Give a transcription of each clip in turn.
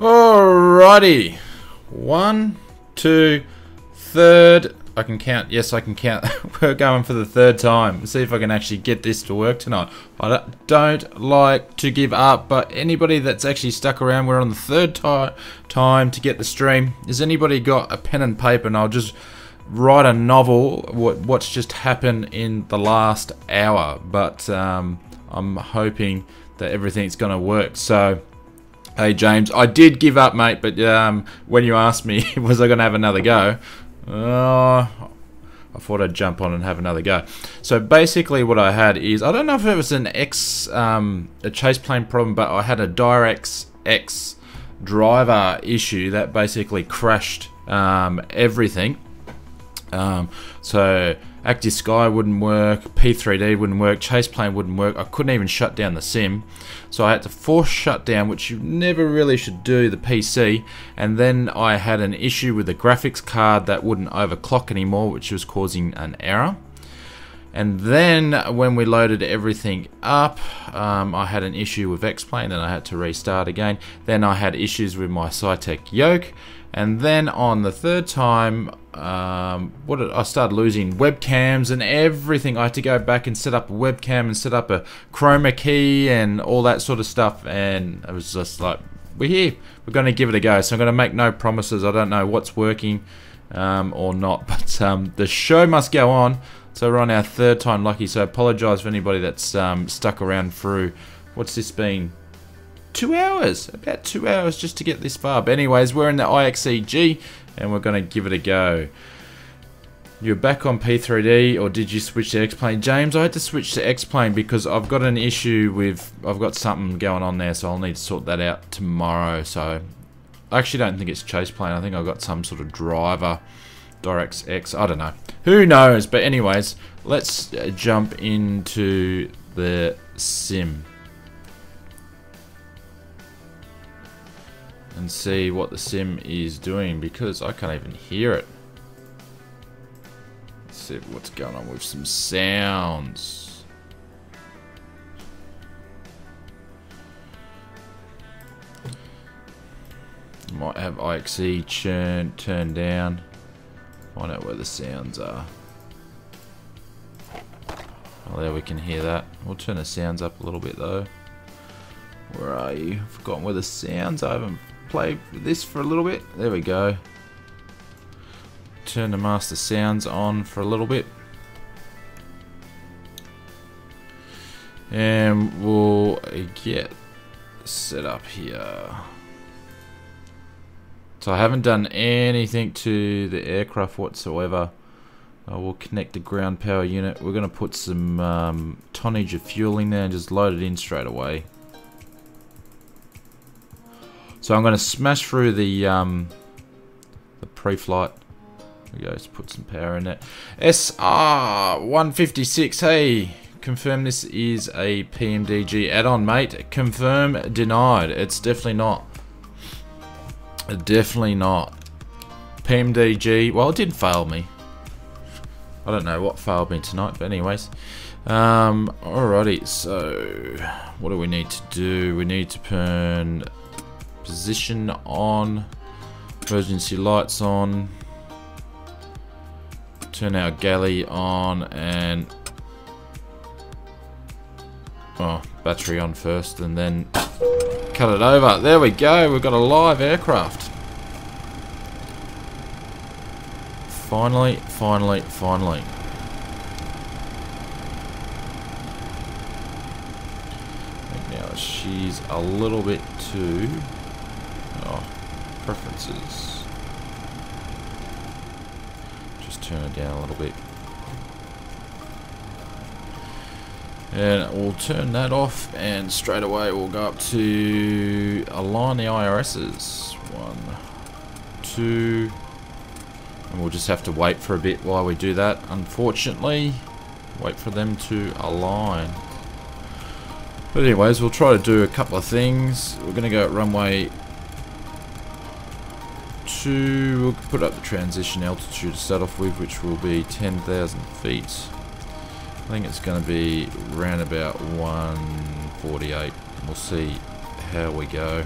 Alrighty. 1, 2, third. I can count. Yes, I can count. We're going for the third time. Let's see if I can actually get this to work tonight. I don't like to give up, but anybody that's actually stuck around, we're on the third time to get the stream. Has anybody got a pen and paper? And I'll just write a novel what's just happened in the last hour. But I'm hoping that everything's going to work. So, hey James, I did give up, mate, but when you asked me was I going to have another go, I thought I'd jump on and have another go. So basically what I had is, I don't know if it was a chase plane problem, but I had a DirectX driver issue that basically crashed everything. So Active Sky wouldn't work, P3D wouldn't work, Chase Plane wouldn't work. I couldn't even shut down the sim, so I had to force shut down, which you never really should do, the PC. And then I had an issue with the graphics card that wouldn't overclock anymore, which was causing an error. And then when we loaded everything up, I had an issue with X-Plane, and I had to restart again. Then I had issues with my Cytec yoke. And then on the third time, I started losing webcams and everything. I had to go back and set up a webcam and set up a chroma key and all that sort of stuff. And it was just like, we're here. We're going to give it a go. So I'm going to make no promises. I don't know what's working or not. But the show must go on. So we're on our third time lucky. So I apologise for anybody that's stuck around through, what's this been? 2 hours, about 2 hours just to get this far. But anyways, we're in the IXEG and we're going to give it a go. You're back on P3D, or did you switch to X-Plane? James, I had to switch to X-Plane because I've got an issue with, I've got something going on there, so I'll need to sort that out tomorrow. So I actually don't think it's Chase Plane. I think I've got some sort of driver, DirectX, I don't know. Who knows? But anyways, let's jump into the sim and see what the sim is doing, because I can't even hear it. Let's see what's going on with some sounds. Might have IXEG turned down. Find out where the sounds are. Oh, there we can hear that. We'll turn the sounds up a little bit though. Where are you? I've forgotten where the sounds are. I haven't played this for a little bit. There we go. Turn the master sounds on for a little bit. And we'll get set up here. So I haven't done anything to the aircraft whatsoever. I will connect the ground power unit. We're going to put some tonnage of fuel in there and just load it in straight away. So I'm going to smash through the pre-flight. There we go, let's put some power in it. SR156, hey, confirm this is a PMDG add-on, mate. Confirm, denied. It's definitely not. Definitely not. PMDG, well, it did fail me. I don't know what failed me tonight, but anyways. Alrighty, so what do we need to do? We need to turn position on, emergency lights on, turn our galley on, and battery on first, and then cut it over. There we go, we've got a live aircraft. Finally, finally, finally. Now she's a little bit too... preferences. Just turn it down a little bit. And we'll turn that off, and straight away we'll go up to align the IRSs. 1, 2, and we'll just have to wait for a bit while we do that, unfortunately. Wait for them to align. But anyways, we'll try to do a couple of things. We're going to go at runway 2. We'll put up the transition altitude to start off with, which will be 10,000 feet. I think it's going to be around about 148. We'll see how we go.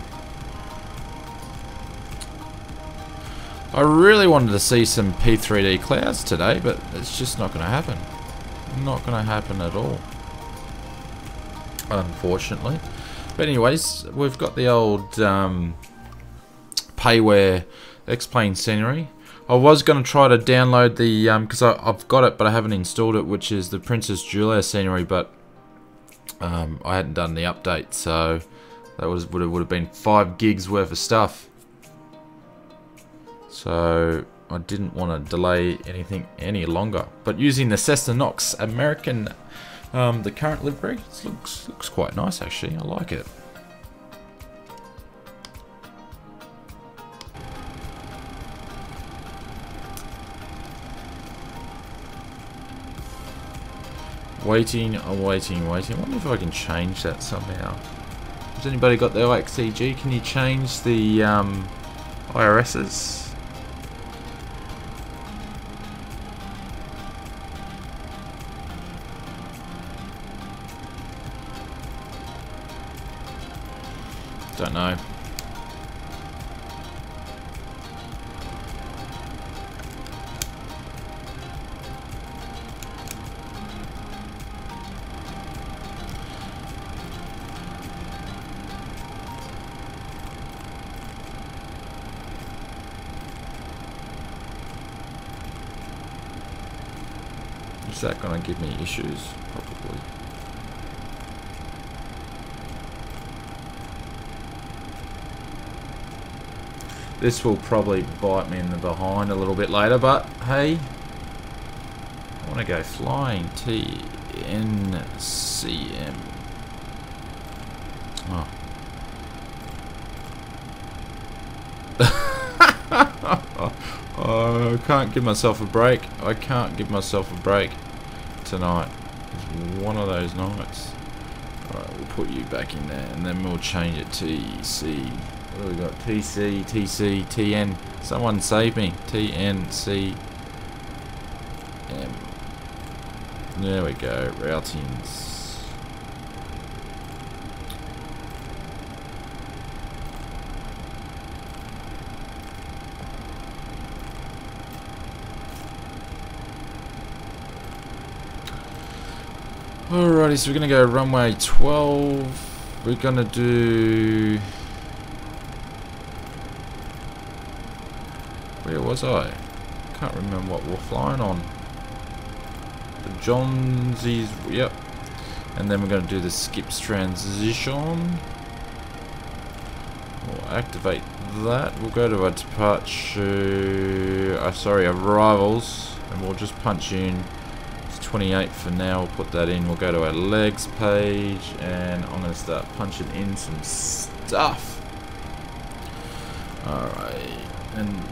I really wanted to see some P3D clouds today, but it's just not going to happen. Not going to happen at all, unfortunately. But anyways, we've got the old payware X-Plane scenery. I was going to try to download the, because I've got it but I haven't installed it, which is the Princess Julia scenery, but I hadn't done the update, so that would have been 5 gigs worth of stuff. So I didn't want to delay anything any longer. But using the Cessna Knox American, the current livery, looks quite nice actually. I like it. Waiting. I wonder if I can change that somehow. Has anybody got the IXEG? Can you change the IRSs? Don't know. Is that going to give me issues? Probably. This will probably bite me in the behind a little bit later, but hey, I want to go flying. TNCM. Oh. I can't give myself a break. I can't give myself a break tonight. It's one of those nights. Alright, we'll put you back in there and then we'll change it to TC. What do we got? TC, TC, TN. Someone save me. TNCM. There we go. Routings. Alrighty, so we're gonna go runway 12. We're gonna do. Where was I? Can't remember what we're flying on. The Johnsies, yep. And then we're gonna do the skips transition. We'll activate that. We'll go to our departure. Arrivals, and we'll just punch in. 28 for now. We'll put that in. We'll go to our legs page, and I'm going to start punching in some stuff. Alright, and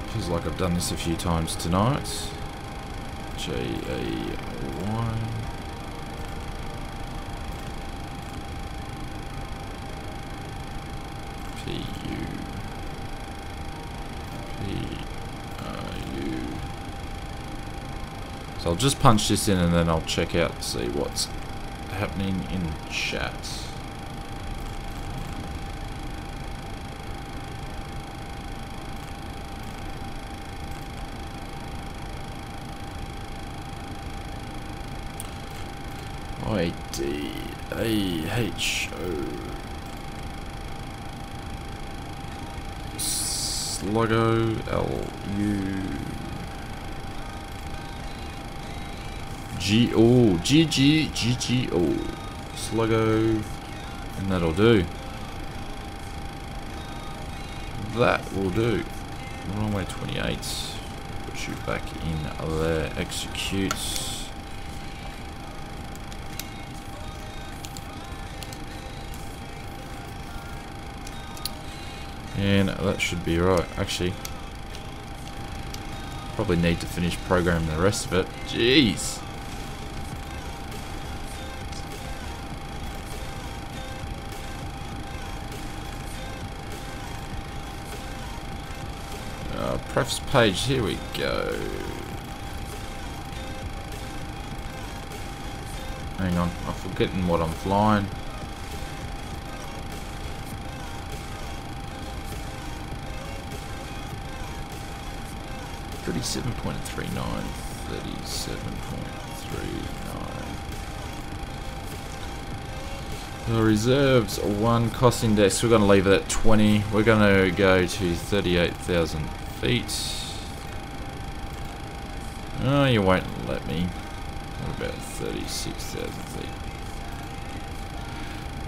feels like I've done this a few times tonight. J-A-Y. P-U. P-R-U. So I'll just punch this in and then I'll check out and see what's happening in chat. I-D-A-H-O Sluggo L-U G-O G-G-G-G-O Sluggo, and that'll do. That will do. Runway 28. Put you back in there. Execute. And that should be right. Actually, probably need to finish programming the rest of it. Jeez. Prefs page, here we go. Hang on, I'm forgetting what I'm flying. 37.39. 37.39. The reserves 1 cost index. We're going to leave it at 20. We're going to go to 38,000 feet. Oh, you won't let me. What about 36,000 feet?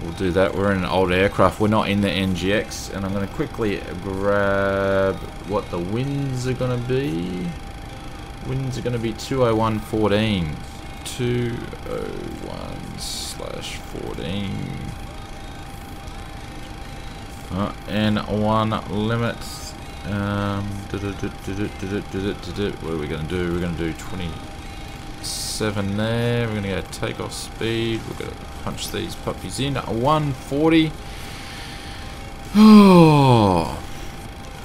We'll do that. We're in an old aircraft. We're not in the NGX. And I'm going to quickly grab what the winds are going to be. Winds are going to be 201.14. 201/14. And 1 limit. What are we going to do? We're going to do 27 there. We're going to go takeoff speed. We're going to punch these puppies in. 140. Oh,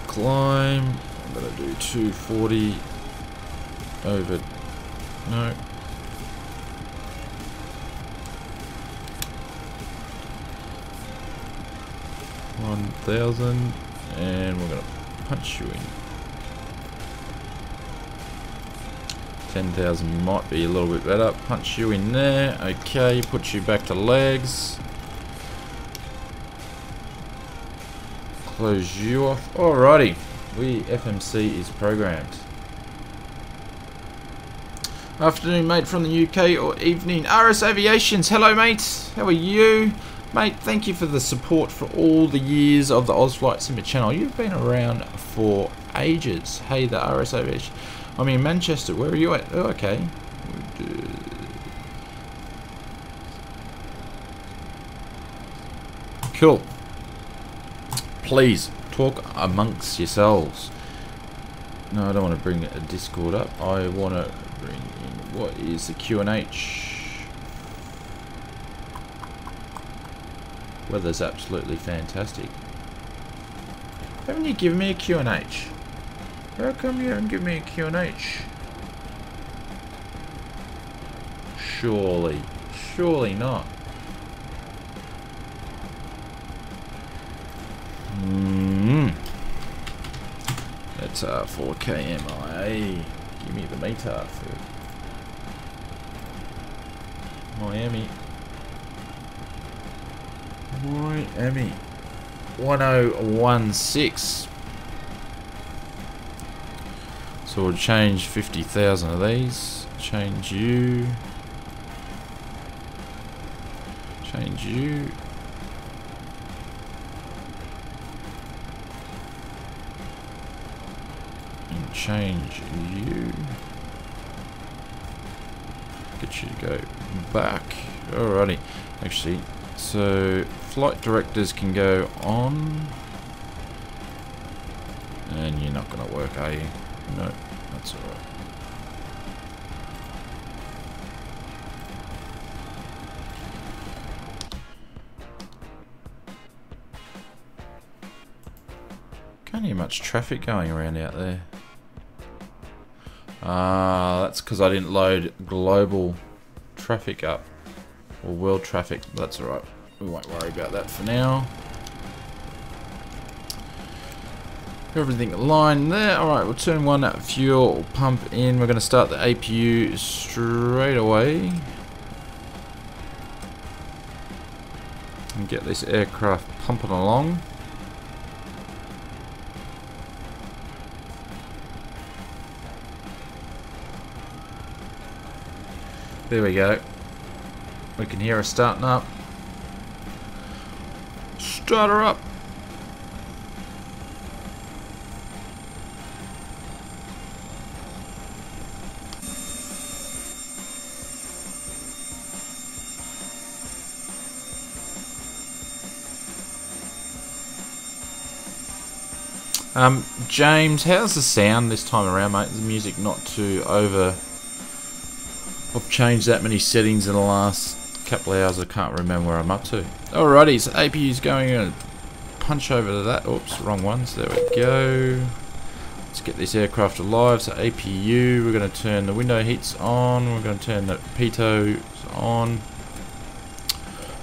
climb. I'm going to do 240 over. No. 1,000, and we're going to punch you in. 10,000 might be a little bit better. Punch you in there. Okay, put you back to legs. Close you off. Alrighty, FMC is programmed. Afternoon, mate, from the UK, or evening. RS Aviations, hello, mate. How are you? Mate, thank you for the support for all the years of the Ozflight Simmer channel. You've been around for ages. Hey, the RS Aviation. I'm in Manchester. Where are you at? Oh, okay. Cool. Please, talk amongst yourselves. No, I don't want to bring a Discord up. I want to bring in, what is the Q&H? Weather's absolutely fantastic. Haven't you given me a Q&H? How come you haven't given me a Q&H? Surely. Surely not. That's for KMIA. Give me the meter for Miami. Miami 1016. So we'll change 50,000 of these. Change you. Change you. And change you. Get you to go back. Alrighty. Actually, so flight directors can go on. And you're not going to work, are you? No, that's alright. Can't hear much traffic going around out there. That's because I didn't load global traffic up. Or world traffic. That's alright. We won't worry about that for now. Everything aligned there. Alright, we'll turn one fuel pump in. We're going to start the APU straight away. And get this aircraft pumping along. There we go. We can hear her starting up. Start her up. James, how's the sound this time around, mate? The music not too over. I've changed that many settings in the last couple of hours. I can't remember where I'm up to. Alrighty, so APU's going to punch over to that. Oops, wrong ones. There we go. Let's get this aircraft alive. So APU, we're going to turn the window heats on. We're going to turn the pitot on.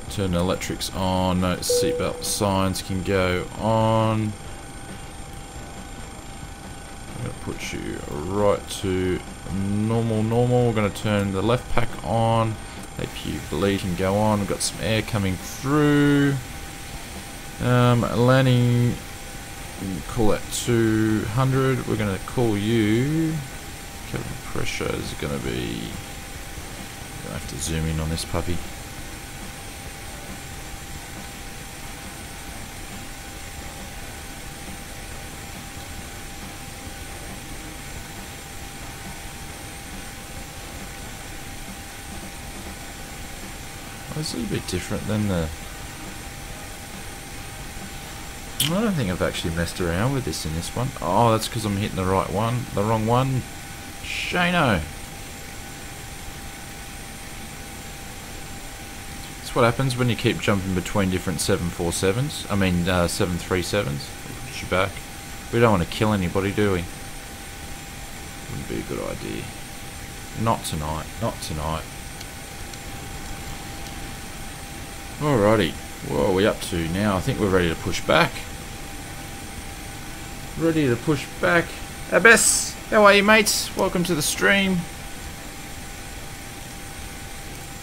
Turn the electrics on. No seatbelt signs can go on. I'm going to put you right to normal. We're going to turn the left pack on. APU bleed and go on. We've got some air coming through. Landing, call that 200. We're going to call you. Cabin pressure is going to be. I have to zoom in on this puppy. It's a little bit different than the... I don't think I've actually messed around with this in this one. Oh, that's because I'm hitting the right one. The wrong one. Shano. That's what happens when you keep jumping between different 747s. I mean, 737s. We'll put you back. We don't want to kill anybody, do we? Wouldn't be a good idea. Not tonight. Not tonight. Alrighty, what are we up to now? I think we're ready to push back. Ready to push back. Abyss, how are you, mates? Welcome to the stream.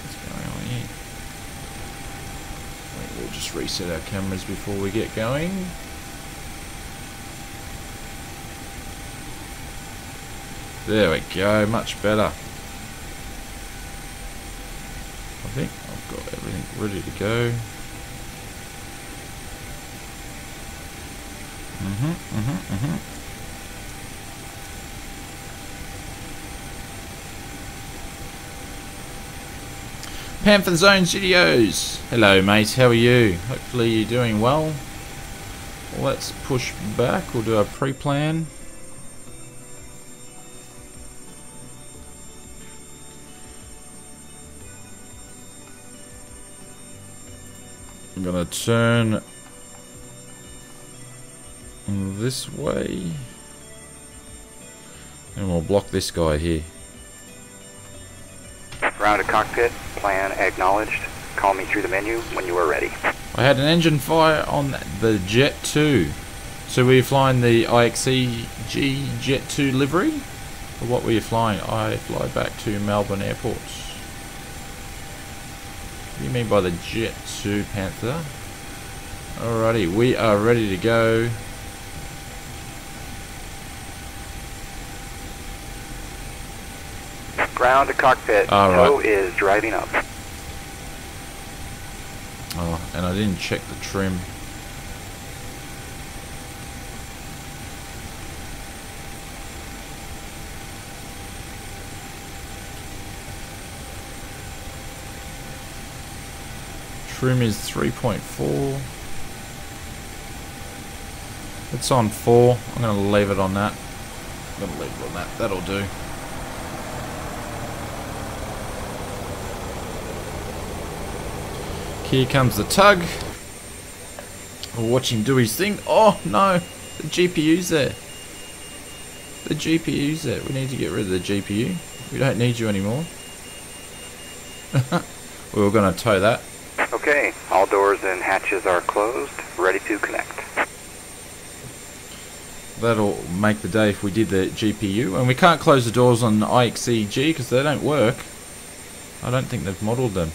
What's going on here? I think we'll just reset our cameras before we get going. There we go, much better. I think I've got everything ready to go. Panther Zone Studios. Hello, mate. How are you? Hopefully you're doing well. Let's push back. We'll do our pre-plan. I'm gonna turn this way and we'll block this guy here. Ground to cockpit, plan acknowledged. Call me through the menu when you are ready. I had an engine fire on the Jet 2. So were you flying the IXEG Jet 2 livery? Or what were you flying? I fly back to Melbourne Airport. What do you mean by the Jet 2, Panther? Alrighty, we are ready to go. Ground to cockpit. Tow is driving up. Oh, and I didn't check the trim. Trim is 3.4. It's on 4. I'm going to leave it on that. I'm going to leave it on that. That'll do. Here comes the tug. We'll watch him do his thing. Oh no! The GPU's there. The GPU's there. We need to get rid of the GPU. We don't need you anymore. We were going to tow that. Okay, all doors and hatches are closed. Ready to connect. That'll make the day if we did the GPU. And we can't close the doors on IXEG because they don't work. I don't think they've modelled them.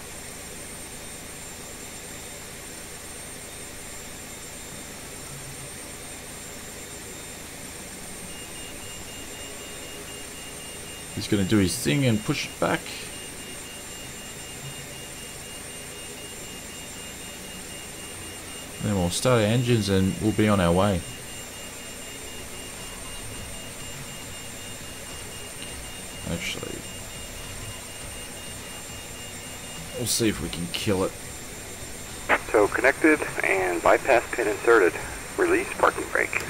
He's going to do his thing and push it back. Then we'll start our engines and we'll be on our way. Actually, we'll see if we can kill it. Tow connected and bypass pin inserted. Release parking brake.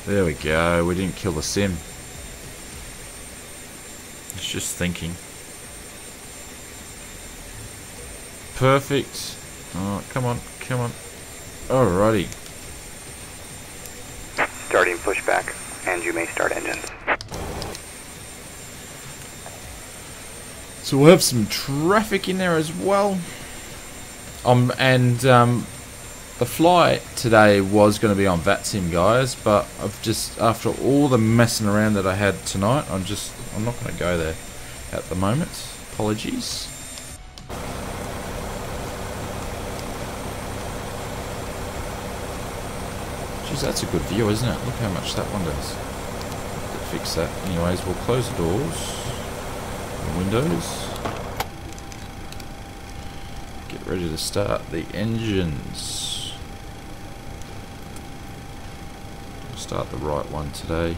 There we go, we didn't kill the sim. It's just thinking. Perfect. Oh, come on, come on. Alrighty. Starting pushback, and you may start engines. So we'll have some traffic in there as well. The flight today was going to be on VATSIM, guys, but I've just, after all the messing around that I had tonight, I'm not going to go there at the moment. Apologies. Jeez, that's a good view, isn't it? Look how much that one does. Fix that. Anyways, we'll close the doors and windows. Get ready to start the engines. We'll start the right one today.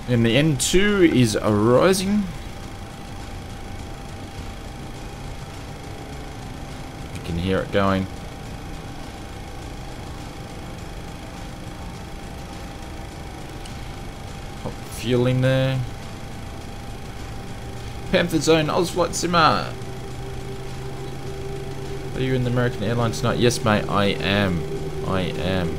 And the N2 is arising. You can hear it going. Pop the fuel in there. Panther Zone, Osflight Simmer. Are you in the American Airlines tonight? Yes, mate, I am. I am.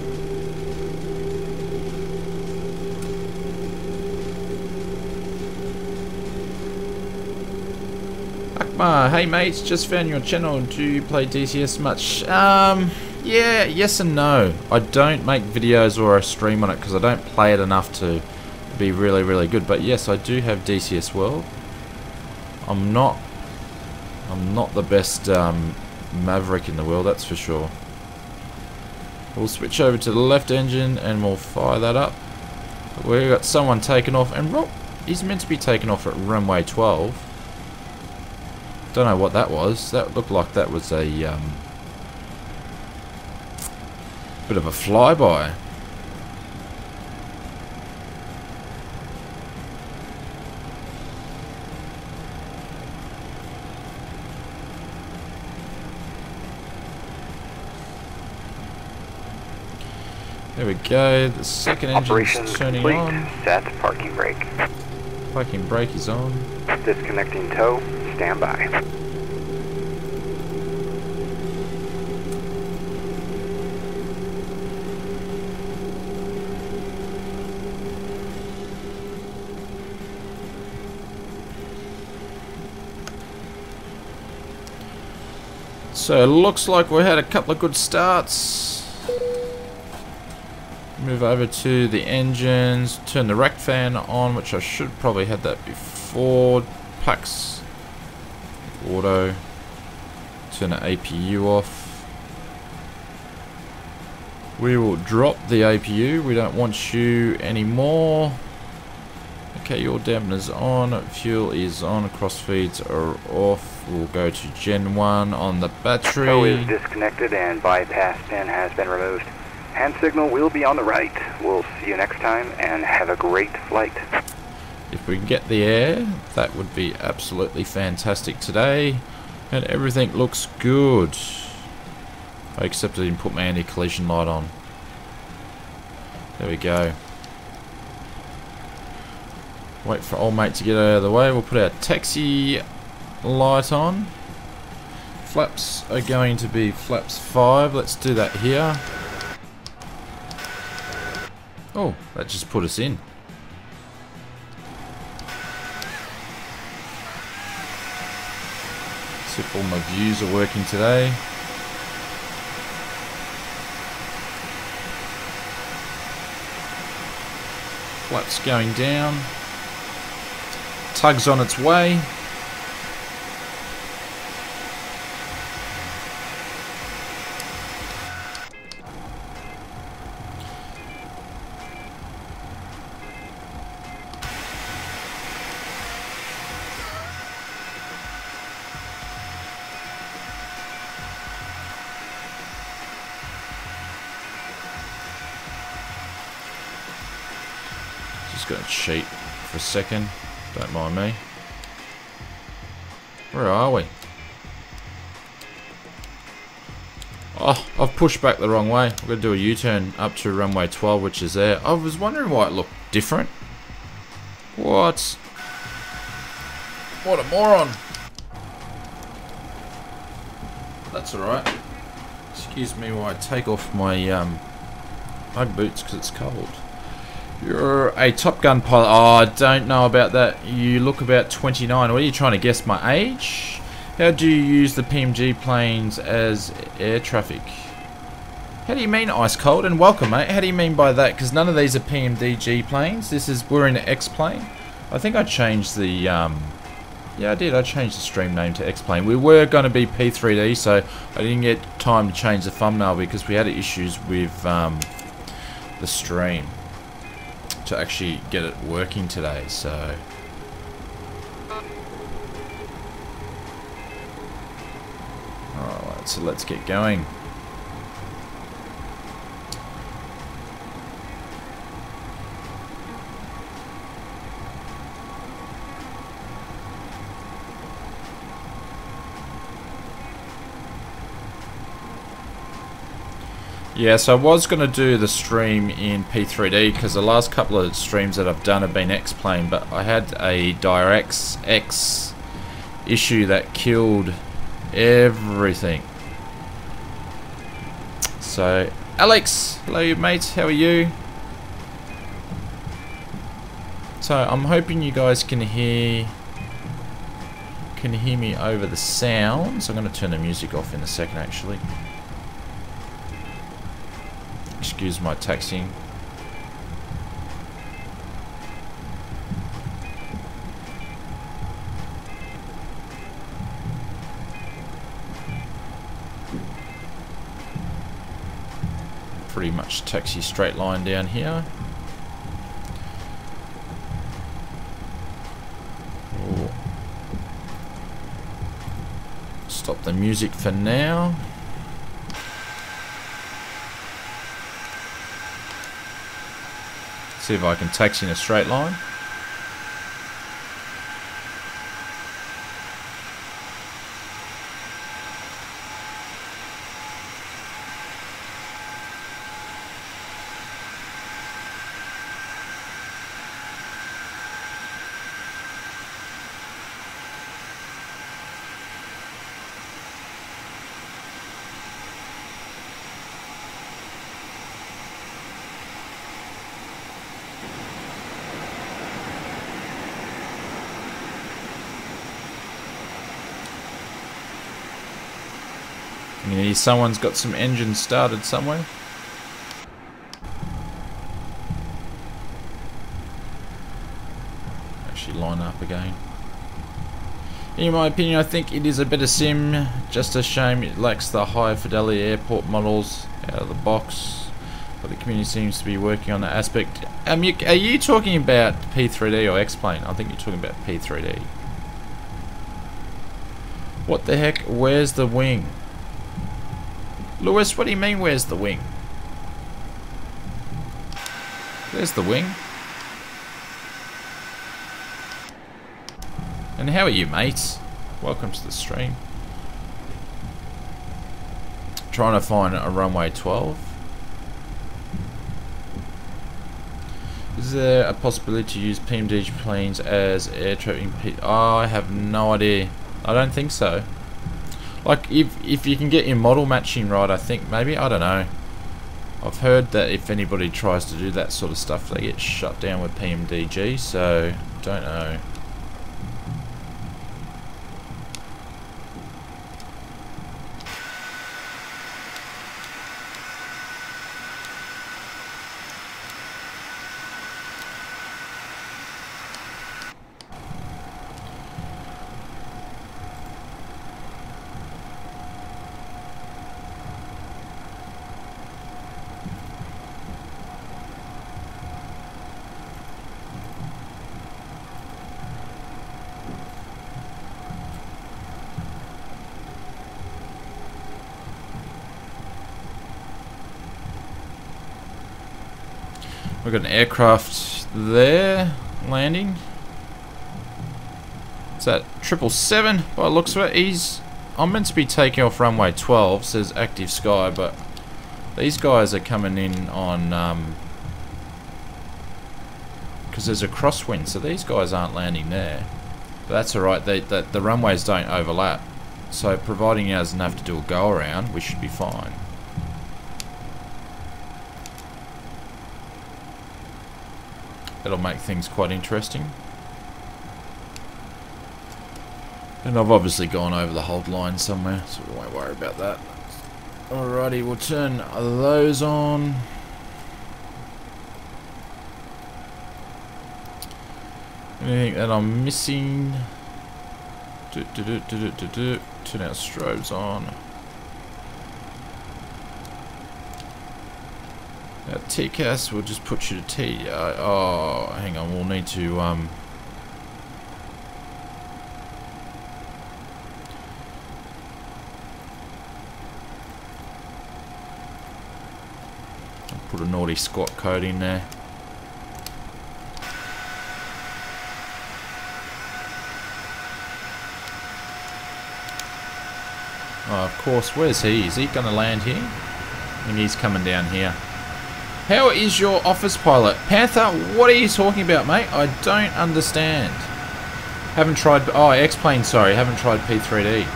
Hey mates, just found your channel. Do you play DCS much? Yeah, yes and no. I don't make videos or a stream on it because I don't play it enough to be really, really good. But yes, I do have DCS World. I'm not the best maverick in the world, that's for sure. We'll switch over to the left engine and we'll fire that up. We've got someone taking off, and he's meant to be taking off at runway 12. Don't know what that was. That looked like that was a bit of a flyby. There we go. The second engine's turning complete. on. Set parking brake. Parking brake is on. Disconnecting tow. Stand by. So it looks like we had a couple of good starts. Move over to the engines, turn the rack fan on, which I should probably have that before. Packs. Auto. Turn the APU off. We will drop the APU. We don't want you anymore. Okay, your dampener's on. Fuel is on. Crossfeeds are off. We'll go to Gen 1 on the battery. Tow is disconnected and bypass pin has been removed. Hand signal will be on the right. We'll see you next time and have a great flight. If we can get the air, that would be absolutely fantastic today. And everything looks good. Except I didn't put my anti-collision light on. There we go. Wait for old mate to get out of the way. We'll put our taxi light on. Flaps are going to be flaps 5. Let's do that here. Oh, that just put us in. See if all my views are working today. Flaps going down. Tug's on its way. Just gonna cheat for a second. Don't mind me. Where are we? Oh, I've pushed back the wrong way. I'm going to do a U-turn up to runway 12, which is there. I was wondering why it looked different. What? What a moron. That's alright. Excuse me while I take off my Ugg boots because it's cold. You're a Top Gun pilot. Oh, I don't know about that. You look about 29. What are you trying to guess, my age? How do you use the PMG planes as air traffic? How do you mean ice cold? And welcome, mate. How do you mean by that? Because none of these are PMDG planes. We're in an X plane. I think I changed the yeah, I did. I changed the stream name to X plane. We were going to be P3D, so I didn't get time to change the thumbnail because we had issues with the stream to actually get it working today. So. Alright, so let's get going. Yeah, so I was going to do the stream in P3D because the last couple of streams that I've done have been X-Plane, but I had a DirectX issue that killed everything. So, Alex, hello mate, how are you? So, I'm hoping you guys can hear me over the sounds. I'm going to turn the music off in a second actually. Excuse my taxiing. Pretty much taxi straight line down here. Ooh. Stop the music for now. See if I can taxi in a straight line. Someone's got some engines started somewhere. Actually line up again. In my opinion, I think it is a better sim. Just a shame it lacks the high fidelity airport models out of the box. But the community seems to be working on that aspect. Are you talking about P3D or X-Plane? I think you're talking about P3D. What the heck? Where's the wing? Lewis, what do you mean, where's the wing? There's the wing. And how are you, mates? Welcome to the stream. Trying to find a runway 12. Is there a possibility to use PMDG planes as air traffic? Oh, I have no idea. I don't think so. Like, if you can get your model matching right, I think maybe, I don't know. I've heard that if anybody tries to do that sort of stuff, they get shut down with PMDG, so, don't know. We've got an aircraft there, landing. Is that 777 by the looks of it? He's I'm meant to be taking off runway 12, says active sky, but these guys are coming in on, because there's a crosswind, so these guys aren't landing there. But that's alright, the runways don't overlap. So providing he doesn't have to do a go around, we should be fine. That'll make things quite interesting. And I've obviously gone over the hold line somewhere, so we won't worry about that. Alrighty, we'll turn those on. Anything that I'm missing? Turn our strobes on. Now TCAS, we'll just put you to T. Oh, hang on, we'll need to put a naughty squat code in there. Oh, of course, where's he? Is he going to land here? I think he's coming down here. How is your office pilot? Panther, what are you talking about, mate? I don't understand. Haven't tried... Oh, X-Plane, sorry. Haven't tried P3D.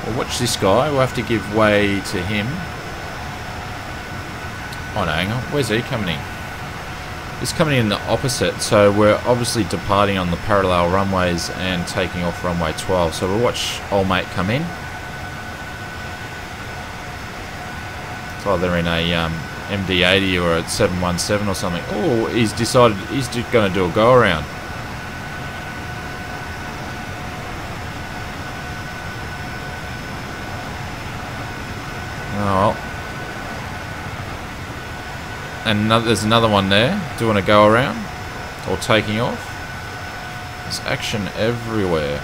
Well, watch this guy. We'll have to give way to him. Oh, no, hang on. Where's he coming in? He's coming in the opposite, so we're obviously departing on the parallel runways and taking off runway 12. So we'll watch old mate come in. It's either in a MD-80 or a 717 or something. Oh, he's decided he's going to do a go-around. Oh, well. And there's another one there doing a go around or taking off. There's action everywhere.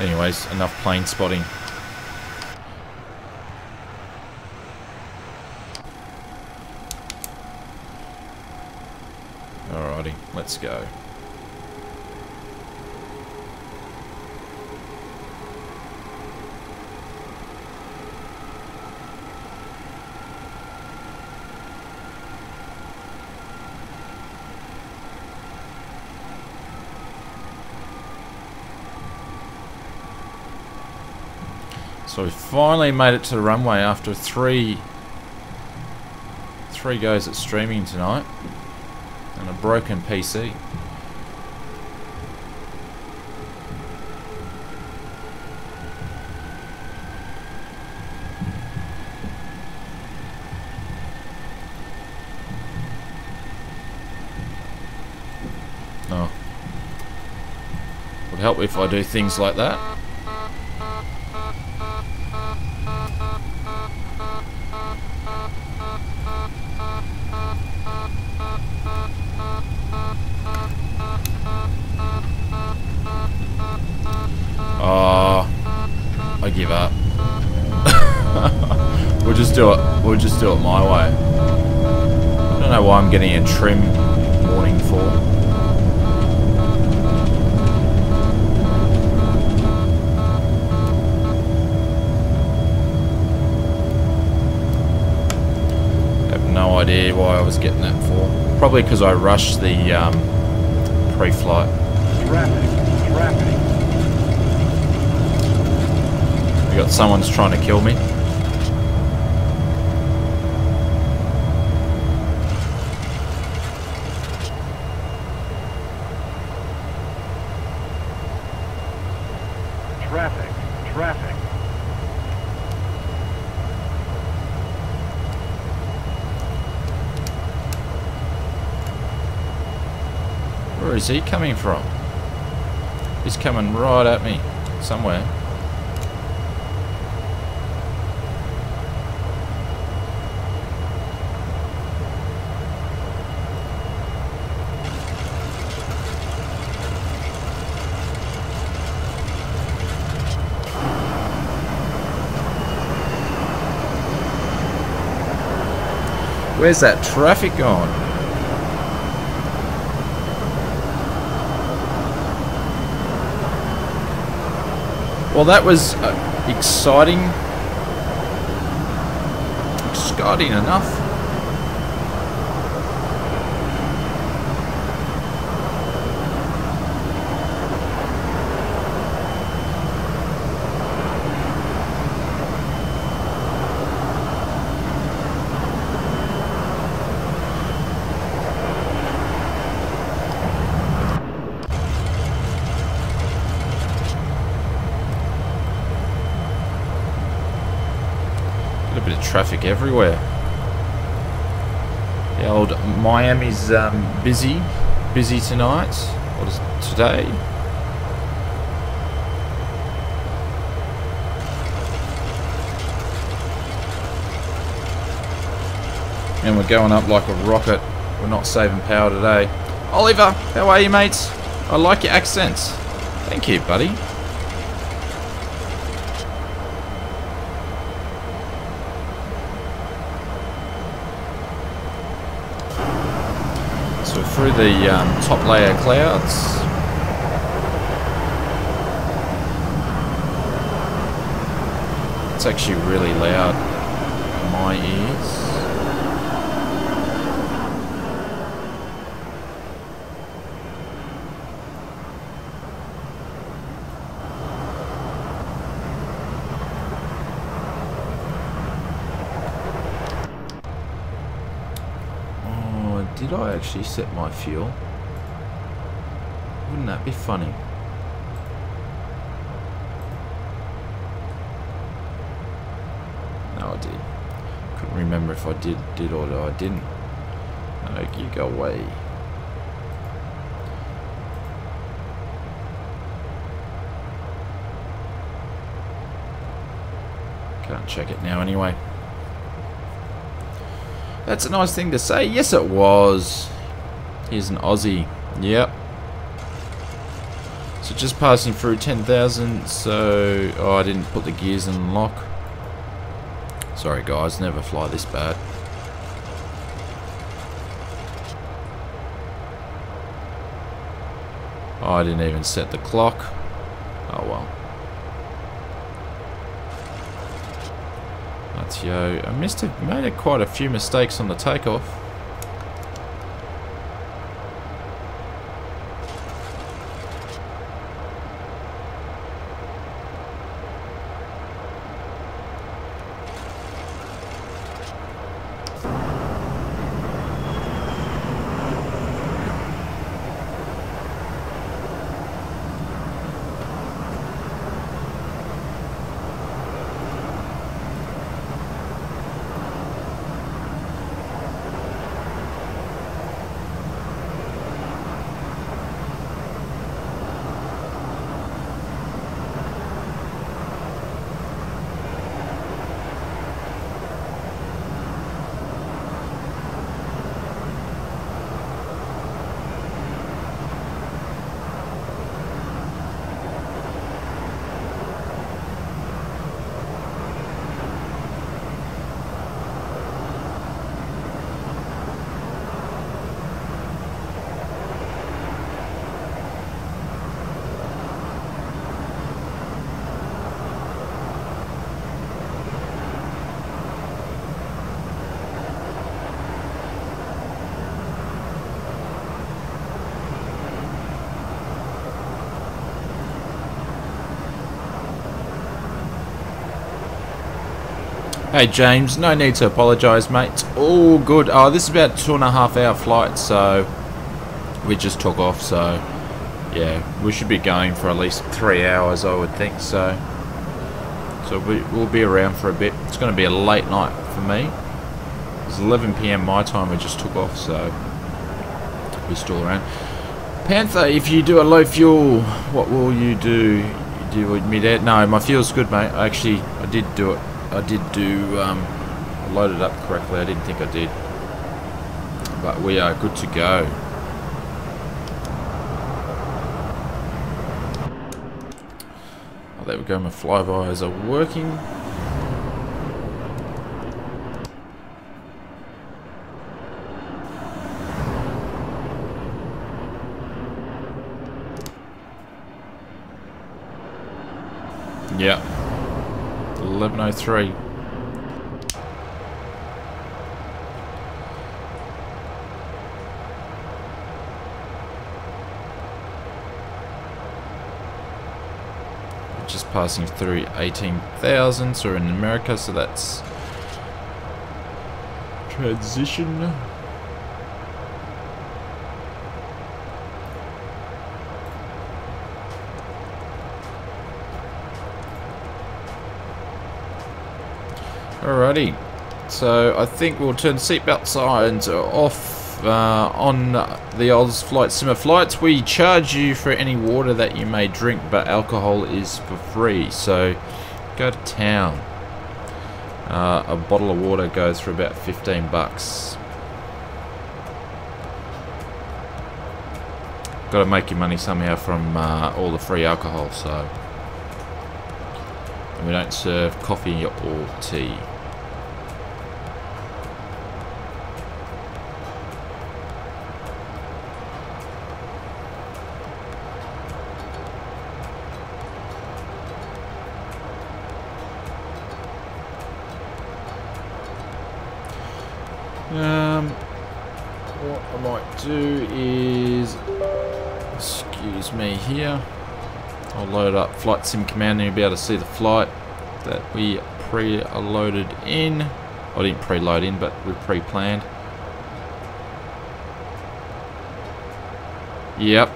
Anyways, enough plane spotting. Alrighty, let's go. So we finally made it to the runway after three goes at streaming tonight and a broken PC. Oh, would help if I do things like that. I give up. We'll just do it. We'll just do it my way. I don't know why I'm getting a trim warning for. I have no idea why I was getting that for. Probably because I rushed the pre-flight. Traffic. We got someone's trying to kill me. Traffic. Where is he coming from? He's coming right at me somewhere. Where's that traffic going? Well, that was exciting. Exciting enough. A bit of traffic everywhere. The old Miami's busy tonight. What is it, today? And we're going up like a rocket. We're not saving power today. Oliver, how are you, mates? I like your accents. Thank you, buddy. So through the top layer clouds. It's actually really loud in my ears. Did I actually set my fuel? Wouldn't that be funny? No, I did. Couldn't remember if I did or I didn't. No, you go away. Can't check it now anyway. That's a nice thing to say. Yes, it was. Here's an Aussie. Yep. So just passing through 10,000. So, oh, I didn't put the gears in lock. Sorry, guys. Never fly this bad. Oh, I didn't even set the clock. Oh well. Yo, I made quite a few mistakes on the takeoff. Hey James, no need to apologise, mate. It's all good. Oh, this is about 2.5 hour flight, so we just took off. So yeah, we should be going for at least 3 hours, I would think. So we'll be around for a bit. It's going to be a late night for me. It's 11 PM my time. We just took off, so we're still around. Panther, if you do a low fuel, what will you do? You do mid-air? No, my fuel's good, mate. I did do it. I loaded it up correctly. I didn't think I did. But we are good to go. Oh, there we go. My flybys are working. Yeah. 11:03. Just passing through 18,000, so we're in America, so that's transition. Alrighty, so I think we'll turn seatbelt signs off on the Oz Flight Simmer flights. We charge you for any water that you may drink, but alcohol is for free, so go to town. A bottle of water goes for about 15 bucks. Got to make your money somehow from all the free alcohol, so. And we don't serve coffee or tea. What I might do is, excuse me here, I'll load up Flight Sim Command and you'll be able to see the flight that we pre-loaded in. I didn't pre-load in, but we pre-planned. Yep.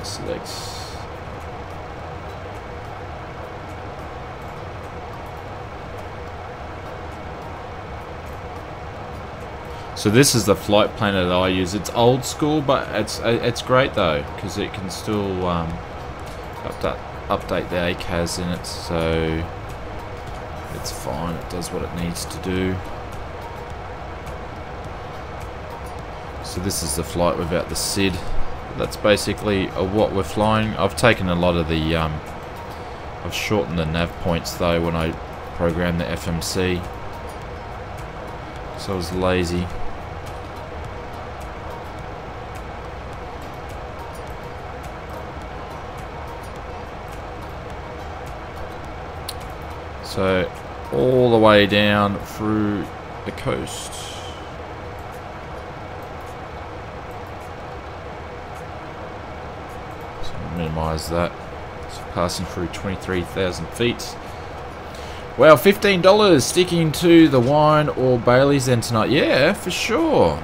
Select. So this is the flight planner that I use. It's old school, but it's great though, because it can still update the ACAS in it, so it's fine. It does what it needs to do. So this is the flight without the SID. That's basically what we're flying. I've taken a lot of the I've shortened the nav points though when I programmed the FMC, so I was lazy. So all the way down through the coast. So minimize that. So passing through 23,000 feet. Well, $15 sticking to the wine or Bailey's then tonight. Yeah, for sure.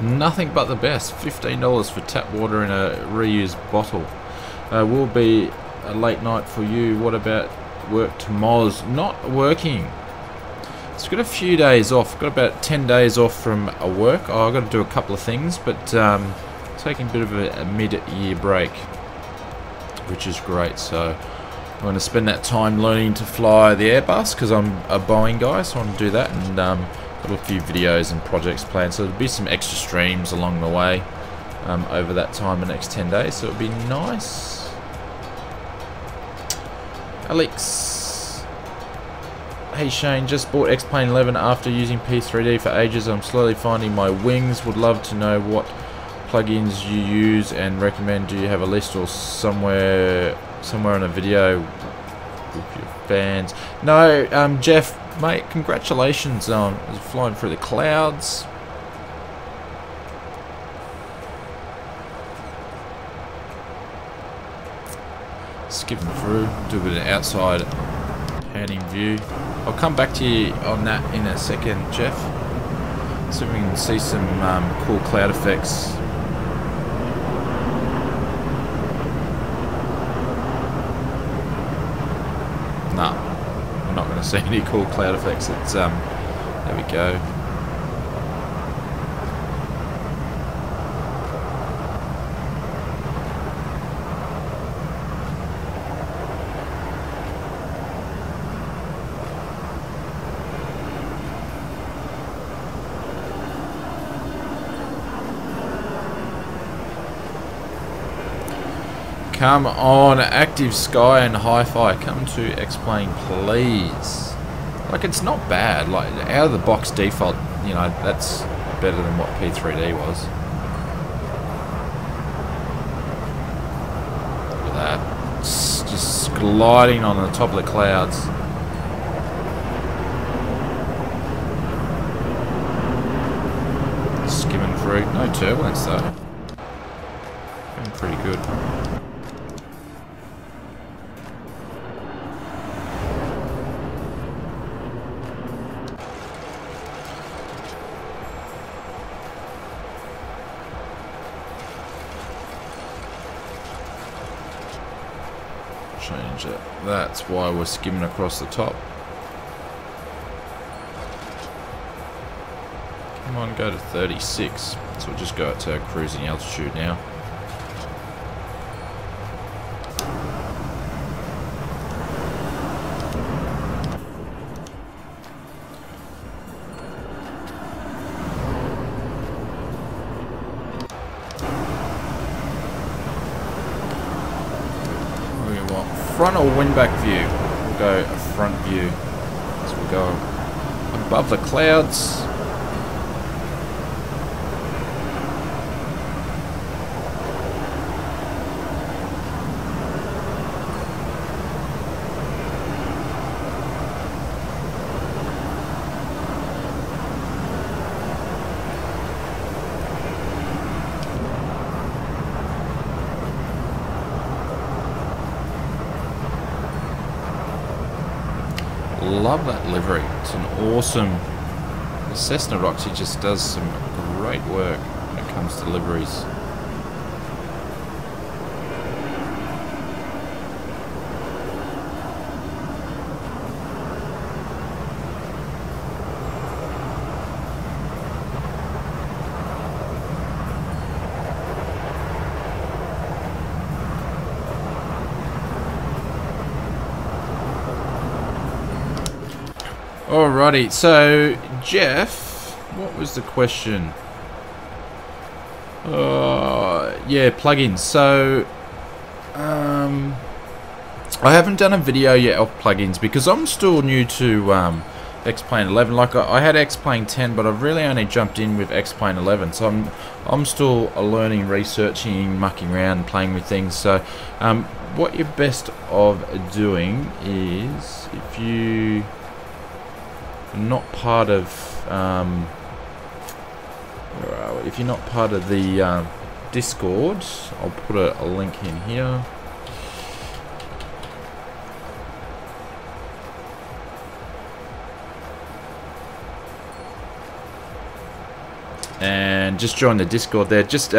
Nothing but the best. $15 for tap water in a reused bottle. Will be a late night for you. What about work tomorrow's? Not working. It's got a few days off. Got about 10 days off from work. I've got to do a couple of things, but taking a bit of a mid-year break, which is great. So I'm going to spend that time learning to fly the Airbus because I'm a Boeing guy, so I want to do that, and got a few videos and projects planned. So there'll be some extra streams along the way over that time, the next 10 days. So it'll be nice. Alex, hey Shane, just bought X-Plane 11 after using P3D for ages. I'm slowly finding my wings. Would love to know what plugins you use and recommend. Do you have a list or somewhere on a video with your fans? No, Jeff, mate, congratulations on flying through the clouds. Skipping through, do a bit of outside panning view. I'll come back to you on that in a second, Jeff. So we can see some cool cloud effects. Nah, we're not going to see any cool cloud effects. It's there we go. Come on, Active Sky and Hi-Fi. Come to X-Plane, please. Like, it's not bad. Like, out of the box default, you know, that's better than what P3D was. Look at that. It's just gliding on the top of the clouds. Skimming through. No turbulence though. Feeling pretty good. Change it. That's why we're skimming across the top. Come on, go to 36. So we'll just go to cruising altitude now. We want front or wind back view. We'll go front view as we go above the clouds. Love that livery. It's an awesome... The Cessna Roxy just does some great work when it comes to liveries. Alrighty, so Jeff, what was the question? Yeah, plugins. So, I haven't done a video yet of plugins because I'm still new to X-Plane 11. Like I had X-Plane 10, but I've really only jumped in with X-Plane 11. So I'm still learning, researching, mucking around, playing with things. So, what you're best of doing is if you not part of if you're not part of the Discord, I'll put a link in here. And just join the Discord there. Just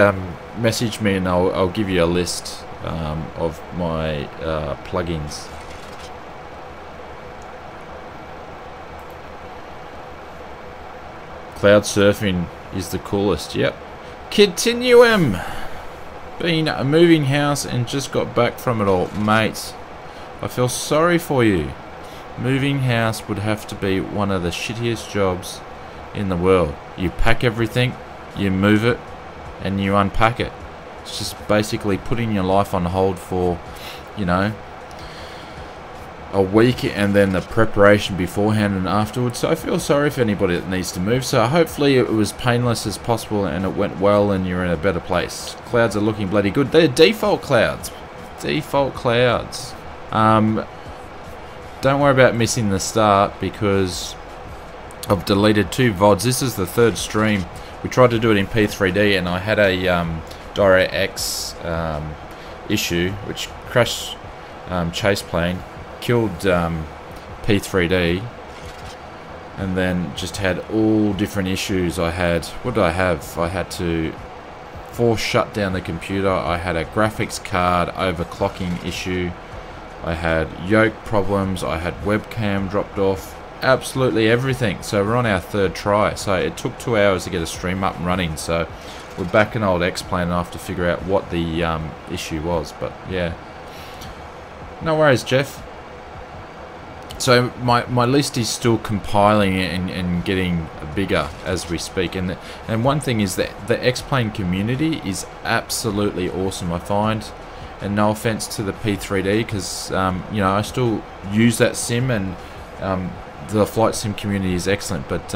message me and I'll give you a list of my plugins. Cloud surfing is the coolest. Yep. Continuum. Been a moving house and just got back from it all, mate. I feel sorry for you. Moving house would have to be one of the shittiest jobs in the world. You pack everything, you move it, and you unpack it. It's just basically putting your life on hold for, you know, a week, and then the preparation beforehand and afterwards. So I feel sorry for anybody that needs to move. So hopefully it was painless as possible and it went well and you're in a better place. Clouds are looking bloody good. They're default clouds. Default clouds. Don't worry about missing the start because I've deleted 2 VODs. This is the third stream. We tried to do it in P3D and I had a DirectX issue which crashed chase plane, killed P3D, and then just had all different issues. I had, what did I have? I had to force shut down the computer. I had a graphics card overclocking issue. I had yoke problems. I had webcam dropped off. Absolutely everything. So we're on our 3rd try. So it took 2 hours to get a stream up and running. So we're back in old X-Plane and I have to figure out what the issue was. But yeah, no worries, Jeff. So my list is still compiling and getting bigger as we speak. And one thing is that the X-Plane community is absolutely awesome, I find. And no offense to the P3D, because you know, I still use that sim and the flight sim community is excellent, but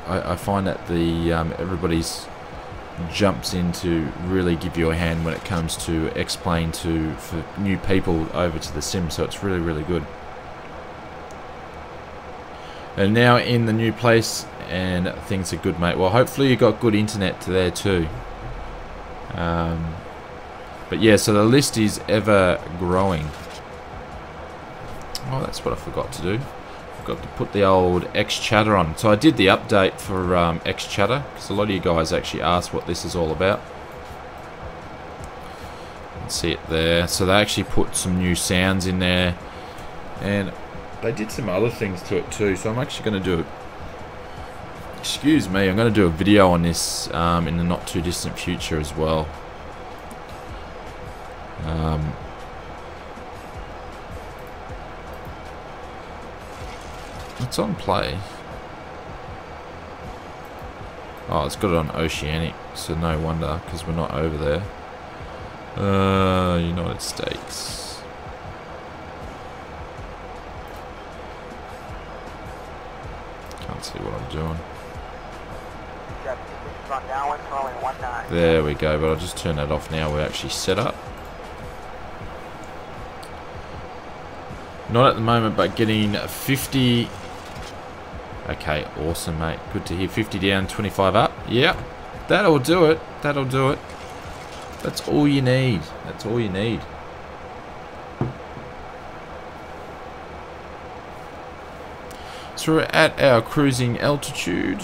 I find that the everybody's jumps in to really give you a hand when it comes to explain for new people over to the sim, so it's really, really good. And now in the new place, and things are good, mate. Well, hopefully you got good internet there too. But yeah, so the list is ever growing. Oh, that's what I forgot to do. Got to put the old Xchatter on. So I did the update for Xchatter, because a lot of you guys actually asked what this is all about. You can see it there. So they actually put some new sounds in there, and they did some other things to it too. So I'm actually going to do, excuse me, I'm going to do a video on this in the not too distant future as well. It's on play. Oh, it's got it on Oceanic, so no wonder, because we're not over there. United States. Can't see what I'm doing. There we go, but I'll just turn that off now. We're actually set up. Not at the moment, but getting 50. Okay, awesome, mate. Good to hear. 50 down, 25 up. Yep, that'll do it. That'll do it. That's all you need. That's all you need. So we're at our cruising altitude.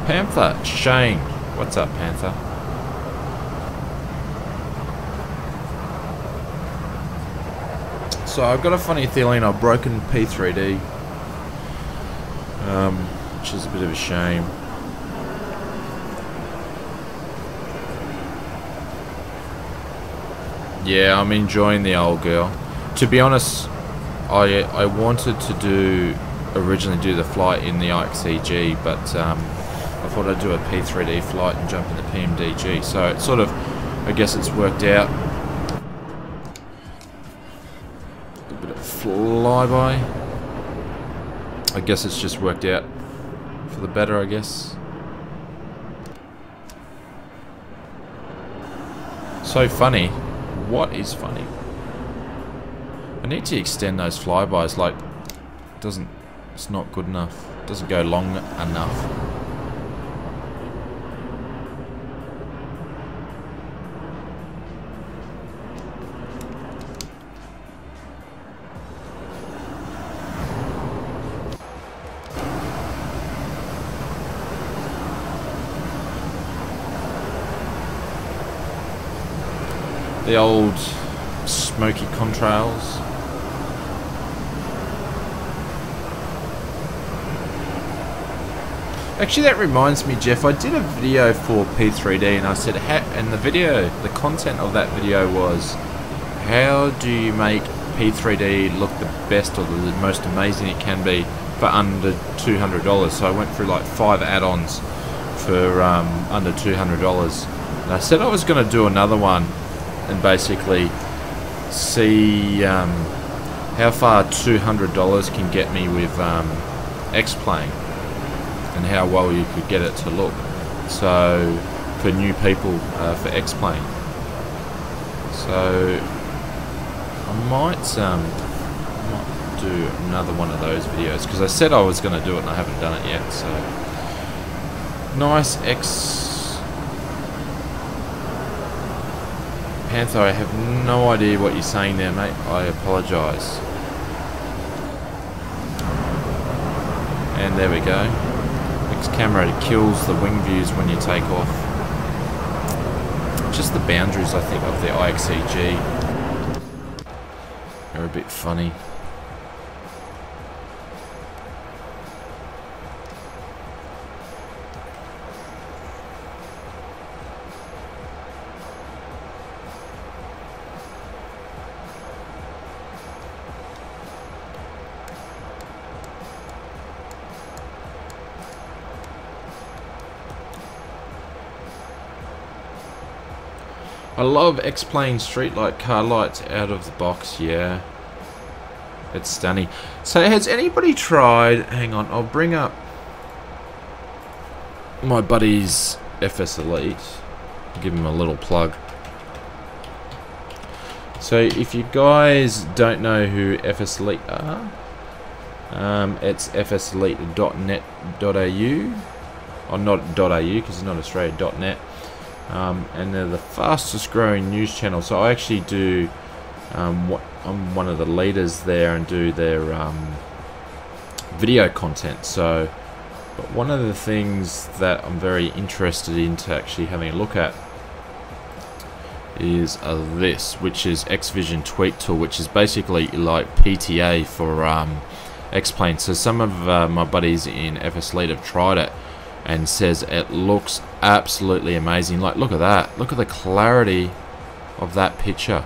Panther, Shane. What's up, Panther? So I've got a funny feeling I've broken P3D, which is a bit of a shame. Yeah, I'm enjoying the old girl. To be honest, I wanted to originally do the flight in the IXEG, but I thought I'd do a P3D flight and jump in the PMDG. So it sort of, I guess it's worked out. A bit of flyby. I guess it's just worked out for the better, I guess. So funny. What is funny? I need to extend those flybys. Like, it's not good enough. It doesn't go long enough. The old smoky contrails. Actually, that reminds me, Jeff, I did a video for P3D, and I said, and the content of that video was, how do you make P3D look the best or the most amazing it can be for under $200? So I went through like 5 add-ons for under $200, and I said I was going to do another one and basically see how far $200 can get me with X-Plane, and how well you could get it to look. So for new people for X-Plane. So I might do another one of those videos, because I said I was going to do it and I haven't done it yet. So nice Panther, I have no idea what you're saying there, mate. I apologise. And there we go. X camera kills the wing views when you take off. Just the boundaries, I think, of the IXEG are a bit funny. I love X-Plane streetlight car lights out of the box, yeah. It's stunning. So has anybody tried, hang on, I'll bring up my buddy's FSElite, give him a little plug. So if you guys don't know who FSElite are, it's fselite.net.au, or not .au because it's not Australia, .net, and they're the fastest growing news channel. So I actually do, I'm one of the leaders there and do their video content. So, but one of the things that I'm very interested into actually having a look at is this, which is X-Vision Tweak Tool, which is basically like PTA for X-Plane. So some of my buddies in FSElite have tried it and says it looks absolutely amazing. Like, look at that, look at the clarity of that picture.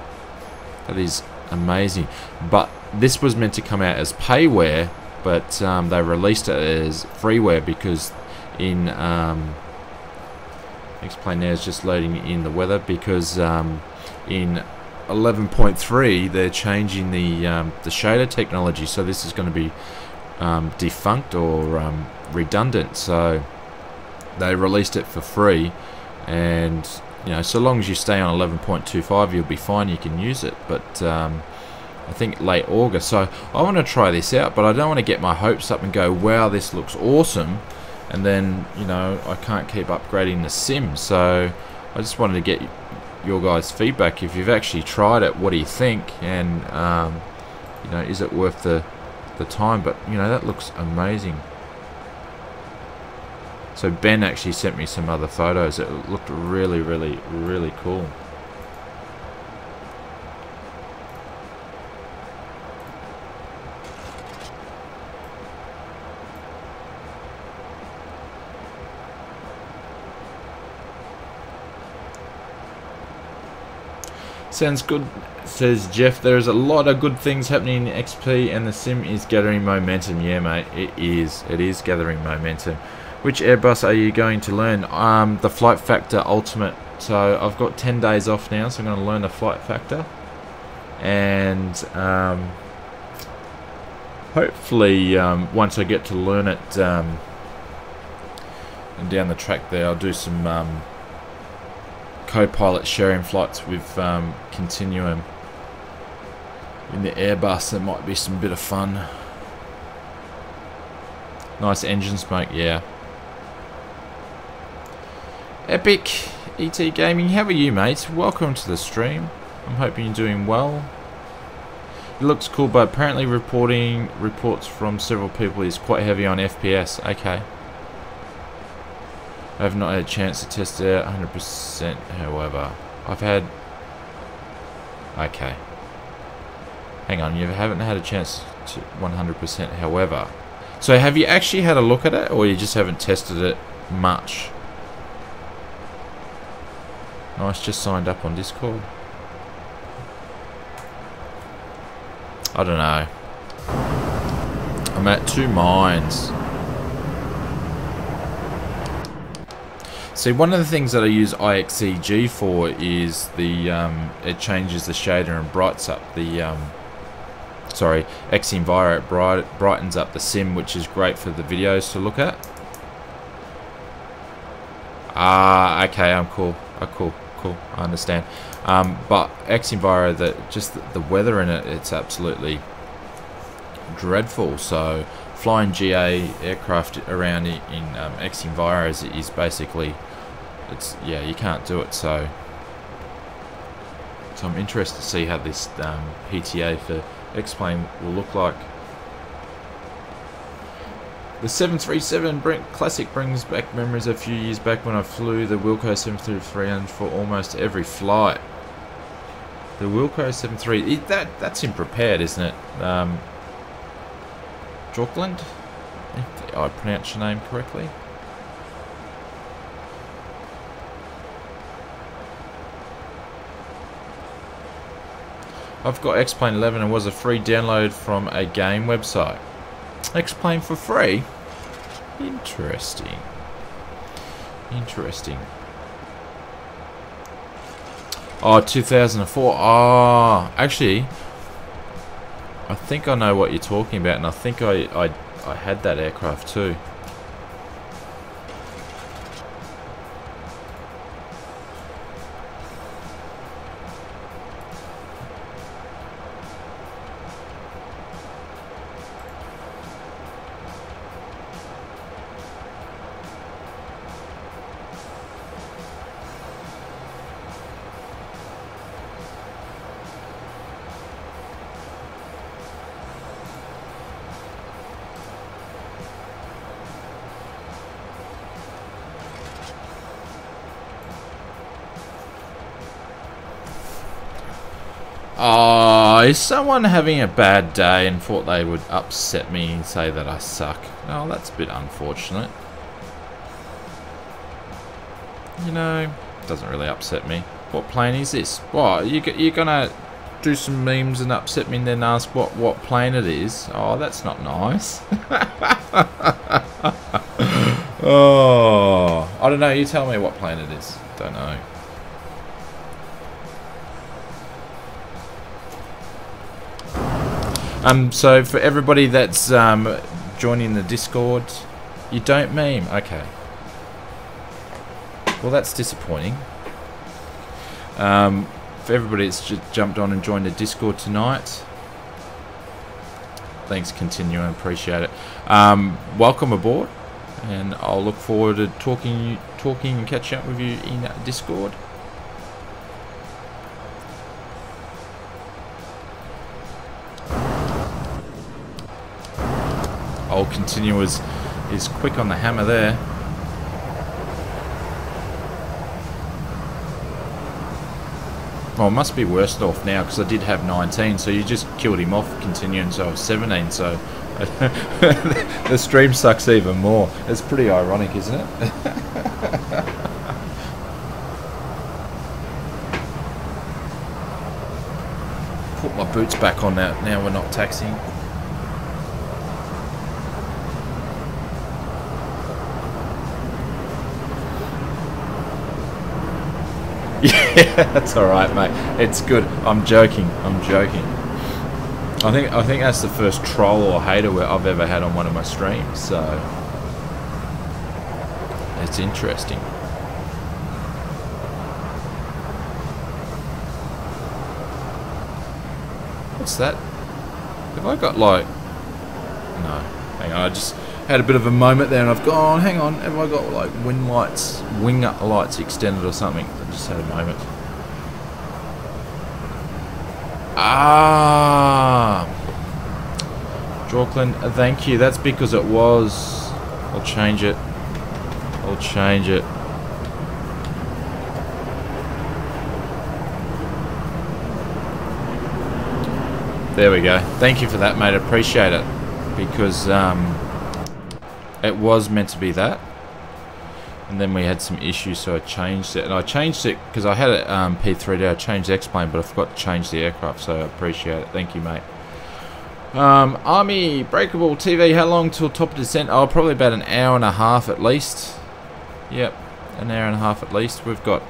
That is amazing. But this was meant to come out as payware, but they released it as freeware because in X-Plane now is just loading in the weather, because in 11.3 they're changing the shader technology, so this is going to be defunct or redundant. So they released it for free, and you know, so long as you stay on 11.25 you'll be fine, you can use it. But I think late August, so I want to try this out, but I don't want to get my hopes up and go, wow, this looks awesome, and then, you know, I can't keep upgrading the sim. So I just wanted to get your guys' feedback. If you've actually tried it, what do you think? And you know, is it worth the time? But you know, that looks amazing. So Ben actually sent me some other photos. It looked really, really, really cool. Sounds good, says Jeff. There's a lot of good things happening in XP and the sim is gathering momentum. Yeah, mate, it is. It is gathering momentum. Which Airbus are you going to learn? The Flight Factor Ultimate. So I've got 10 days off now, so I'm going to learn the Flight Factor. And hopefully once I get to learn it and down the track there, I'll do some co-pilot sharing flights with Continuum in the Airbus. There might be some bit of fun. Nice engine smoke, yeah. Epic ET Gaming, how are you, mate? Welcome to the stream. I'm hoping you're doing well. It looks cool, but apparently reports from several people is quite heavy on FPS. Okay. I have not had a chance to test it out 100%, however. I've had... Okay. Hang on, you haven't had a chance to 100%, however. So have you actually had a look at it, or you just haven't tested it much? Nice, just signed up on Discord. I don't know. I'm at two minds. See, one of the things that I use IXEG for is the it changes the shader and brightens up the sorry, XEnviro, it brightens up the sim, which is great for the videos to look at. Ah, okay, I'm cool. Cool. I understand. But XEnviro, just the weather in it, it's absolutely dreadful. So flying GA aircraft around in XEnviro is basically, yeah, you can't do it. So I'm interested to see how this PTA for X-Plane will look like. The 737 Classic brings back memories a few years back when I flew the Wilco 737 for almost every flight. The Wilco 73, that's in prepared, isn't it? Jorkland, if I pronounced your name correctly. I've got X-Plane 11 and was a free download from a game website. X-Plane for free? Interesting. Oh, 2004. Oh, actually, I think I know what you're talking about, and I think I had that aircraft too. Oh, is someone having a bad day and thought they would upset me and say that I suck? Oh, that's a bit unfortunate. You know, doesn't really upset me. What plane is this? What, you're gonna do some memes and upset me and then ask what plane it is? Oh, that's not nice. Oh, I don't know. You tell me what plane it is. Don't know. So for everybody that's joining the Discord, you don't meme. Okay. Well, that's disappointing. For everybody that's just jumped on and joined the Discord tonight, thanks, continuing, appreciate it. Welcome aboard, and I'll look forward to talking and catching up with you in Discord. Old continue is quick on the hammer there. Well, it must be worse off now because I did have 19, so you just killed him off continuing, so I was 17, so the stream sucks even more. It's pretty ironic, isn't it? Put my boots back on now we're not taxiing. Yeah, that's alright, mate. It's good. I'm joking. I think that's the first troll or hater I've ever had on one of my streams, so it's interesting. What's that? Have I got like... No. Hang on, I just had a bit of a moment there and I've gone, hang on, have I got like wing lights extended or something? I just had a moment. Ah, Jorklin, thank you. That's because it was. I'll change it. There we go. Thank you for that, mate. I appreciate it. Because it was meant to be that. And then we had some issues, so I changed it. And I changed it because I had it P3D. I changed the X-plane, but I forgot to change the aircraft, so I appreciate it. Thank you, mate. Army Breakable TV, how long till top of descent? Oh, probably about an hour and a half at least. Yep, an hour and a half at least. We've got...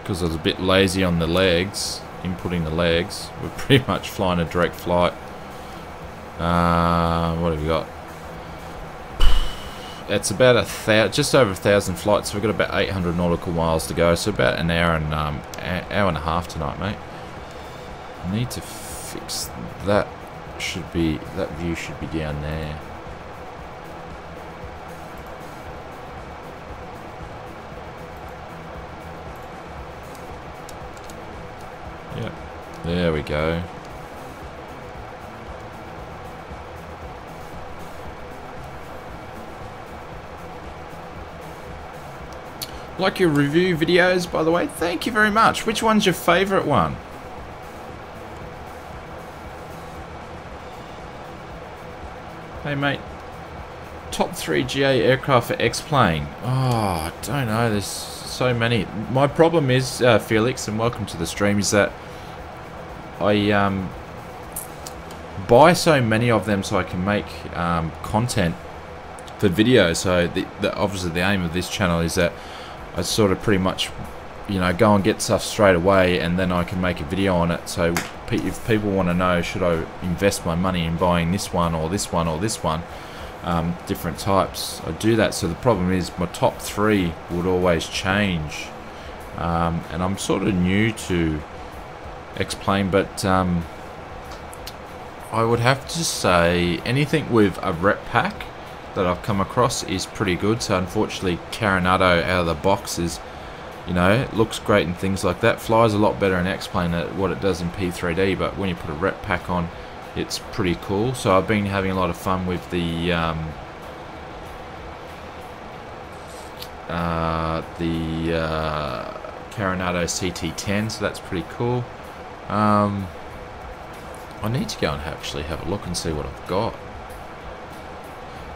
because I was a bit lazy on the legs, inputting the legs, we're pretty much flying a direct flight. What have we got? It's about just over 1,000 flights, so we've got about 800 nautical miles to go, so about an hour and a half tonight, mate. I need to fix that. That view should be down there. Yep, there we go. Like your review videos, by the way. Thank you very much. Which one's your favourite one? Hey, mate. Top 3 GA aircraft for X-plane. Oh, I don't know. There's so many. My problem is, Felix, and welcome to the stream, is that I buy so many of them so I can make content for video. So obviously the aim of this channel is that I sort of pretty much, you know, go and get stuff straight away, and then I can make a video on it. So if people want to know, should I invest my money in buying this one or this one or this one, different types, I do that. So the problem is my top 3 would always change, and I'm sort of new to Xplane, but I would have to say anything with a rep pack that I've come across is pretty good. So unfortunately Carinado out of the box is, you know, it looks great and things like that, flies a lot better in Xplane than what it does in P3D, but when you put a rep pack on, it's pretty cool. So I've been having a lot of fun with the Carinado CT10, so that's pretty cool. I need to go and actually have a look and see what I've got.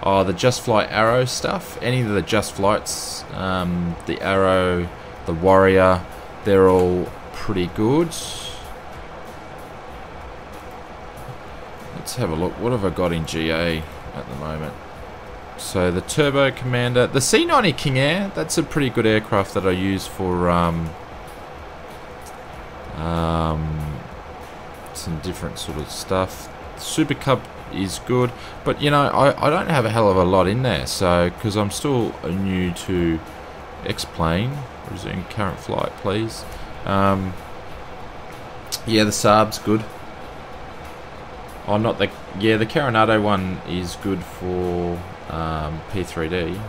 Oh, the Just Flight Arrow stuff. Any of the Just Flights, the Arrow, the Warrior, they're all pretty good. Let's have a look. What have I got in GA at the moment? So the Turbo Commander, the C90 King Air, that's a pretty good aircraft that I use for some different sort of stuff. Super Cub is good, but you know, I don't have a hell of a lot in there, so because I'm still new to Xplane. Resume current flight, please. Yeah, the Saab's good. Oh, not the, yeah, the Carinado one is good for P3D.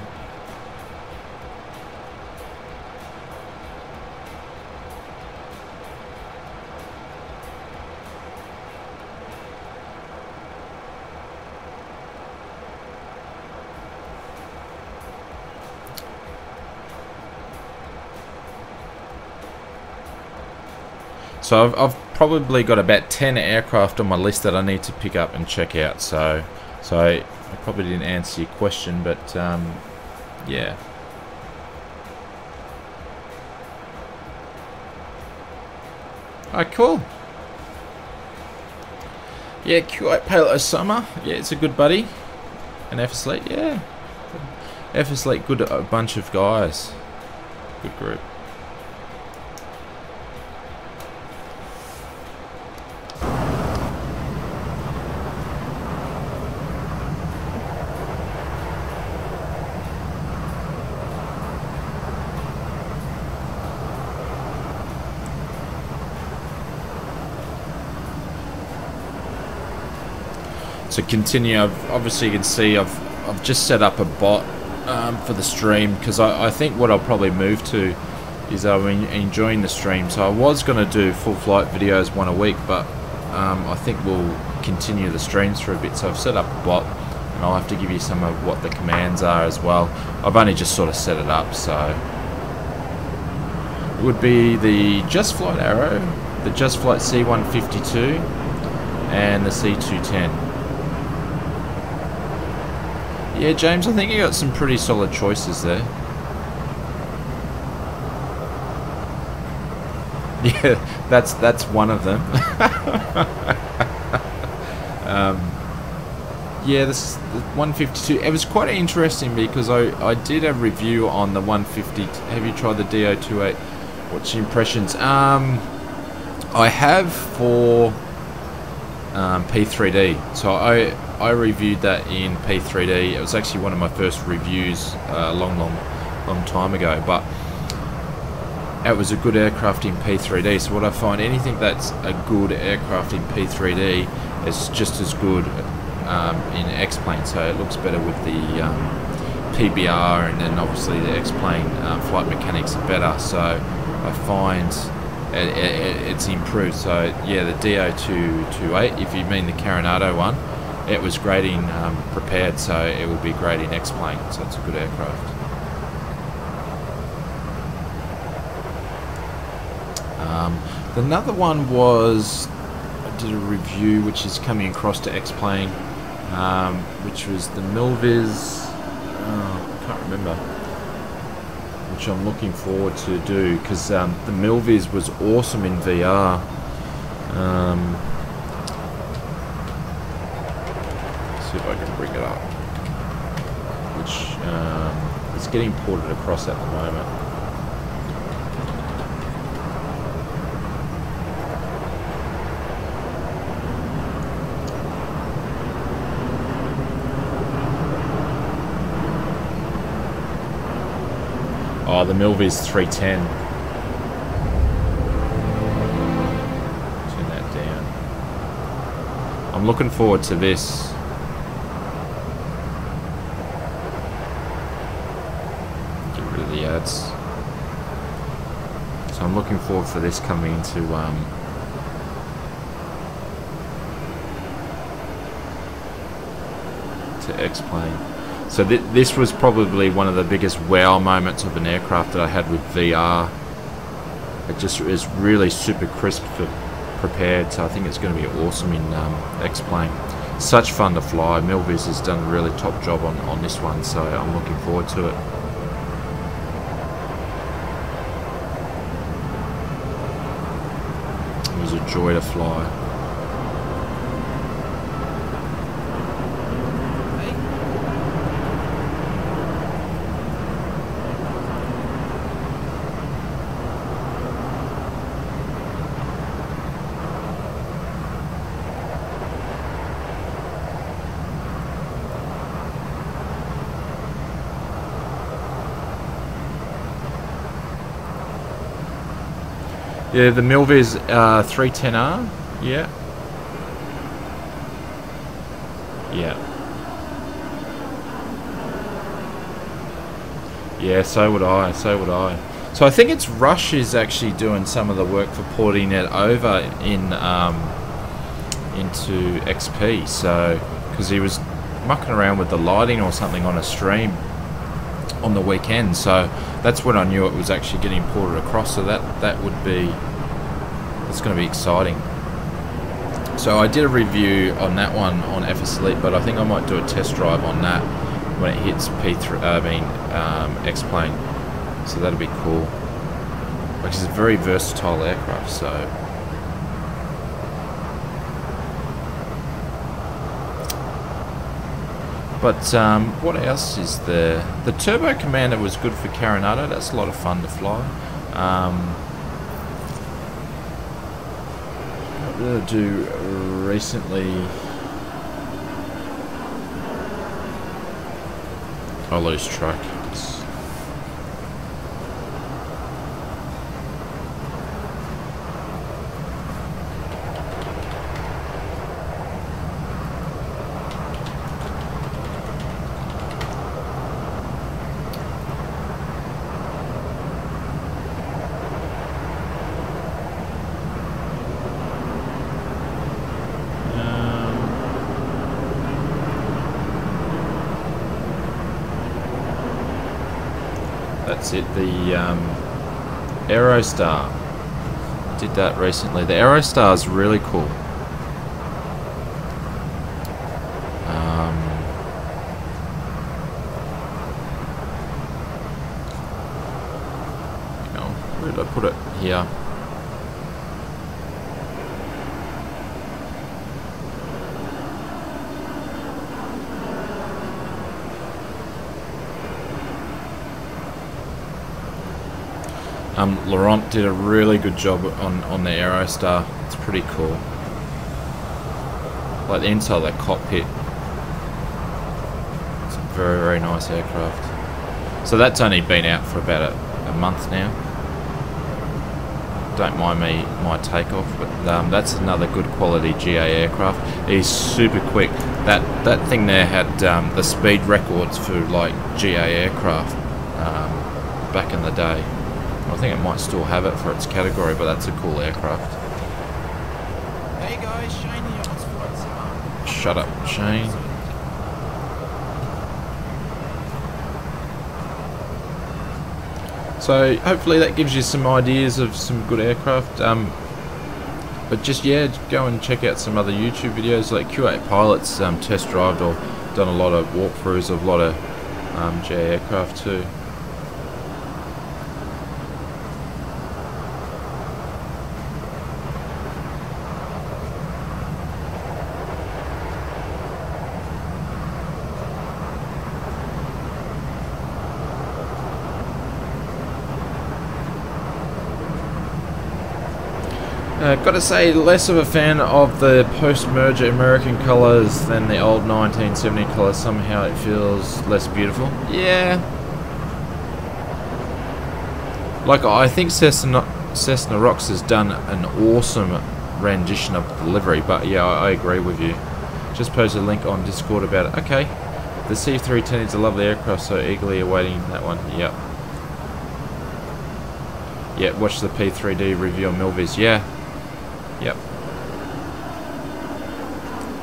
So I've probably got about 10 aircraft on my list that I need to pick up and check out. So I probably didn't answer your question, but yeah. Alright, cool. Yeah, Kuwait Palo Summer. Yeah, it's a good buddy. And FSElite, yeah. FSElite, good, a bunch of guys. Good group. To continue, obviously you can see I've just set up a bot for the stream, because I think what I'll probably move to is I'm enjoying the stream. So I was going to do full flight videos 1 a week, but I think we'll continue the streams for a bit. So I've set up a bot, and I'll have to give you some of what the commands are as well. I've only just sort of set it up, so it would be the Just Flight Arrow, the Just Flight C152, and the C210. Yeah, James, I think you got some pretty solid choices there. Yeah, that's one of them. Yeah, this the 152. It was quite interesting because I did a review on the 150. Have you tried the DO28? What's your impressions? I have for P3D. So I reviewed that in P3D. It was actually one of my first reviews a long time ago, but it was a good aircraft in P3D. So what I find, anything that's a good aircraft in P3D is just as good in Xplane. So it looks better with the PBR, and then obviously the Xplane flight mechanics are better. So I find it's improved. So yeah, the DO228, if you mean the Carinado one, it was great in prepared, so it will be great in Xplane. So it's a good aircraft. Another one was, I did a review which is coming across to Xplane, which was the Milviz, I can't remember, which I'm looking forward to do, because the Milviz was awesome in VR. See if I can bring it up. which is getting ported across at the moment. Oh, the Milvy's 310. Turn that down. I'm looking forward to this. Get rid of the ads. So I'm looking forward for this coming into X-Plane. So this was probably one of the biggest wow moments of an aircraft that I had with VR. It just is really super crisp for prepared, so I think it's going to be awesome in X-Plane. Such fun to fly. Milviz has done a really top job on this one, so I'm looking forward to it. It was a joy to fly. Yeah, the Milviz 310R. Yeah. Yeah. Yeah, so would I. So would I. So I think it's Rush is actually doing some of the work for porting it over in into XP. So because he was mucking around with the lighting or something on a stream on the weekend, so that's when I knew it was actually getting ported across. So that's going to be exciting. So I did a review on that one on FSElite, but I think I might do a test drive on that when it hits X-Plane. So that'll be cool. Like, it's a very versatile aircraft. So. But what else is there? The Turbo Commander was good for Carinado. That's a lot of fun to fly. What did I do recently? I lose track. That's it, the Aerostar. Did that recently. The Aerostar is really cool. Where did I put it? Here. Laurent did a really good job on the Aerostar. It's pretty cool. Like the inside of that cockpit. It's a very, very nice aircraft. So that's only been out for about a month now. Don't mind my Takeoff, but that's another good quality GA aircraft. It's super quick. That thing there had the speed records for like GA aircraft back in the day. I think it might still have it for its category, but that's a cool aircraft. Hey guys, Shane here. Let's fly some. Shut up, Shane. So hopefully that gives you some ideas of some good aircraft. But just go and check out some other YouTube videos like Q8 Pilots test drived or done a lot of walkthroughs of a lot of GA aircraft too. Gotta say, less of a fan of the post-merger American colours than the old 1970 colours. Somehow it feels less beautiful. Yeah. Like, I think Cessna Rocks has done an awesome rendition of the livery, but yeah, I agree with you. Just posted a link on Discord about it. Okay. The C-310 is a lovely aircraft, so eagerly awaiting that one. Yep. Yeah, watch the P3D review on Milviz. Yeah. Yep.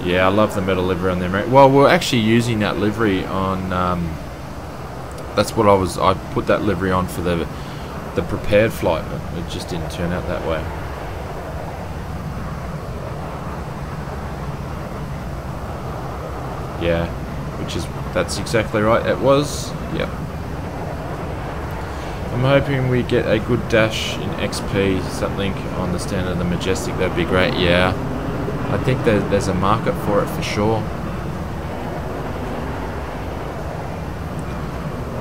Yeah, I love the metal livery on the American. Well, we're actually using that livery on. That's what I put that livery on for the prepared flight, but it just didn't turn out that way. Yeah, that's exactly right. It was. Yep. I'm hoping we get a good dash in XP, something on the standard of the Majestic. That'd be great. Yeah, I think there's a market for it for sure.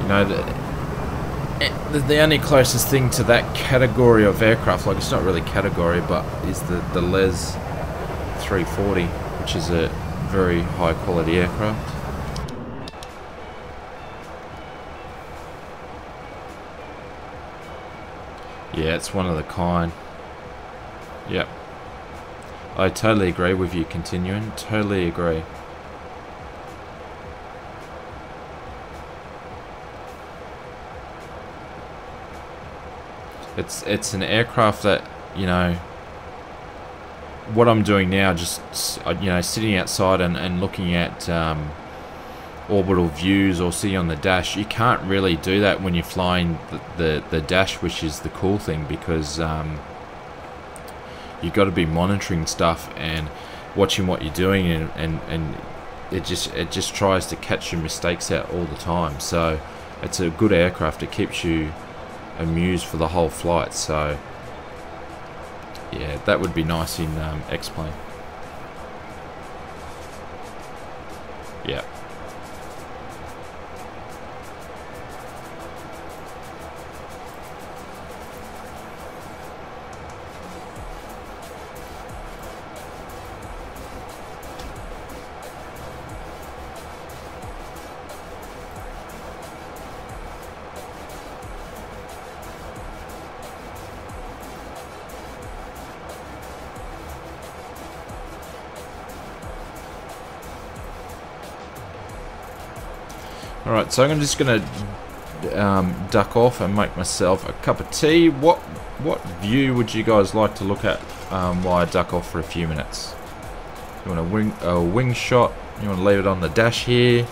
You know, the only closest thing to that category of aircraft, like it's not really category, but is the Les 340, which is a very high quality aircraft. Yeah, it's one of the kind. Yep. I totally agree with you, continuing. Totally agree. It's an aircraft that, you know, what I'm doing now, just, you know, sitting outside and looking at orbital views or sitting on the dash, you can't really do that when you're flying the dash, which is the cool thing, because you've got to be monitoring stuff and watching what you're doing, and it just tries to catch your mistakes out all the time. So it's a good aircraft. It keeps you amused for the whole flight. So yeah, that would be nice in X-Plane. Yeah. Alright, so I'm just going to duck off and make myself a cup of tea. What view would you guys like to look at while I duck off for a few minutes? You want a wing shot? You want to leave it on the dash here?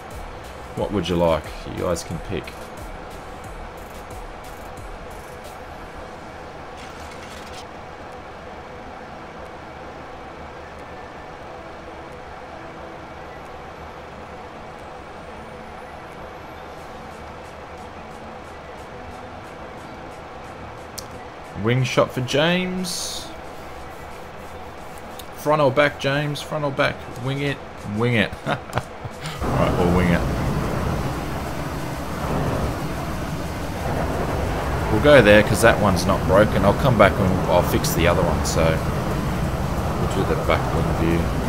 What would you like? You guys can pick. Wing shot for James. Front or back, James? Front or back? Wing it. Wing it. Alright, we'll wing it. We'll go there because that one's not broken. I'll come back and I'll fix the other one. So we'll do the back wing view.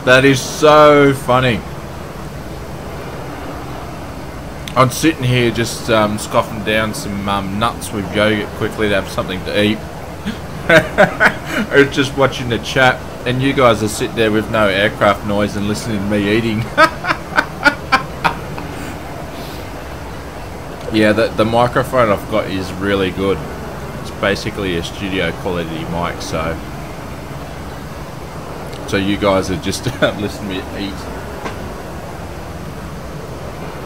That is so funny. I'm sitting here just scoffing down some nuts with yogurt quickly to have something to eat. Or just watching the chat, and you guys are sitting there with no aircraft noise and listening to me eating. Yeah, the microphone I've got is really good. It's basically a studio quality mic, so you guys are just listening to me eat.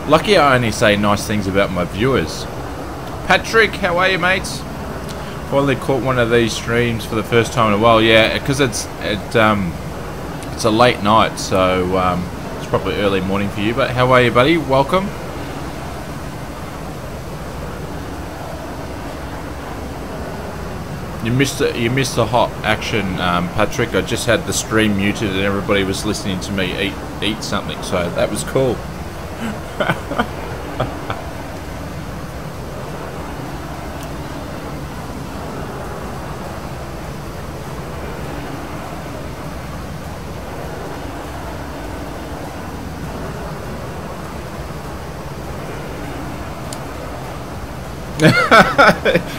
Lucky I only say nice things about my viewers. Patrick, how are you, mates? Finally caught one of these streams for the first time in a while. Yeah, because it's a late night, so it's probably early morning for you. But how are you, buddy? Welcome. You missed the hot action, Patrick. I just had the stream muted and everybody was listening to me eat something, so that was cool.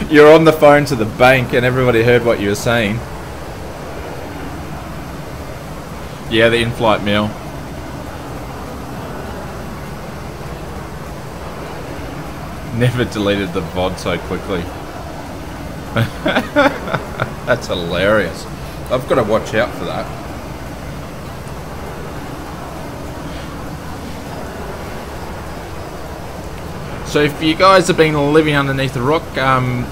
You're on the phone to the bank and everybody heard what you were saying. Yeah, the in-flight meal. Never deleted the VOD so quickly. That's hilarious. I've got to watch out for that. So if you guys have been living underneath a rock,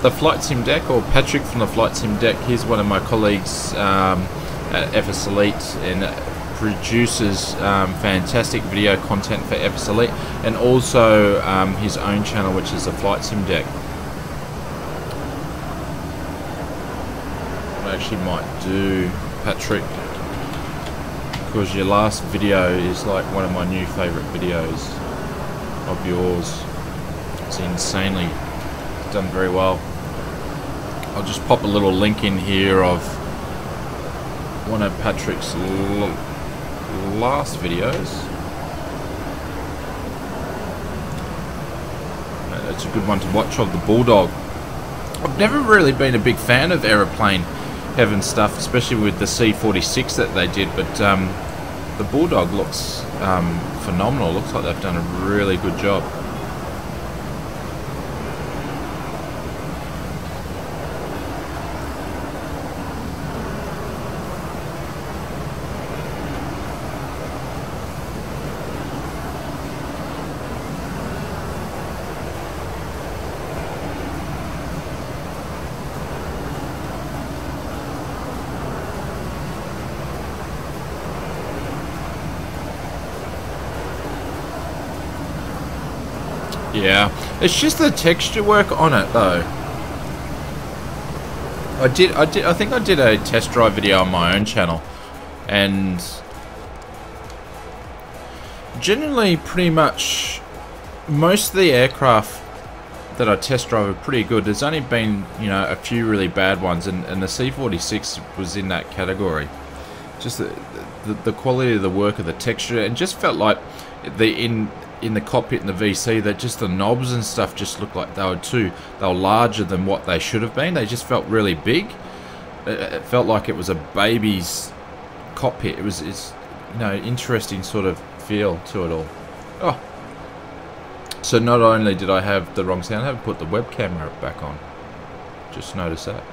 the Flight Sim Deck, or Patrick from the Flight Sim Deck, he's one of my colleagues at FSElite and produces fantastic video content for FSElite, and also his own channel, which is the Flight Sim Deck. What I actually might do, Patrick, because your last video is like one of my new favourite videos of yours. It's insanely done very well. I'll just pop a little link in here of one of Patrick's last videos. It's a good one to watch, of the Bulldog. I've never really been a big fan of aeroplane heaven stuff, especially with the C-46 that they did, but the Bulldog looks phenomenal. Looks like they've done a really good job. Yeah, it's just the texture work on it though. I think I did a test drive video on my own channel, and generally pretty much most of the aircraft that I test drive are pretty good. There's only been, you know, a few really bad ones, and the C-46 was in that category. Just the quality of the work of the texture, and just felt like in the cockpit and the VC, that just the knobs and stuff just looked like they were larger than what they should have been. They just felt really big. It felt like it was a baby's cockpit. It's you know, interesting sort of feel to it all. Oh, so not only did I have the wrong sound, I haven't put the web camera back on. Just notice that.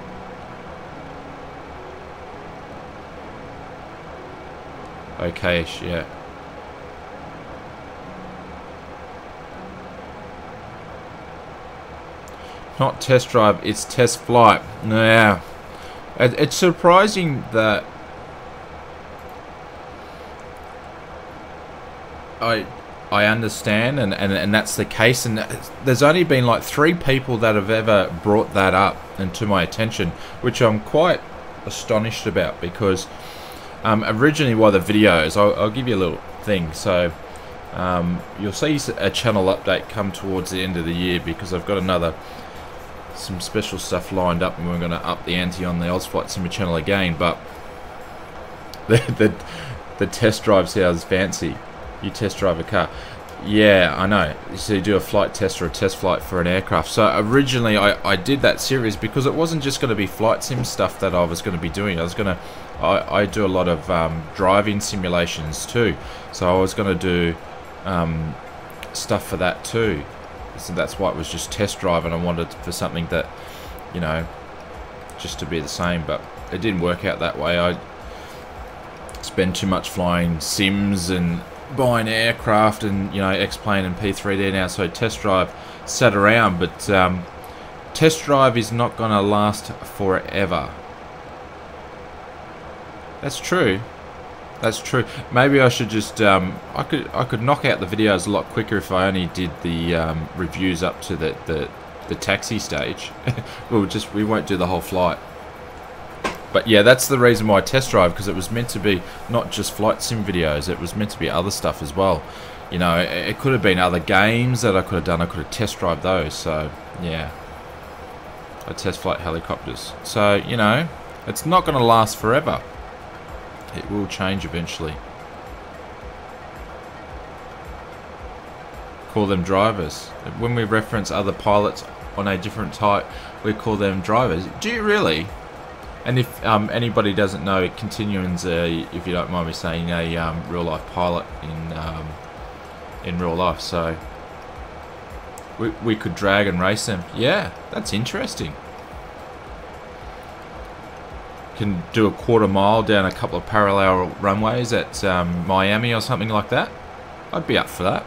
okay-ish, yeah. Not test drive, it's test flight. Yeah. It's surprising that I understand and that's the case, and there's only been like 3 people that have ever brought that up into my attention, which I'm quite astonished about, because originally the videos, I'll give you a little thing. So you'll see a channel update come towards the end of the year, because I've got some special stuff lined up, and we're going to up the ante on the Flight Simmer channel again. But the test drive sounds fancy. You test drive a car. Yeah, I know. So you do a flight test or a test flight for an aircraft. So originally I did that series because it wasn't just going to be flight sim stuff that I was going to be doing. I do a lot of driving simulations too. So I was going to do stuff for that too. So that's why it was just test drive, and I wanted for something that, you know, just to be the same. But it didn't work out that way. I spend too much flying sims and buying aircraft and, you know, X-Plane and P3D now, so test drive sat around. But test drive is not going to last forever. That's true. That's true. Maybe I should just I could knock out the videos a lot quicker if I only did the reviews up to the taxi stage. we won't do the whole flight. But yeah, that's the reason why I test drive, because it was meant to be not just flight sim videos, it was meant to be other stuff as well. You know, it could have been other games that I could have done. I could have test drive those. So yeah, I test flight helicopters. So, you know, it's not going to last forever. It will change eventually. Call them drivers. When we reference other pilots on a different type, we call them drivers. Do you really? And if anybody doesn't know, Continuum's if you don't mind me saying, a real life pilot in real life. So we could drag and race them. Yeah, that's interesting. Can do a 1/4 mile down a couple of parallel runways at Miami or something like that. I'd be up for that.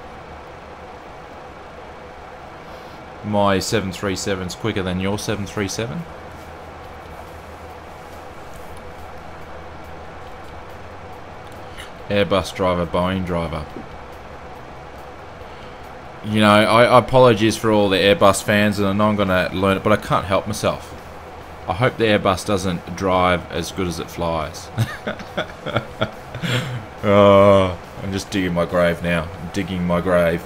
My 737's quicker than your 737. Airbus driver, Boeing driver. You know, I apologize for all the Airbus fans, and I know I'm going to learn it, but I can't help myself. I hope the Airbus doesn't drive as good as it flies. Oh, I'm just digging my grave now. I'm digging my grave.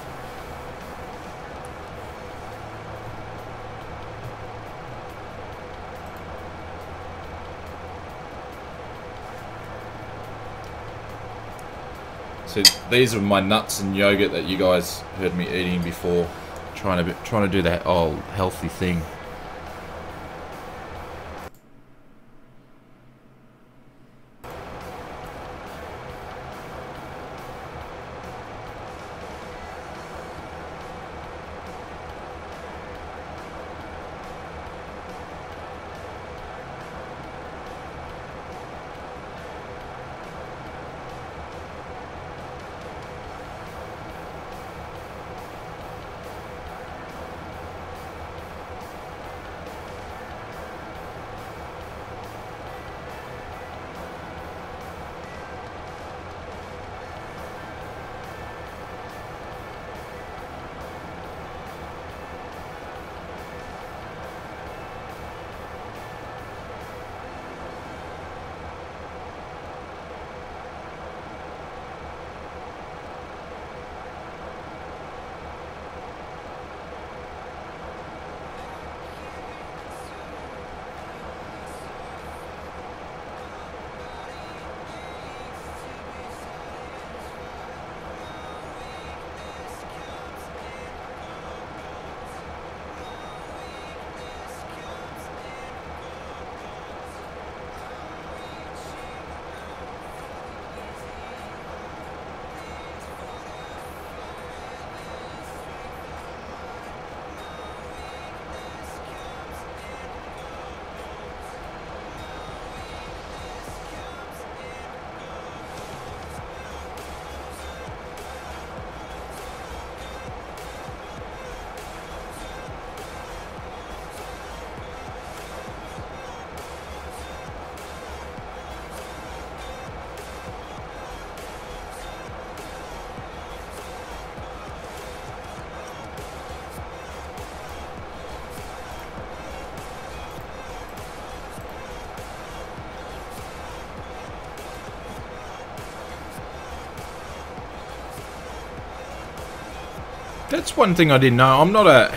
So these are my nuts and yogurt that you guys heard me eating before, trying to do that healthy thing. That's one thing I didn't know. I'm not a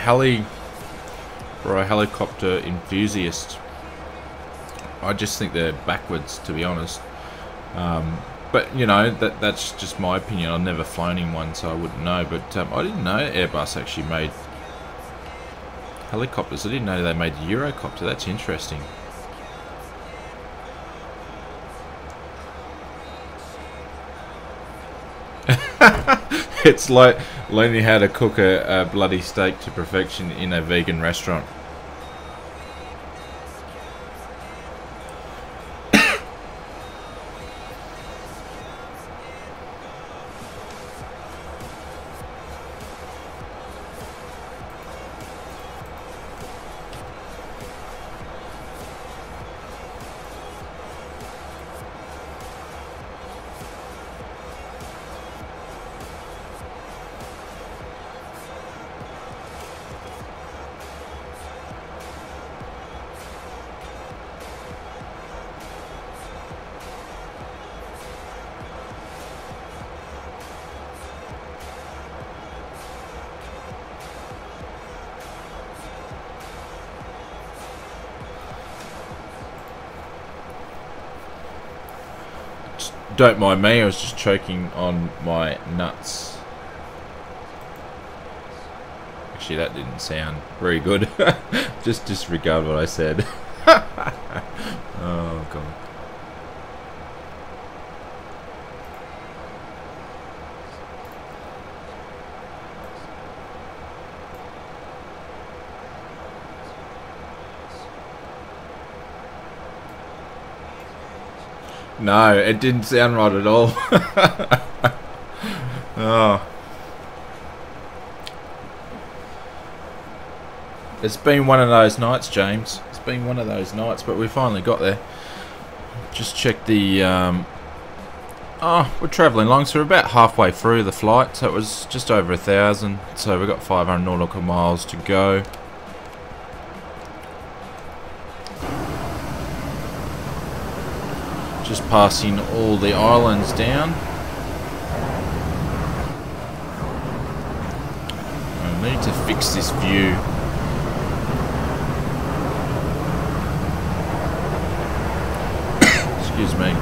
helicopter enthusiast. I just think they're backwards, to be honest. But you know, that's just my opinion. I've never flown in one, so I wouldn't know. But I didn't know Airbus actually made helicopters. I didn't know they made the Eurocopter. That's interesting. It's like learning how to cook a bloody steak to perfection in a vegan restaurant. Don't mind me, I was just choking on my nuts. Actually, that didn't sound very good. Just disregard what I said. Oh, God. No, it didn't sound right at all. Oh. It's been one of those nights, James. It's been one of those nights, but we finally got there. Just checked the... Oh, we're travelling along, so we're about halfway through the flight, so it was just over 1,000. So we've got 500 nautical miles to go. Just passing all the islands down. I need to fix this view. Excuse me.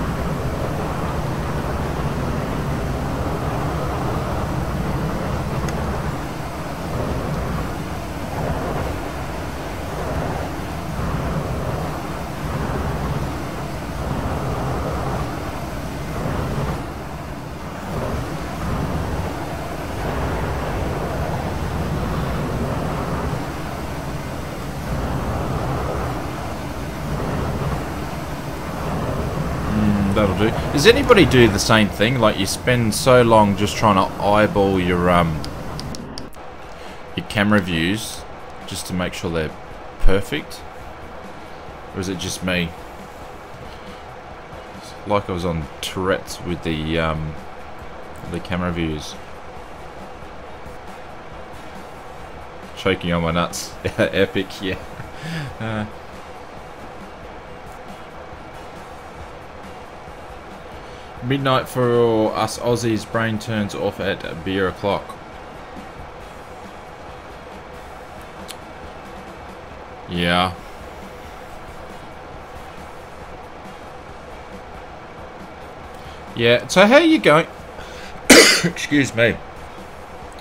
That'll do. Does anybody do the same thing? Like you spend so long just trying to eyeball your camera views just to make sure they're perfect? Or is it just me? It's like I was on Tourette's with the camera views. Choking on my nuts. Epic, yeah. Midnight for us Aussies, brain turns off at beer o'clock. Yeah. Yeah, so how are you going? Excuse me.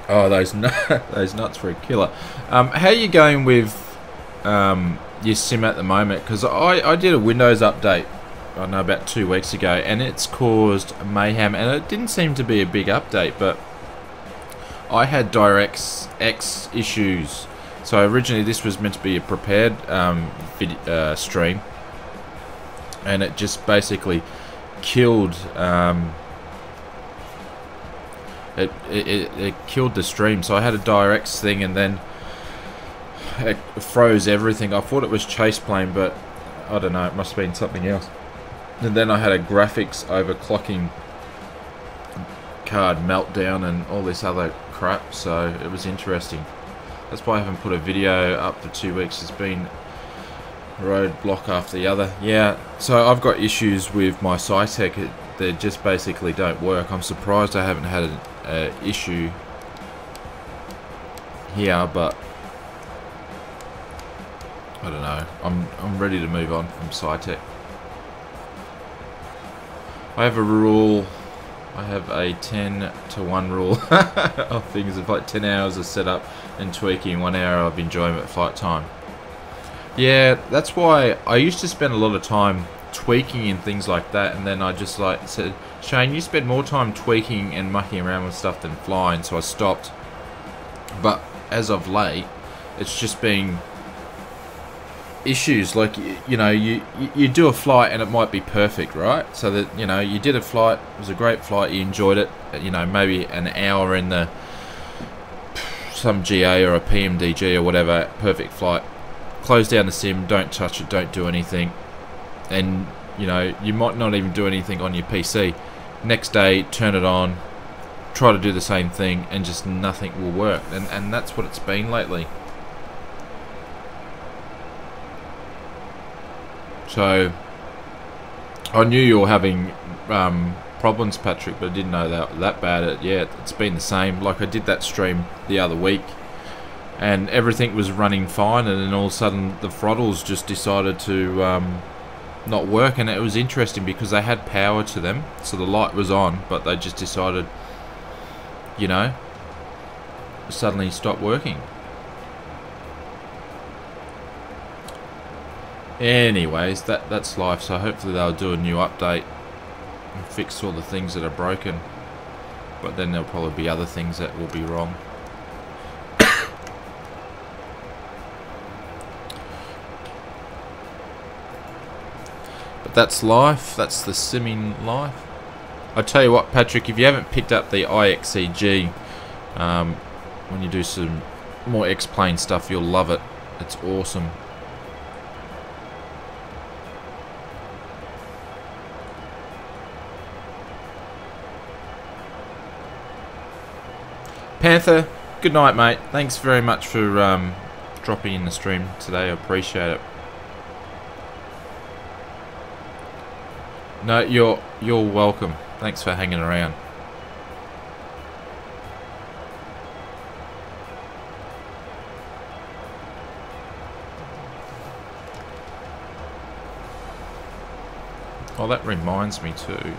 Oh, those nuts were a killer. How are you going with your sim at the moment? Because I did a Windows update, I don't know, about 2 weeks ago, and it's caused mayhem, and it didn't seem to be a big update, but I had DirectX issues. So originally this was meant to be a prepared stream, and it just basically killed it killed the stream. So I had a DirectX thing, and then it froze everything. I thought it was chase plane, but I don't know, it must have been something else. And then I had a graphics overclocking card meltdown and all this other crap, so it was interesting. That's why I haven't put a video up for 2 weeks. It's been roadblock after the other. Yeah, so I've got issues with my Cytec. They just basically don't work. I'm surprised I haven't had an issue here, but I don't know. I'm ready to move on from SciTech. I have a rule. I have a 10-to-1 rule of things. If like 10 hours of setup and tweaking, 1 hour of enjoyment flight time. Yeah, that's why I used to spend a lot of time tweaking and things like that, and then I just like said, Shane, you spend more time tweaking and mucking around with stuff than flying, so I stopped. But as of late, it's just been issues. Like, you know, you do a flight and it might be perfect, right? So that, you know, you did a flight, it was a great flight, you enjoyed it, you know, maybe an hour in the some GA or a PMDG or whatever, perfect flight. Close down the sim, don't touch it, don't do anything, and you know, you might not even do anything on your PC. Next day, turn it on, try to do the same thing, and just nothing will work. And that's what it's been lately. So I knew you were having problems, Patrick, but I didn't know that bad. Yeah, it's been the same. Like, I did that stream the other week and everything was running fine, and then all of a sudden the throttles just decided to not work. And it was interesting because they had power to them, so the light was on, but they just decided, you know, suddenly stop working. Anyways, that's life. So hopefully they'll do a new update and fix all the things that are broken, but then there'll probably be other things that will be wrong. But that's life. That's the simming life. I tell you what, Patrick, if you haven't picked up the IXEG, when you do some more X-plane stuff, you'll love it. It's awesome. Panther, good night, mate. Thanks very much for dropping in the stream today. I appreciate it. No, you're welcome. Thanks for hanging around. Oh, that reminds me too.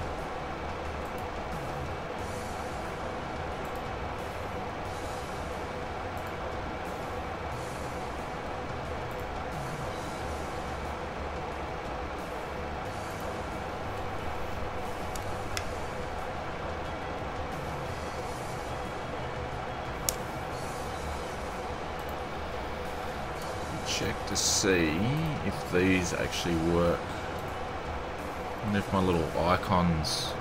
Check to see if these actually work, and if my little icons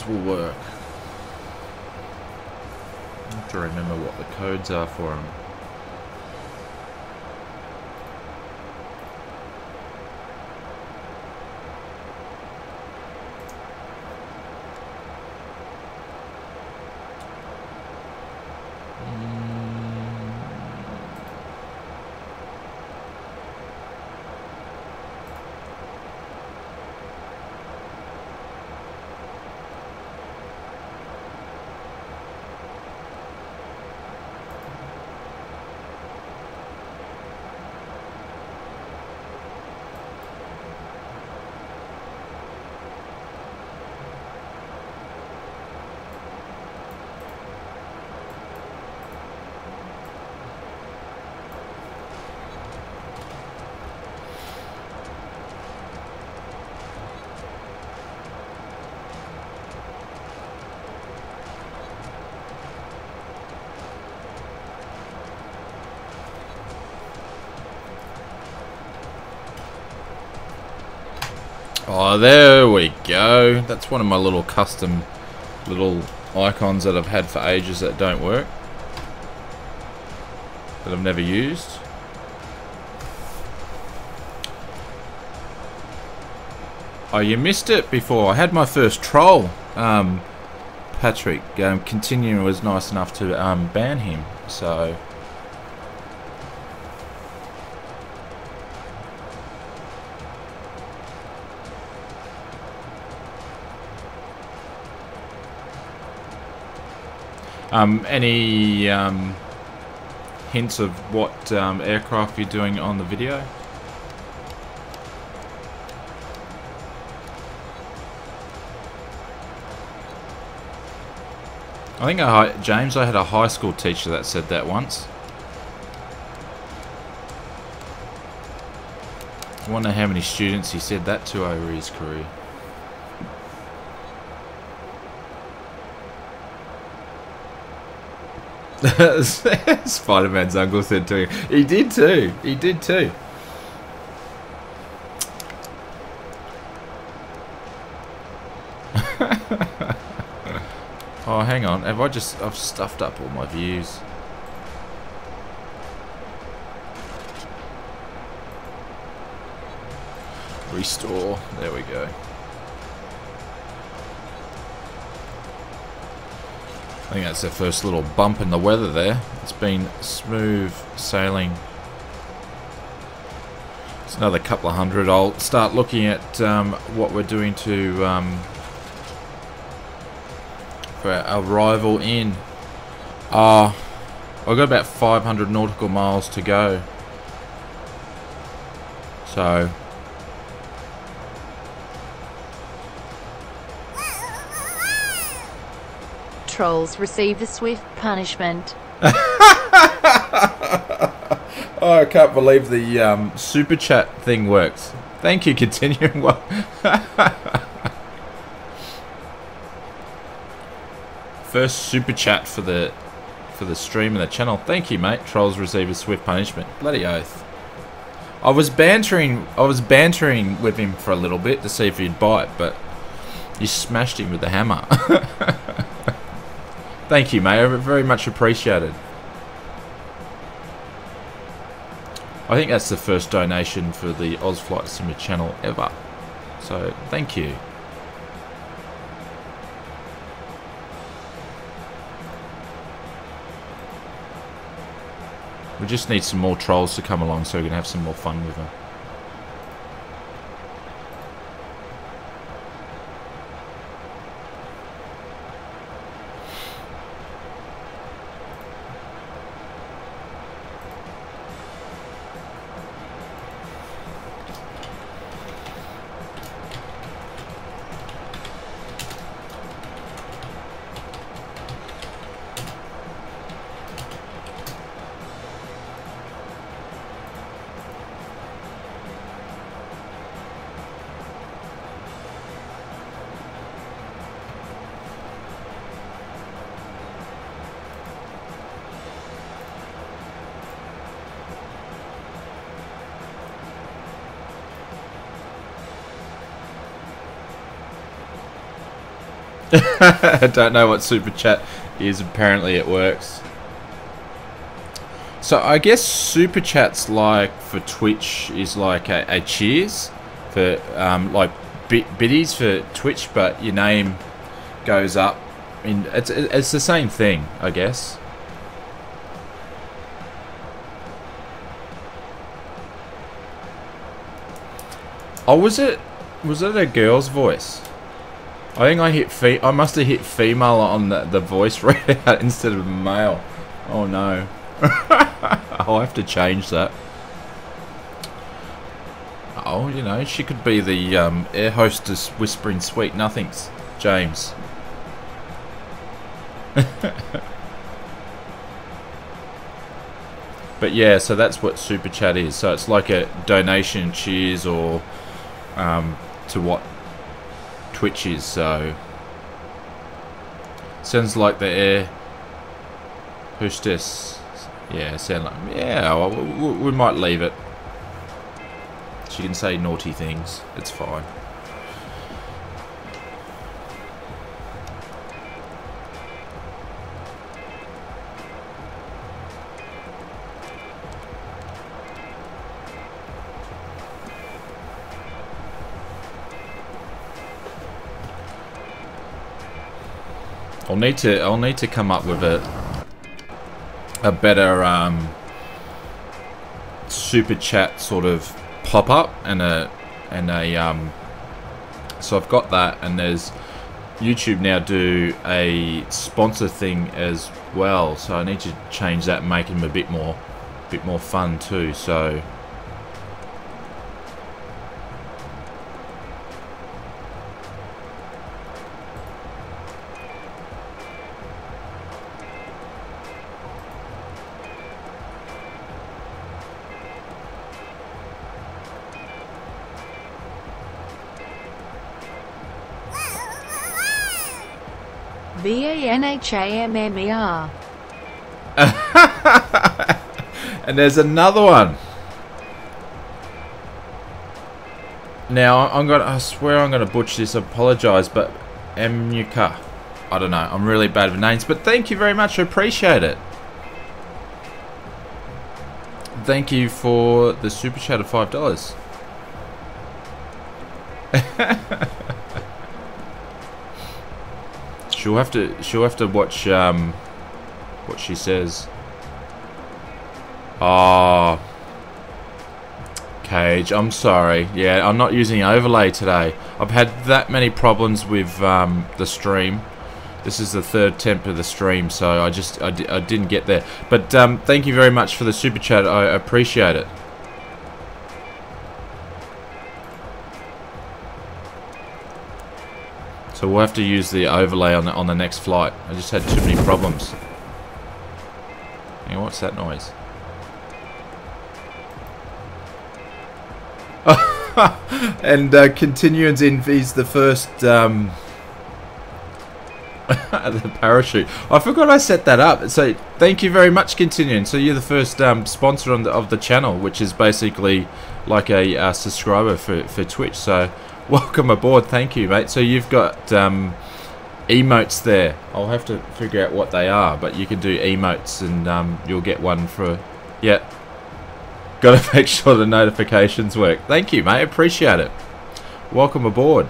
will work. I have to remember what the codes are for them. Oh, there we go. That's one of my little custom little icons that I've had for ages that don't work, that I've never used. Oh, you missed it before. I had my first troll. Patrick, Continuum was nice enough to ban him, so... Any hints of what aircraft you're doing on the video? I think James, I had a high school teacher that said that once. I wonder how many students he said that to over his career. Spider-Man's uncle said to him. He did too. He did too. Oh, hang on. I've stuffed up all my views. Restore. There we go. I think that's their first little bump in the weather there. It's been smooth sailing. It's another couple of hundred. I'll start looking at what we're doing to for our arrival in. I've got about 500 nautical miles to go. So trolls receive a swift punishment. Oh, I can't believe the super chat thing works. Thank you, continuing. First super chat for the stream and the channel. Thank you, mate. Trolls receive a swift punishment. Bloody oath. I was bantering with him for a little bit to see if he'd bite, but you smashed him with the hammer. Thank you, mate. Very much appreciated. I think that's the first donation for the Oz Flight Simulator channel ever. So, thank you. We just need some more trolls to come along so we can have some more fun with them. I don't know what super chat is. Apparently it works. So I guess super chat's like for Twitch is like a cheers for like biddies for Twitch, but your name goes up. It's the same thing, I guess. Oh, was it a girl's voice? I think I must have hit female on the voice readout instead of male. Oh no. I'll have to change that. Oh, you know, she could be the air hostess whispering sweet nothings. James. But yeah, so that's what super chat is. So it's like a donation, cheers, or to what Twitch is. So sounds like the air hostess. Yeah, sound like, yeah, well, we might leave it. She can say naughty things. It's fine. I'll need to come up with a better super chat sort of pop up and a so I've got that, and there's YouTube now do a sponsor thing as well, so I need to change that and make him a bit more fun too. So BANHAMMER. and there's another one. Now I swear I'm gonna butcher this. I apologize, but Emuka. I don't know. I'm really bad with names, but thank you very much. I appreciate it. Thank you for the super chat of $5. She'll have to watch what she says. Ah, Cage, I'm sorry. Yeah, I'm not using overlay today. I've had that many problems with the stream. This is the third attempt of the stream, so I didn't get there. But thank you very much for the super chat. I appreciate it. So we'll have to use the overlay on the next flight. I just had too many problems. Hang on, what's that noise? And Continuance Envy's the first the parachute. I forgot I set that up. So thank you very much, Continuance. So you're the first sponsor of the channel, which is basically like a subscriber for Twitch. So welcome aboard. Thank you, mate. So you've got emotes there. I'll have to figure out what they are, but you can do emotes and you'll get one for... Yeah. Got to make sure the notifications work. Thank you, mate. Appreciate it. Welcome aboard.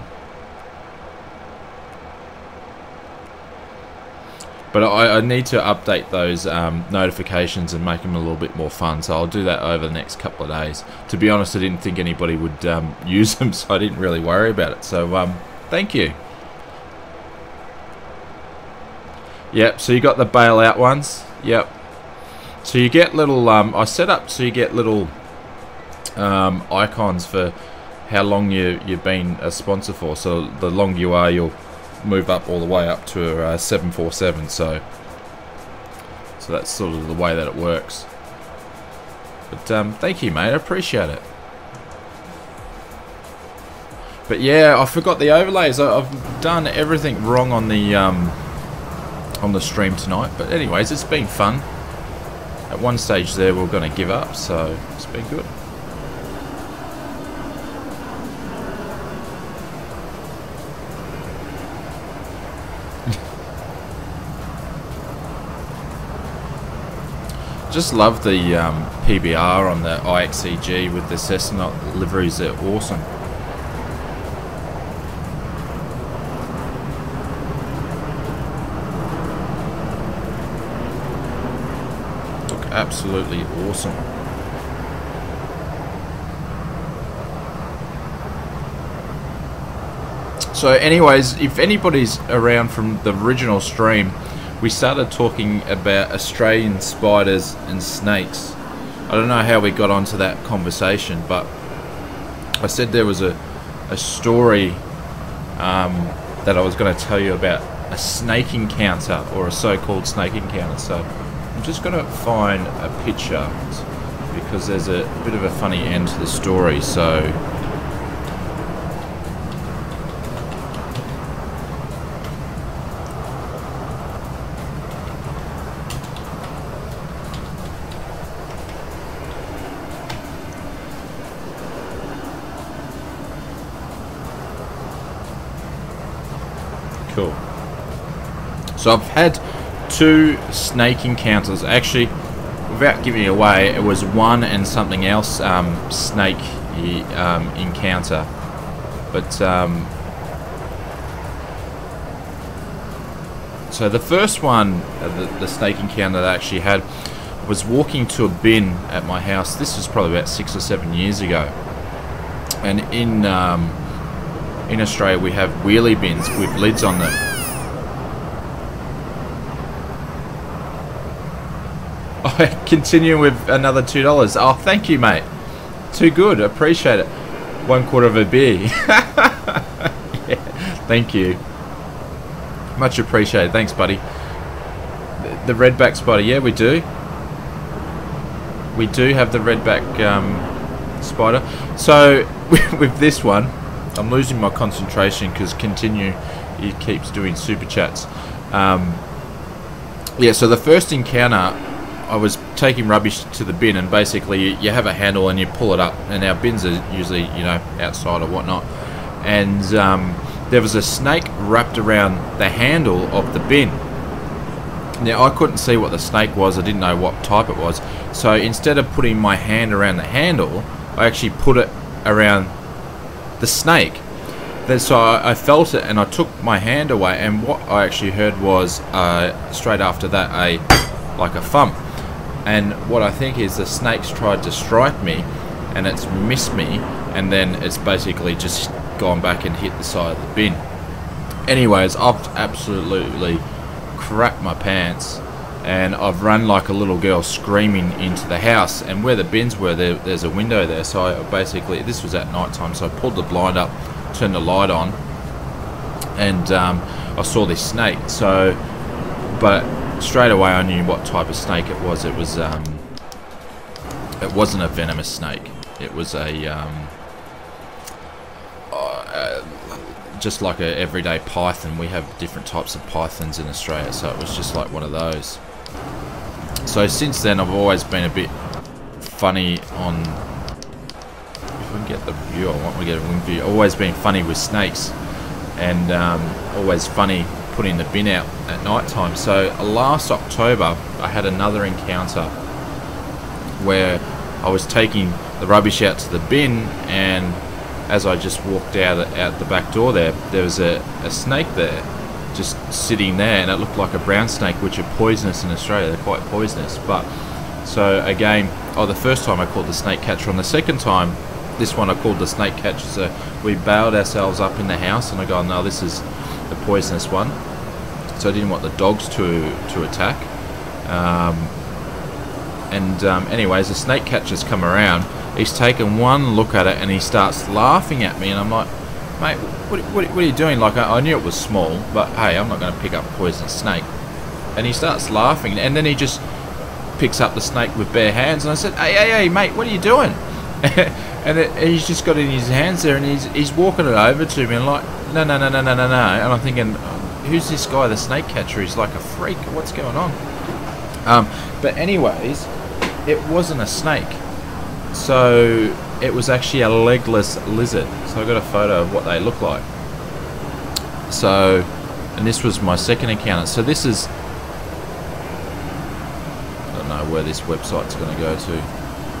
But I need to update those notifications and make them a little bit more fun. So I'll do that over the next couple of days. To be honest, I didn't think anybody would use them, so I didn't really worry about it. So thank you. Yep, so you got the bailout ones. Yep. So you get little, I set up so you get little icons for how long you've been a sponsor for. So the longer you are, you'll move up all the way up to a 747. So that's sort of the way that it works. But thank you, mate. I appreciate it. But yeah, I forgot the overlays. I've done everything wrong on the stream tonight. But anyways, it's been fun. At one stage there, we're going to give up, so it's been good. Just love the PBR on the IXEG with the Cessna liveries. They're awesome. Absolutely awesome. So anyways, if anybody's around from the original stream, we started talking about Australian spiders and snakes. I don't know how we got onto that conversation, but I said there was a story that I was going to tell you about a snake encounter, or a so-called snake encounter. So I'm just going to find a picture because there's a bit of a funny end to the story. So cool. So I've had 2 snake encounters. Actually, without giving it away, it was one and something else snake encounter. But so the first one, the snake encounter that I actually had, was walking to a bin at my house. This was probably about 6 or 7 years ago. And in Australia we have wheelie bins with lids on them. I continue with another $2. Oh, thank you, mate. Too good. Appreciate it. 1/4 of a beer. Yeah, thank you. Much appreciated. Thanks, buddy. The redback spider. Yeah, we do. We do have the redback spider. So with this one, I'm losing my concentration because continue. He keeps doing super chats. Yeah. So the first encounter, I was taking rubbish to the bin, and basically you have a handle and you pull it up, and our bins are usually, you know, outside or whatnot, and there was a snake wrapped around the handle of the bin. Now I couldn't see what the snake was, I didn't know what type it was, so instead of putting my hand around the handle, I actually put it around the snake. Then so I felt it and I took my hand away, and what I actually heard was straight after that like a thump. And what I think is the snake's tried to strike me and it's missed me, and then it's basically just gone back and hit the side of the bin. Anyways, I've absolutely crapped my pants, and I've run like a little girl screaming into the house, and where the bins were, there's a window there, so I basically, this was at night time, so I pulled the blind up, turned the light on, and I saw this snake. So, but straight away I knew what type of snake it was. It wasn't a venomous snake. It was just like a everyday python. We have different types of pythons in Australia, so it was just like one of those. So since then I've always been a bit funny on, if we can get the view I want, we get a wing view. I've always been funny with snakes, and always funny putting the bin out at night time. So last October I had another encounter where I was taking the rubbish out to the bin, and as I just walked out the back door there was a snake there just sitting there, and it looked like a brown snake, which are poisonous in Australia. They're quite poisonous. But so again, the first time I called the snake catcher. On the second time, this one I called the snake catcher. So we bailed ourselves up in the house, and I go, no, this is the poisonous one. So I didn't want the dogs to attack. Anyways, the snake catcher's come around. He's taken one look at it and he starts laughing at me, and I'm like, mate, what are you doing? Like, I knew it was small, but hey, I'm not going to pick up a poisonous snake. And he starts laughing, and then he just picks up the snake with bare hands, and I said, hey, mate, what are you doing? And he's just got it in his hands there, and he's walking it over to me, and like, no. And I'm thinking, who's this guy, the snake catcher? He's like a freak. What's going on? But anyways, it wasn't a snake. So it was actually a legless lizard. So I got a photo of what they look like. So, and this was my second encounter. So this is, I don't know where this website's going to go to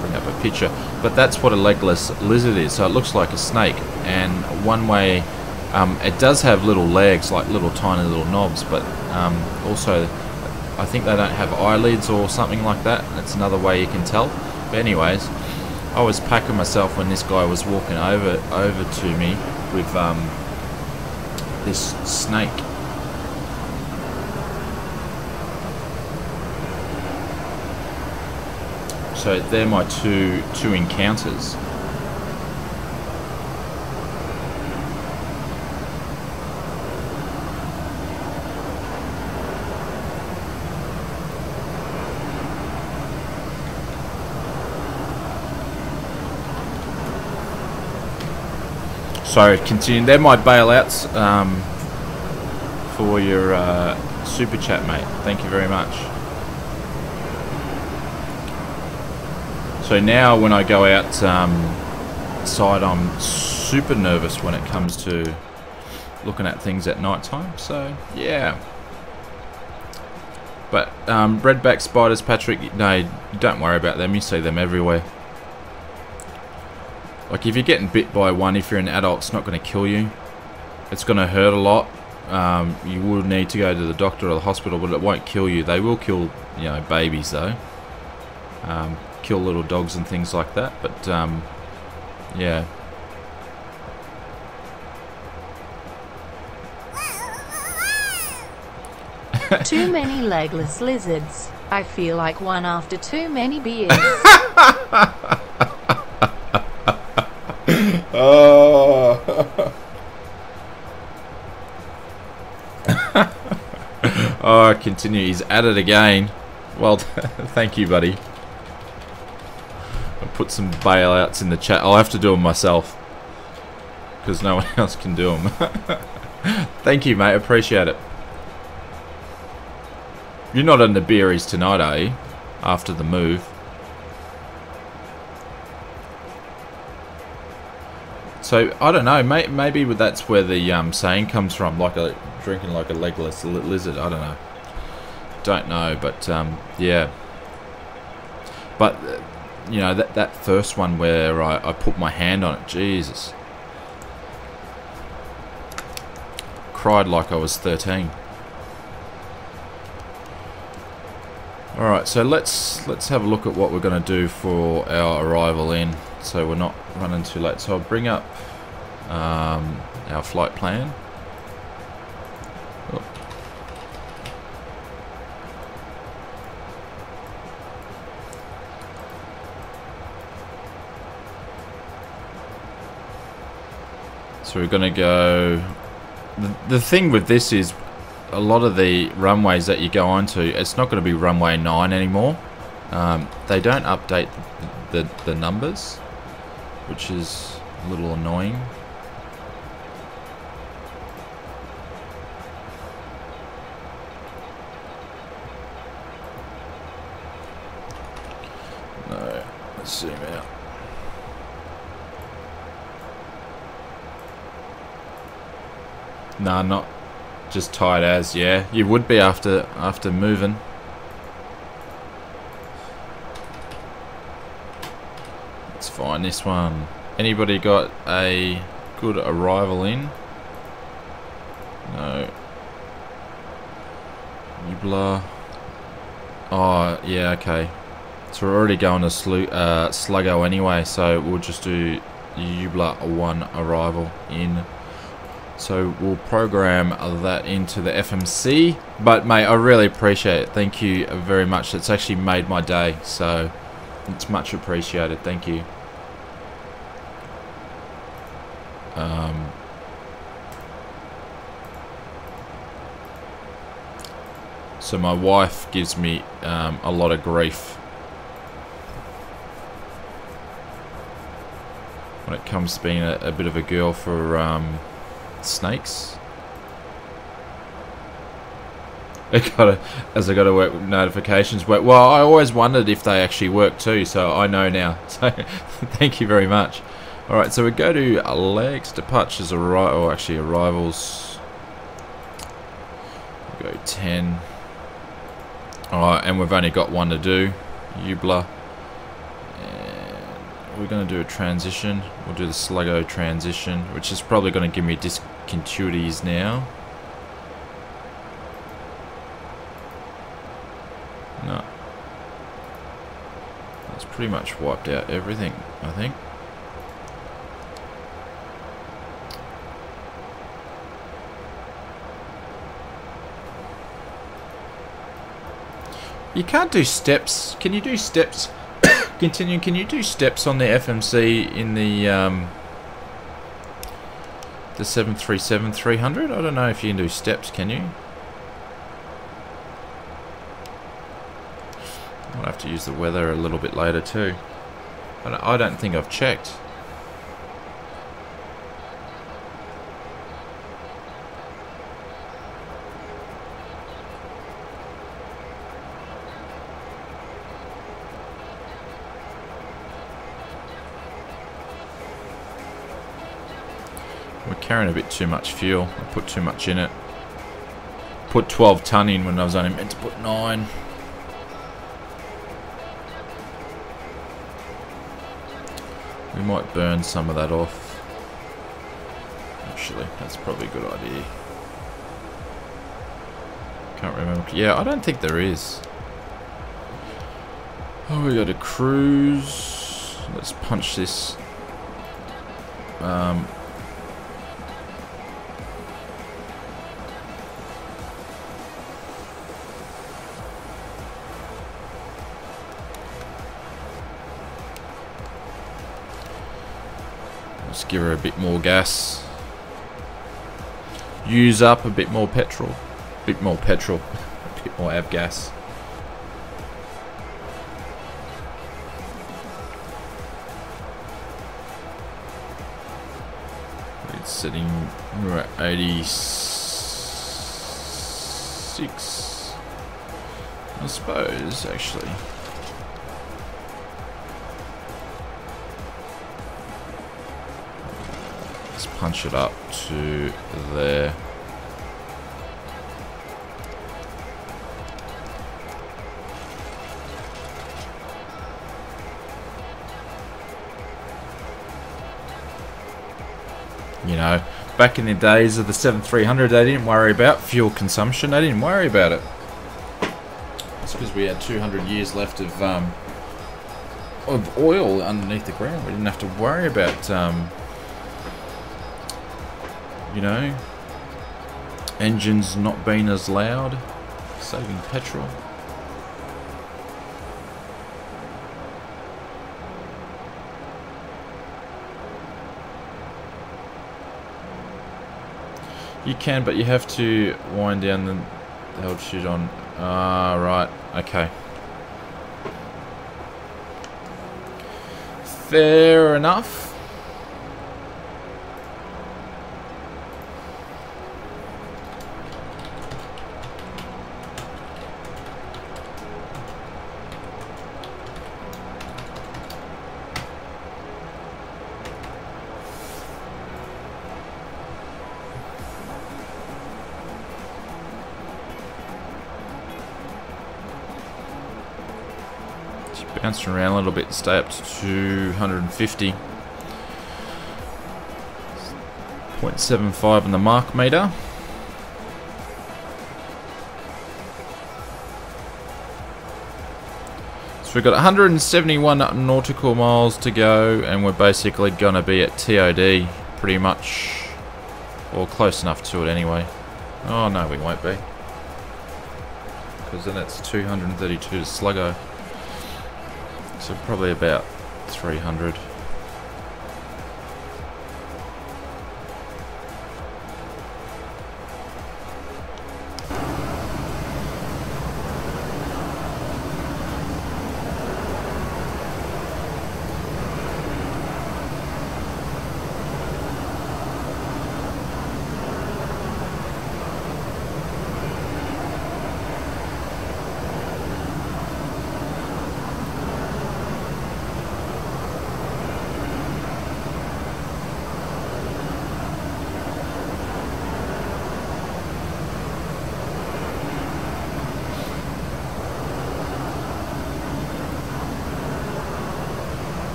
bring up a picture, but that's what a legless lizard is. So it looks like a snake, and one way, it does have little legs, like little tiny little knobs, but also I think they don't have eyelids or something like that. That's another way you can tell. But anyways, I was packing myself when this guy was walking over to me with this snake. So they're my two encounters. So continue. They're my bailouts for your super chat, mate. Thank you very much. So now when I go outside, I'm super nervous when it comes to looking at things at night time. So yeah. But redback spiders, Patrick, no, don't worry about them. You see them everywhere. Like, if you're getting bit by one, if you're an adult, it's not going to kill you. It's going to hurt a lot. You will need to go to the doctor or the hospital, but it won't kill you. They will kill, you know, babies though. Kill little dogs and things like that. But yeah. Too many legless lizards. I feel like one after too many beers. Oh. Oh, continue. He's at it again. Well, thank you, buddy. I'll put some bailouts in the chat. I'll have to do them myself, because no one else can do them. Thank you, mate. Appreciate it. You're not in the beeries tonight, are you? After the move. So, I don't know. Maybe that's where the saying comes from. Like drinking like a legless lizard. I don't know. Don't know, but yeah. But, you know, that first one where I put my hand on it. Jesus. Cried like I was 13. Alright, so let's have a look at what we're going to do for our arrival in, so we're not running too late. So I'll bring up our flight plan. Oh. So we're going to go... The thing with this is, a lot of the runways that you go onto, it's not going to be runway 9 anymore. They don't update the numbers, which is a little annoying. No, let's zoom out. Nah, not just tight as, yeah. You would be after moving. Let's find this one. Anybody got a good arrival in? No. Ubla. Oh, yeah, okay. So we're already going to Sluggo anyway, so we'll just do Ubla 1 arrival in. So we'll program that into the FMC. But mate, I really appreciate it. Thank you very much. It's actually made my day, so it's much appreciated. Thank you. So my wife gives me a lot of grief when it comes to being a bit of a girl for snakes. I gotta work with notifications. Well, I always wondered if they actually work too, so I know now. So thank you very much. Alright, so we go to legs, departures, or actually arrivals. We'll go 10. Alright, and we've only got one to do. Ubla. We're going to do a transition. We'll do the Sluggo transition, which is probably going to give me discontinuities now. No. That's pretty much wiped out everything, I think. You can't do steps. Can you do steps? Continue. Can you do steps on the FMC in the 737-300? I don't know if you can do steps. Can you? I'll have to use the weather a little bit later too. I don't think I've checked. We're carrying a bit too much fuel. I put too much in it. Put 12 ton in when I was only meant to put 9. We might burn some of that off. Actually, that's probably a good idea. Can't remember. Yeah, I don't think there is. Oh, we got to cruise. Let's punch this. Let's give her a bit more gas. Use up a bit more petrol. A bit more avgas. It's sitting, we're at 86, I suppose, actually. Let's punch it up to there. You know, back in the days of the 7300, they didn't worry about fuel consumption. They didn't worry about it. It's because we had 200 years left of oil underneath the ground. We didn't have to worry about, you know, engines not being as loud, saving petrol. You can, but you have to wind down the altitude on. Ah, right. Okay. Fair enough. Bouncing around a little bit, stay up to 250. 0.75 on the mark meter. So we've got 171 nautical miles to go, and we're basically going to be at TOD pretty much, or close enough to it anyway. Oh no, we won't be, because then it's 232 to Sluggo. So probably about 300.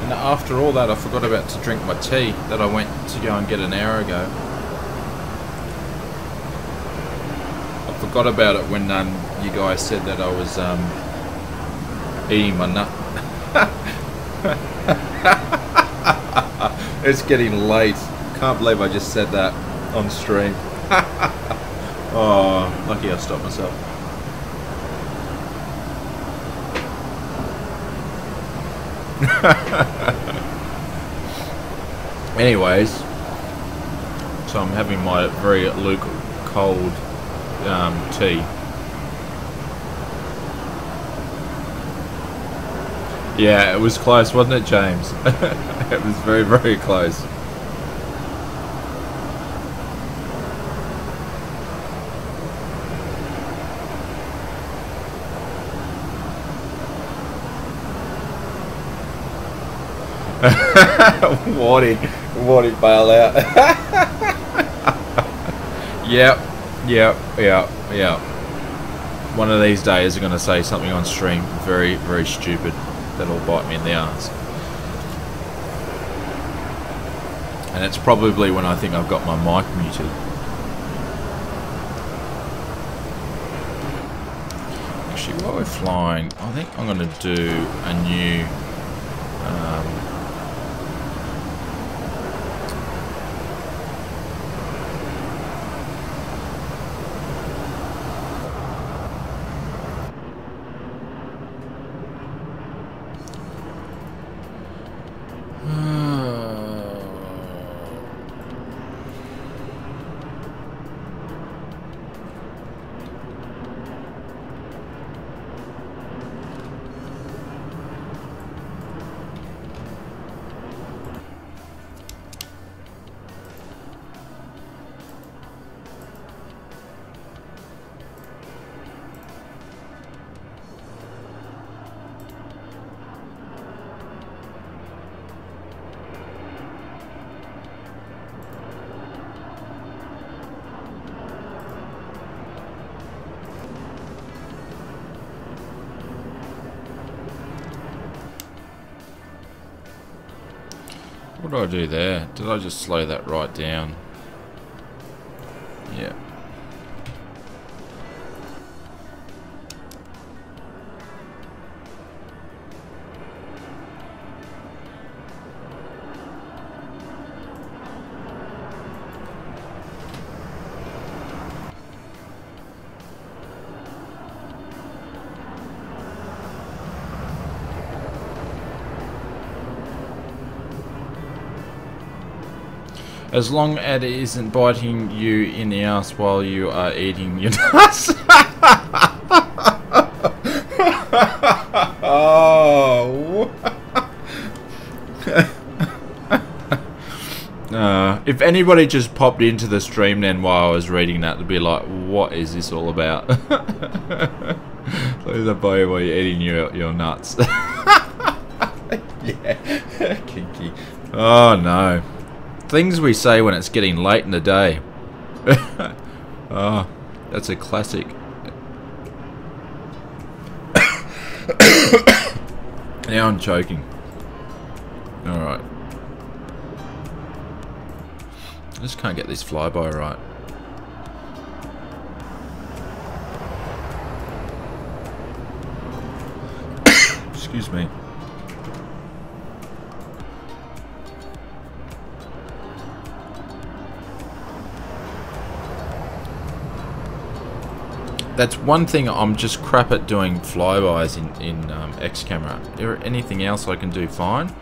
And after all that, I forgot about to drink my tea that I went to go and get an hour ago. I forgot about it when you guys said that I was eating my nut. It's getting late. Can't believe I just said that on stream. Oh, lucky I stopped myself. Anyways, so I'm having my very cold tea. Yeah, it was close, wasn't it, James? It was very, very close. Wardy bail out. Yep. One of these days I'm going to say something on stream very, very stupid that'll bite me in the arse. And it's probably when I think I've got my mic muted. we're flying, I think I'm going to do a new what did I do there? Did I just slow that right down? Yeah. As long as it isn't biting you in the ass while you are eating your nuts. Oh. If anybody just popped into the stream then while I was reading that, they'd be like, what is this all about? Please don't bite you while you're eating your nuts. Yeah, kinky. Oh no. Things we say when it's getting late in the day. Oh, that's a classic. Now I'm choking. Alright. I just can't get this flyby right. Excuse me. That's one thing I'm just crap at doing flybys in X camera. Anything else I can do fine.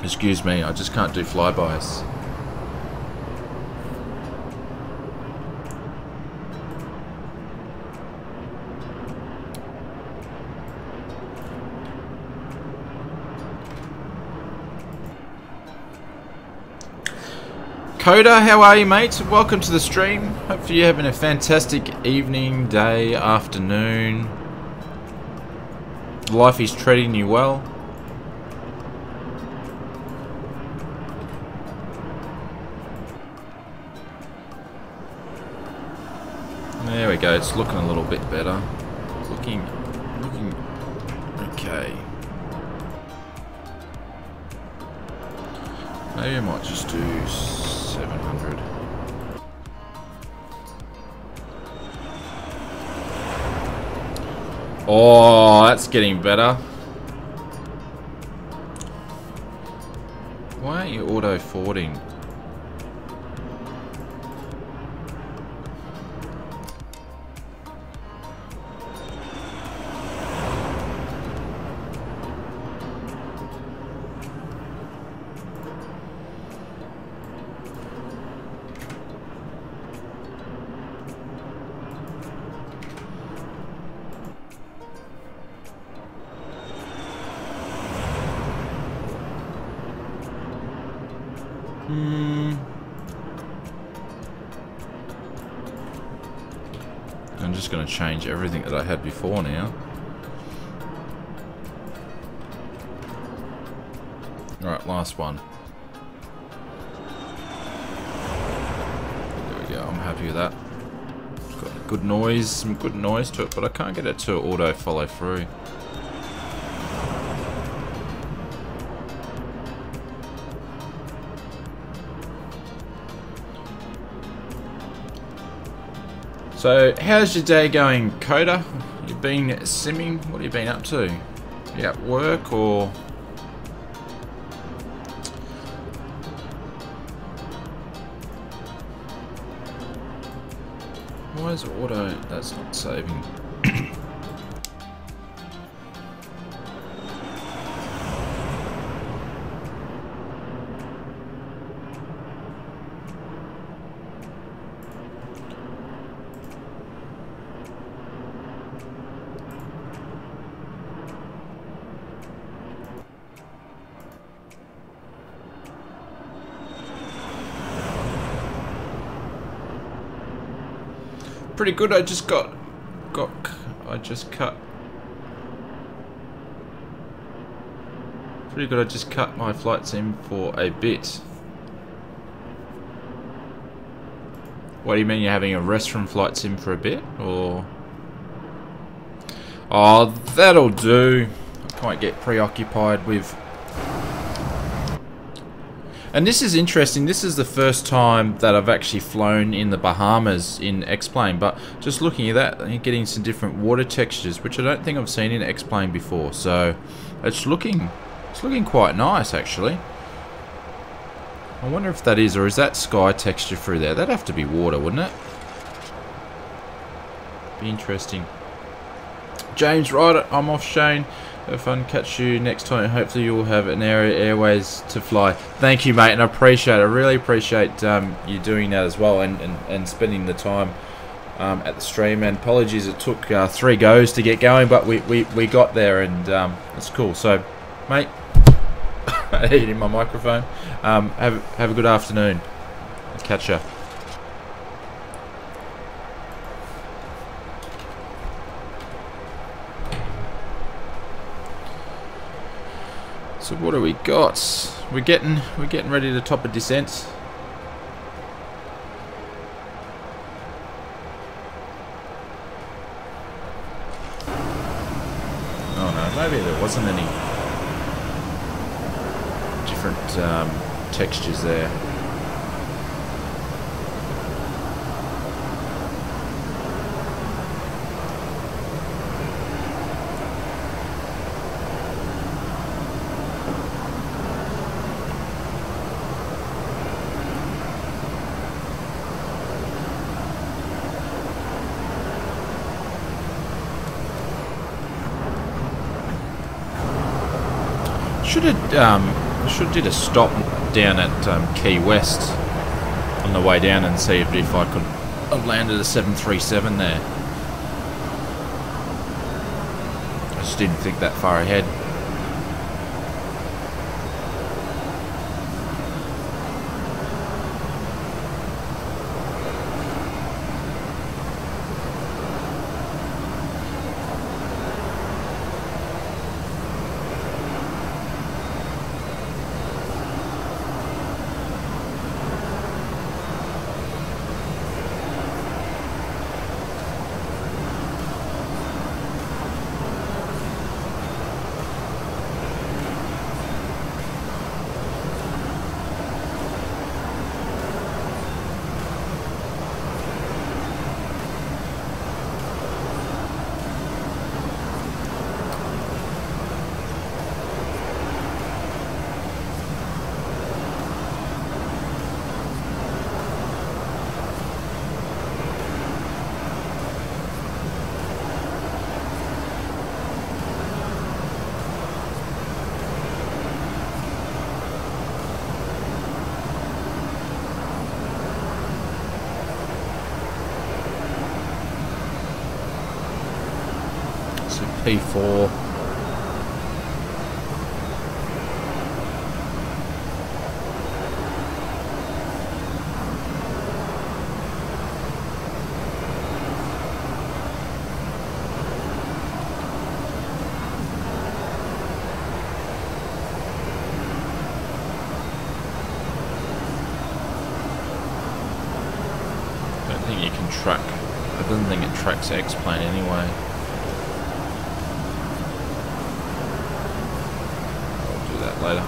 Excuse me, I just can't do flybys. Coda, how are you, mate? Welcome to the stream. Hopefully you're having a fantastic evening, day, afternoon. Life is treating you well. There we go, it's looking a little bit better. Looking okay. Maybe I might just do 700. Oh, that's getting better. Why aren't you auto-forwarding? I'm just going to change everything that I had before now. Alright, last one. There we go, I'm happy with that. It's got good noise, some good noise to it, but I can't get it to auto follow through. So, how's your day going, Coda? You've been simming? What have you been up to? You at work or? Why is auto? That's not saving. Pretty good. I just cut. Pretty good. I just cut my flight sim for a bit. What do you mean you're having a rest from flight sim for a bit, or? Oh, that'll do. I can't get preoccupied with. And this is interesting. This is the first time that I've actually flown in the Bahamas in X-Plane, but just looking at that, you're getting some different water textures, which I don't think I've seen in X-Plane before. So it's looking quite nice, actually. I wonder if that is, or is that sky texture through there? That'd have to be water, wouldn't it? Be interesting. James, right, I'm off, Shane. Have fun, catch you next time. Hopefully you'll have an airways to fly. Thank you, mate, and I appreciate it. I really appreciate you doing that as well, and spending the time at the stream. And apologies, it took 3 goes to get going, but we got there, and it's cool. So, mate, hitting my microphone. Have a good afternoon. Catch ya. So what do we got? We're getting ready to top a descent. Oh no, maybe there wasn't any different textures there. Should did a stop down at Key West on the way down and see if I could have landed a 737 there. I just didn't think that far ahead. P4. I don't think you can track. I don't think it tracks X-Plane anyway. Later.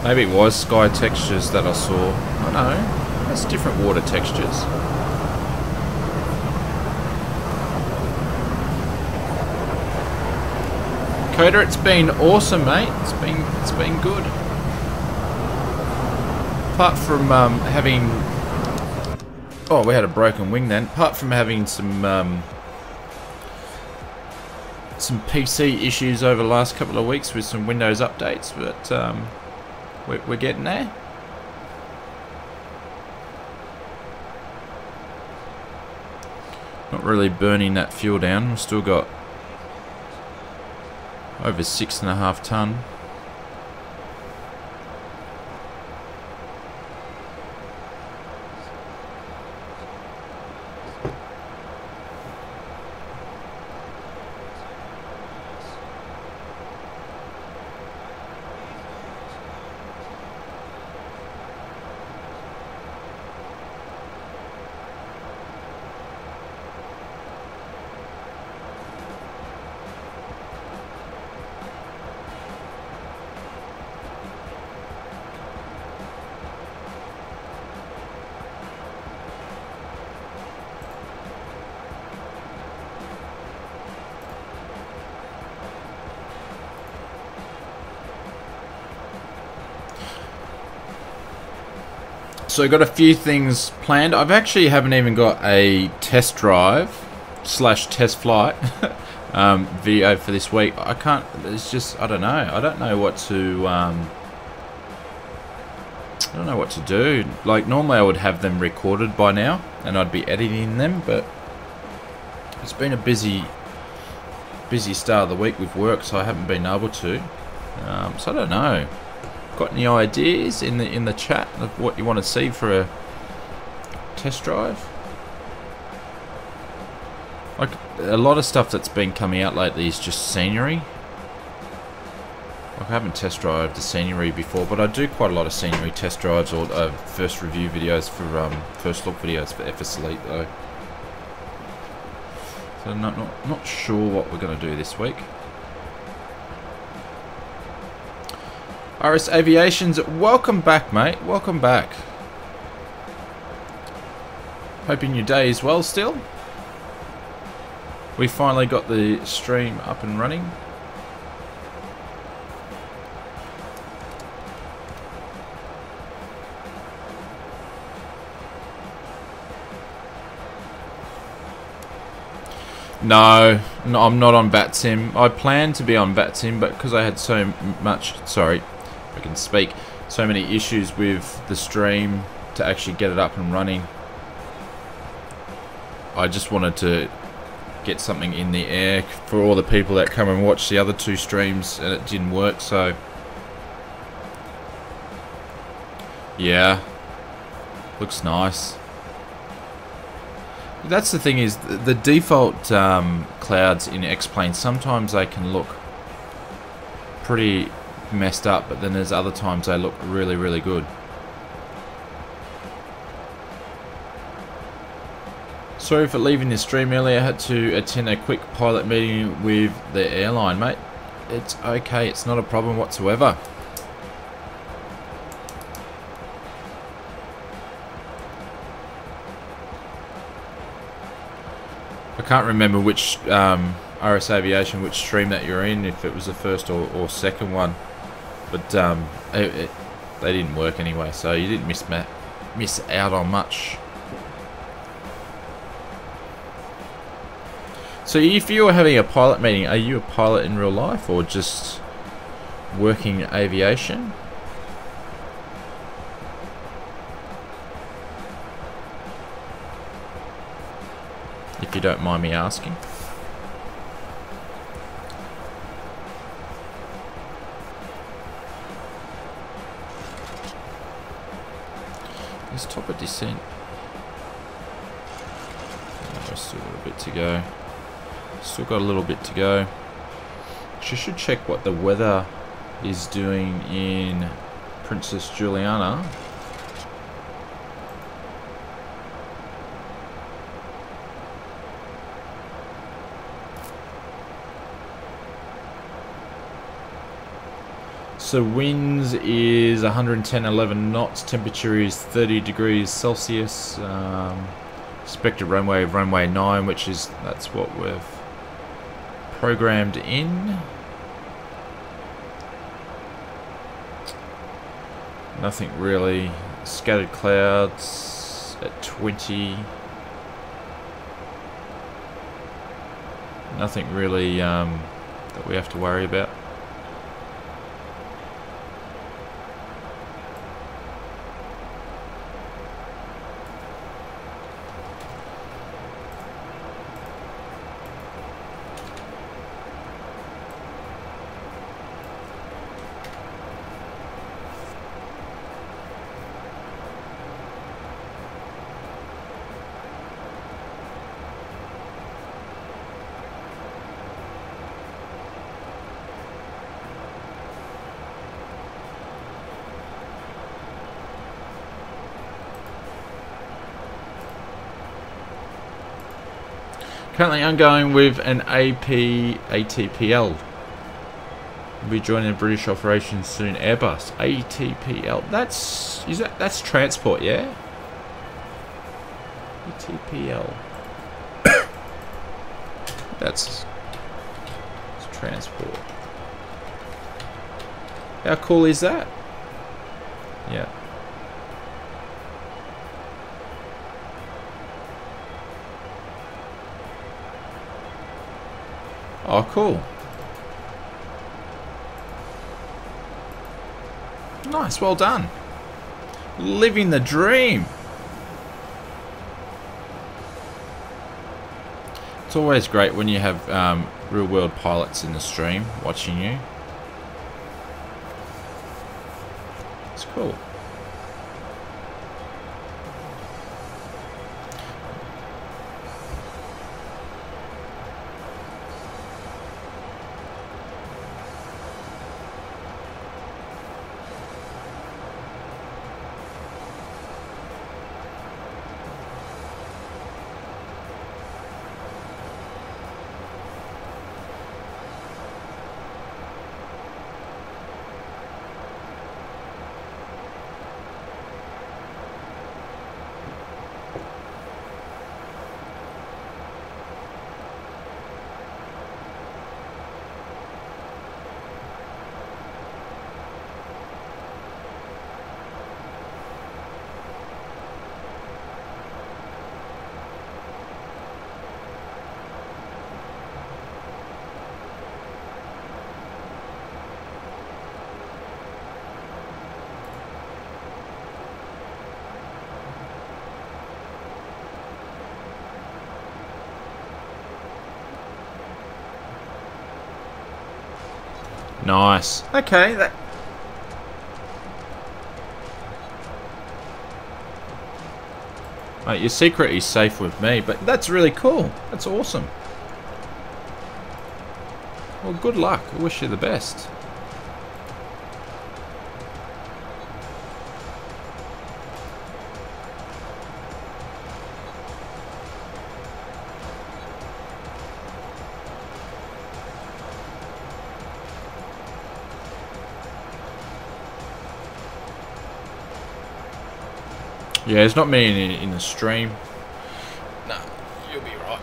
Maybe it was sky textures that I saw. I don't know. That's different water textures. Coda, it's been awesome, mate. It's been good. Apart from having, oh, we had a broken wing then. Apart from having some PC issues over the last couple of weeks with some Windows updates, but we're getting there. Not really burning that fuel down. We've still got over 6.5 tonne. So I've got a few things planned. I've actually haven't even got a test drive / test flight video for this week. I can't, it's just, I don't know. I don't know what to do. Like normally I would have them recorded by now and I'd be editing them, but it's been a busy start of the week with work, so I haven't been able to. So I don't know. Got any ideas in the chat of what you want to see for a test drive? Like a lot of stuff that's been coming out lately is just scenery. Like I haven't test drived the scenery before, but I do quite a lot of scenery test drives or first review videos for first look videos for FSElite though. So not sure what we're going to do this week. RS Aviations, welcome back, mate. Welcome back. Hoping your day is well still. We finally got the stream up and running. No, I'm not on BatSim. I planned to be on BatSim, but because I had so much, sorry, I can speak, so many issues with the stream to actually get it up and running. I just wanted to get something in the air for all the people that come and watch the other two streams, and it didn't work, so yeah, looks nice. That's the thing, is the default clouds in X-Plane, sometimes they can look pretty messed up, but then there's other times they look really, really good. Sorry for leaving the stream earlier. I had to attend a quick pilot meeting with the airline, mate. It's okay, it's not a problem whatsoever. I can't remember which RS Aviation, which stream that you're in, if it was the first or second one, but they didn't work anyway, so you didn't miss out on much. So if you were having a pilot meeting, are you a pilot in real life or just working aviation? If you don't mind me asking. Is top of descent? Oh, still got a bit to go. Still got a little bit to go. She should check what the weather is doing in Princess Juliana. So winds is 110.11 knots, temperature is 30 degrees Celsius, expected runway of runway 9, which is, that's what we've programmed in. Nothing really. Scattered clouds at 20. Nothing really that we have to worry about. Currently I'm going with an ATPL. We'll be joining the British operations soon. Airbus. ATPL. That's transport, yeah? ATPL. That's transport. How cool is that? Yeah. Oh, cool. Nice, well done. Living the dream. It's always great when you have real world pilots in the stream watching you. It's cool. Nice. Okay, that... Mate, your secret is safe with me, but that's really cool. That's awesome. Well, good luck. I wish you the best. Yeah, there's not many in the stream. No, you'll be right.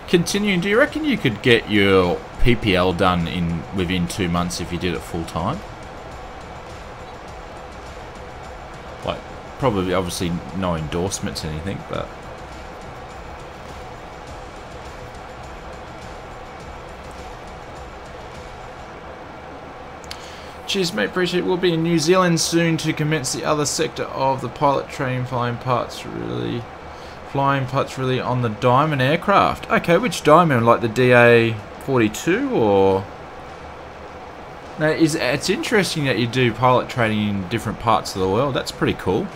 Continuing, do you reckon you could get your PPL done within 2 months if you did it full time? Like, probably, obviously, no endorsements or anything, but... Cheers, mate, appreciate it. We'll be in New Zealand soon to commence the other sector of the pilot training. Flying parts really on the Diamond aircraft. Okay, which Diamond? Like the DA-42 or... Now, it's interesting that you do pilot training in different parts of the world. That's pretty cool.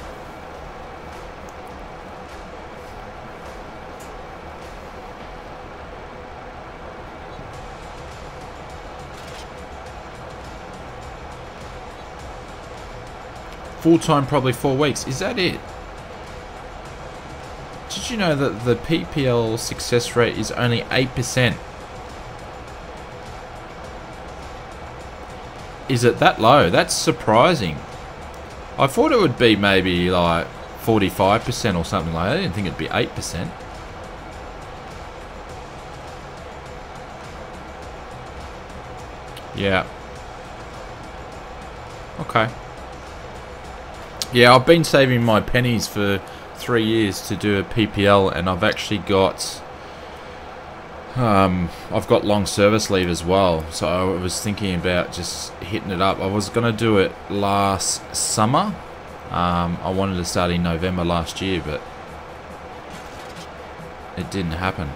Full-time probably 4 weeks. Is that it? Did you know that the PPL success rate is only 8%? Is it that low? That's surprising. I thought it would be maybe like 45% or something like that. I didn't think it'd be 8%. Yeah. Okay. Yeah, I've been saving my pennies for 3 years to do a PPL, and I've actually got I've got long service leave as well, so I was thinking about just hitting it up. I was going to do it last summer. I wanted to start in November last year, but it didn't happen.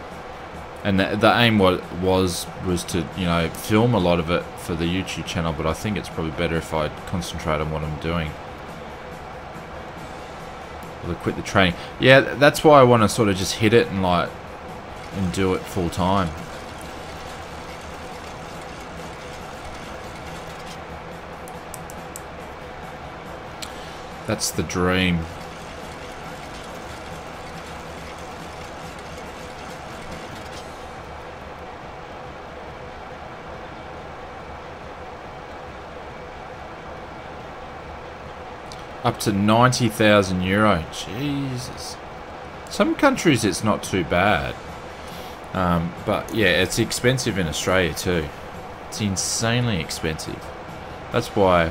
And the aim was to, you know, film a lot of it for the YouTube channel, but I think it's probably better if I concentrate on what I'm doing. Or quit the training. Yeah, that's why I want to sort of just hit it and do it full time. That's the dream. Up to 90,000 euro. Jesus. Some countries it's not too bad. But yeah, it's expensive in Australia too. It's insanely expensive. That's why.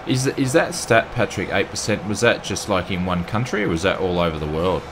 Is that stat, Patrick, 8%? Was that just like in one country, or was that all over the world?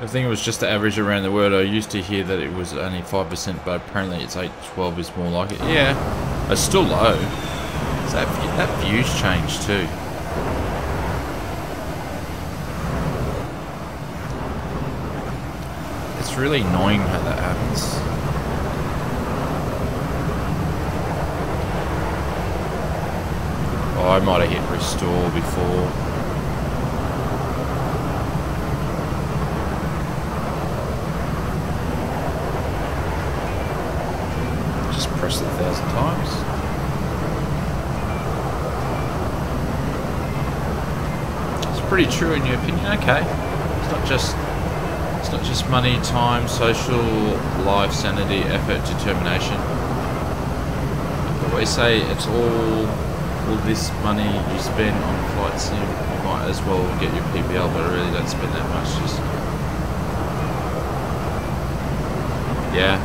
I think it was just the average around the world. I used to hear that it was only 5%, but apparently it's 8-12 is more like it. Yeah, it's still low. So that view's changed too. It's really annoying how that happens. Oh, I might have hit restore before. Press it 1,000 times. It's pretty true in your opinion. Okay, it's not just money, time, social life, sanity, effort, determination. I always say it's all this money you spend on flight sim, you might as well get your PPL, but I really don't spend that much. Just yeah.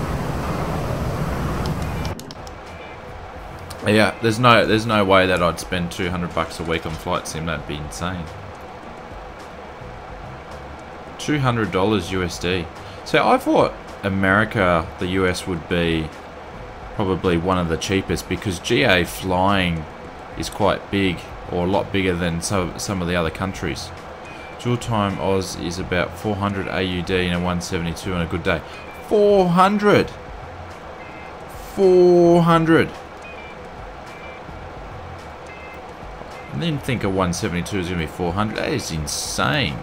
Yeah, there's no way that I'd spend $200 a week on flight sim. That'd be insane. $200 USD. So I thought America, the US, would be probably one of the cheapest because GA flying is quite big, or a lot bigger than some of the other countries. Dual time Oz is about 400 AUD and a 172 on a good day. 400. 400. I didn't think a 172 was going to be 400. That is insane.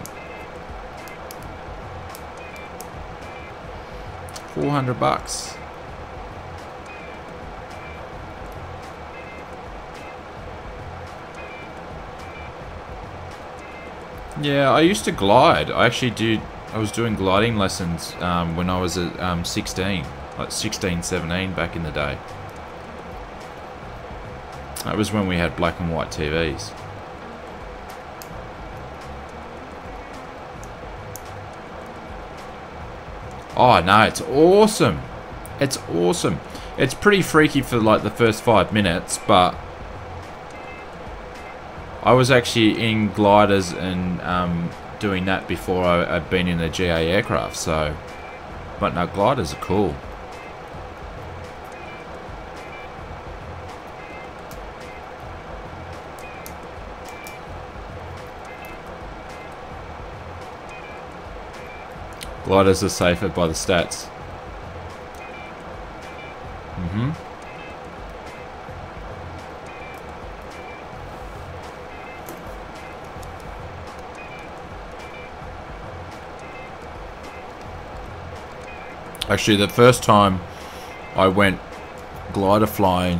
400 bucks. Yeah, I used to glide. I was doing gliding lessons when I was at 16, like 16, 17 back in the day. That was when we had black and white TVs. Oh no, it's awesome. It's awesome. It's pretty freaky for like the first 5 minutes, but I was actually in gliders and doing that before I'd been in a GA aircraft, so... But no, gliders are cool. Gliders are safer by the stats. Actually, the first time I went glider flying,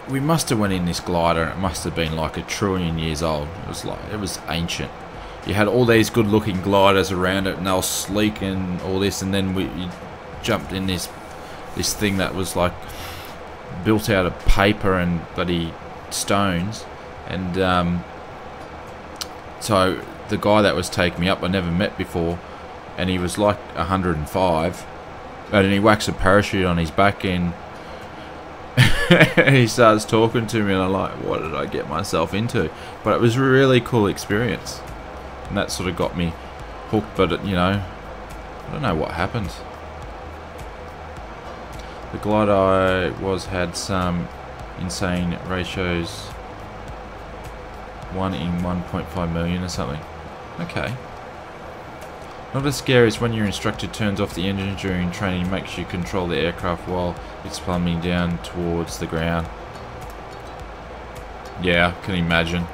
we must have went in this glider. It must have been like 1 trillion years old. It was ancient. You had all these good-looking gliders around it, and they were sleek and all this, and then you jumped in this thing that was like built out of paper and bloody stones, and so the guy that was taking me up, I never met before, and he was like 105, and he whacks a parachute on his back and he starts talking to me, and I'm like, what did I get myself into? But it was a really cool experience, and that sort of got me hooked. But you know, I don't know what happened. The glider I had some insane ratios, 1 in 1.5 million or something. Okay. Not as scary as when your instructor turns off the engine during training, makes you control the aircraft while it's plummeting down towards the ground. Yeah, can you imagine?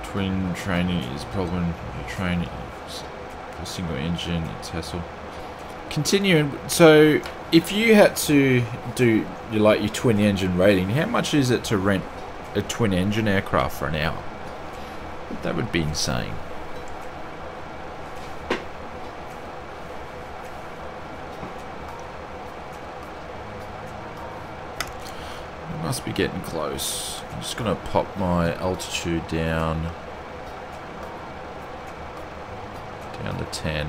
Twin training is a problem. You train a single engine, it's hassle. Continuing, so if you had to do your twin engine rating, how much is it to rent a twin engine aircraft for an hour? That would be insane. I must be getting close. I'm just gonna pop my altitude down to 10,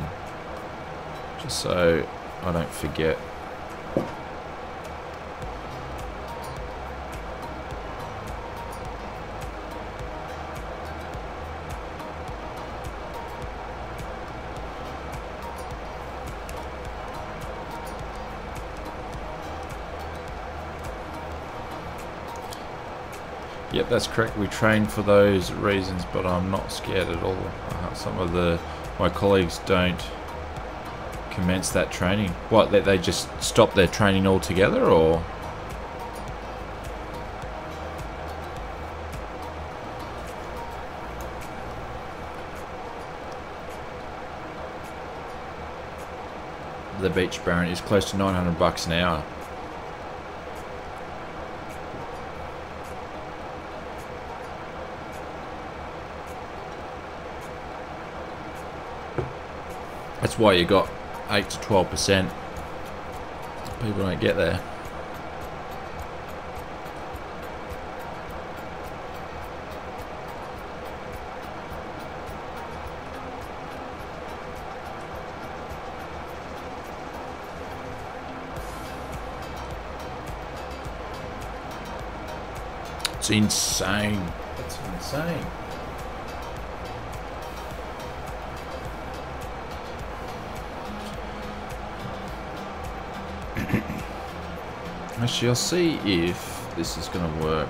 just so I don't forget. Yep, that's correct. We train for those reasons, but I'm not scared at all. Some of my colleagues don't commence that training. What, they just stop their training altogether, or? The Beach Baron is close to $900 an hour. That's why you got 8 to 12%. People don't get there. It's insane. It's insane. Actually, I'll see if this is going to work.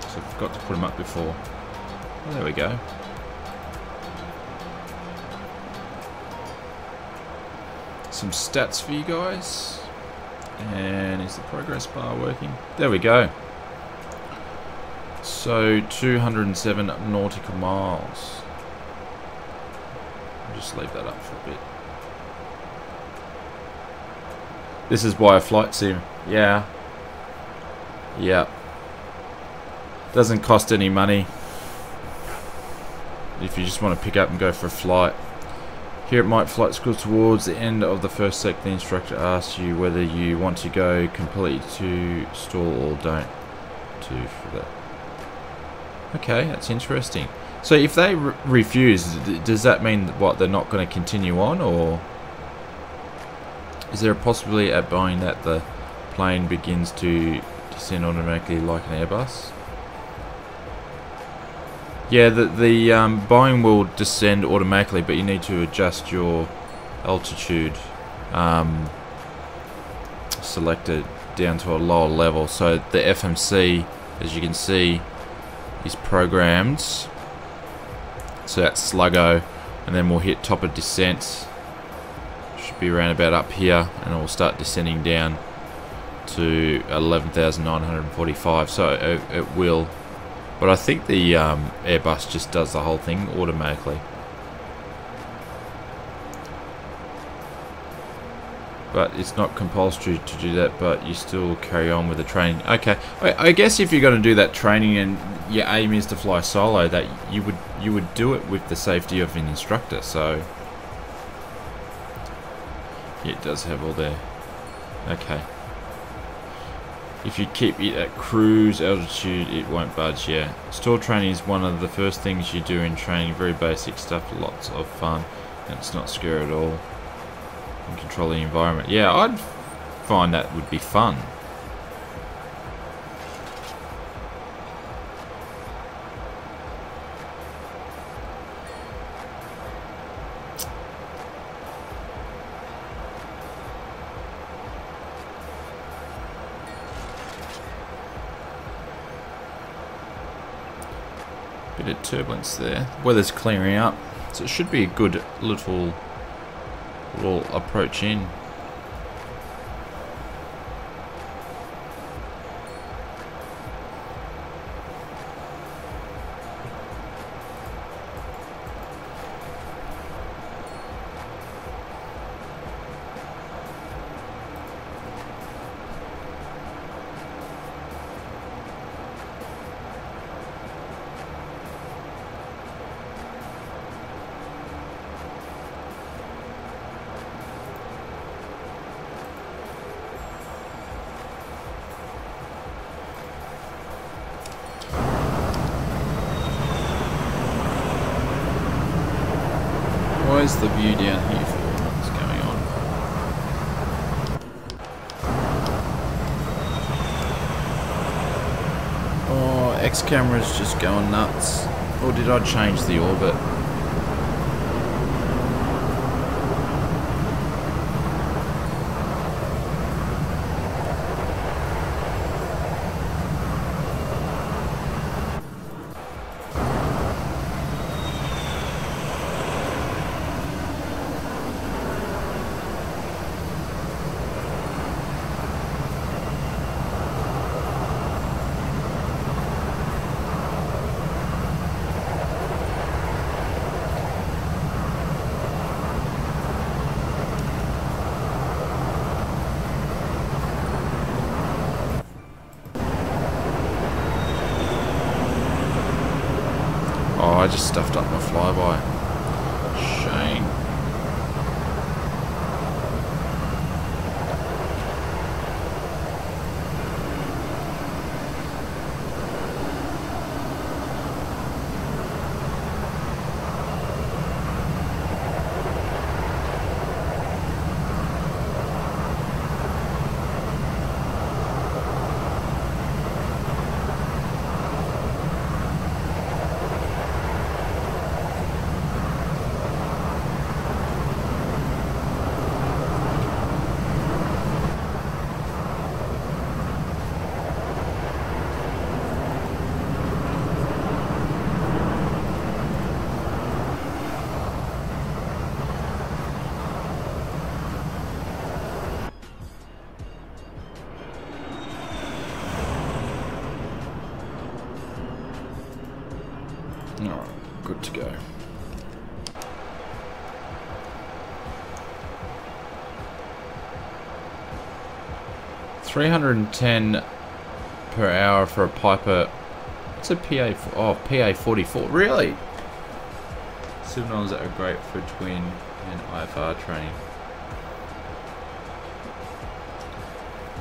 So I forgot to put them up before. Oh, there we go. Some stats for you guys. And is the progress bar working? There we go. So 207 nautical miles. I'll just leave that up for a bit. This is why a flight sim. Yeah. Yeah. Doesn't cost any money if you just want to pick up and go for a flight. Here at Mike Flight School, towards the end of the first sec, the instructor asks you whether you want to go completely to stall or don't to for that. Okay, that's interesting. So if they refuse, does that mean what, they're not going to continue on, or is there a possibility at Boeing that the plane begins to descend automatically like an Airbus? Yeah, the Boeing will descend automatically, but you need to adjust your altitude selected down to a lower level. So the FMC, as you can see, is programmed. So that's sluggo, and then we'll hit top of descent. Should be around about up here, and it will start descending down to 11,945. So it will. But I think the Airbus just does the whole thing automatically. But it's not compulsory to do that, but you still carry on with the training. Okay, I guess if you're going to do that training and your aim is to fly solo, that you would do it with the safety of an instructor. So yeah, it does have all there. Okay. If you keep it at cruise altitude, it won't budge. Yeah, stall training is one of the first things you do in training. Very basic stuff, lots of fun, and it's not scary at all. And control the environment. Yeah, I'd find that would be fun. Bit of turbulence there. Weather's clearing up, so it should be a good little approach in. Why is the view down here for? What's going on? Oh, X camera's just going nuts. Or did I change the orbit? Oh, I just stuffed up my flyby. Shame. Alright, good to go. $310 per hour for a Piper. It's a PA. Oh, PA 44. Really? $7 at a great for a twin. and IFR training.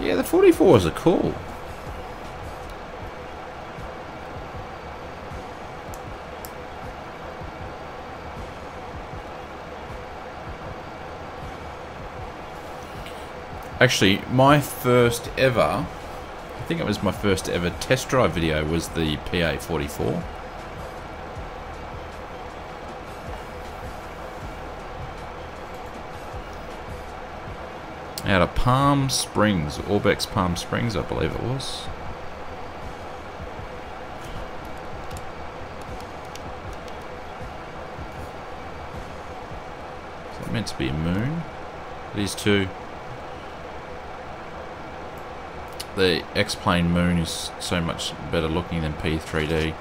Yeah, the 44s are cool. Actually, my first ever, I think it was my first ever test drive video was the PA44. Out of Palm Springs, Orbex Palm Springs, I believe it was. Is that meant to be a moon? It is too. The X-Plane moon is so much better looking than P3D.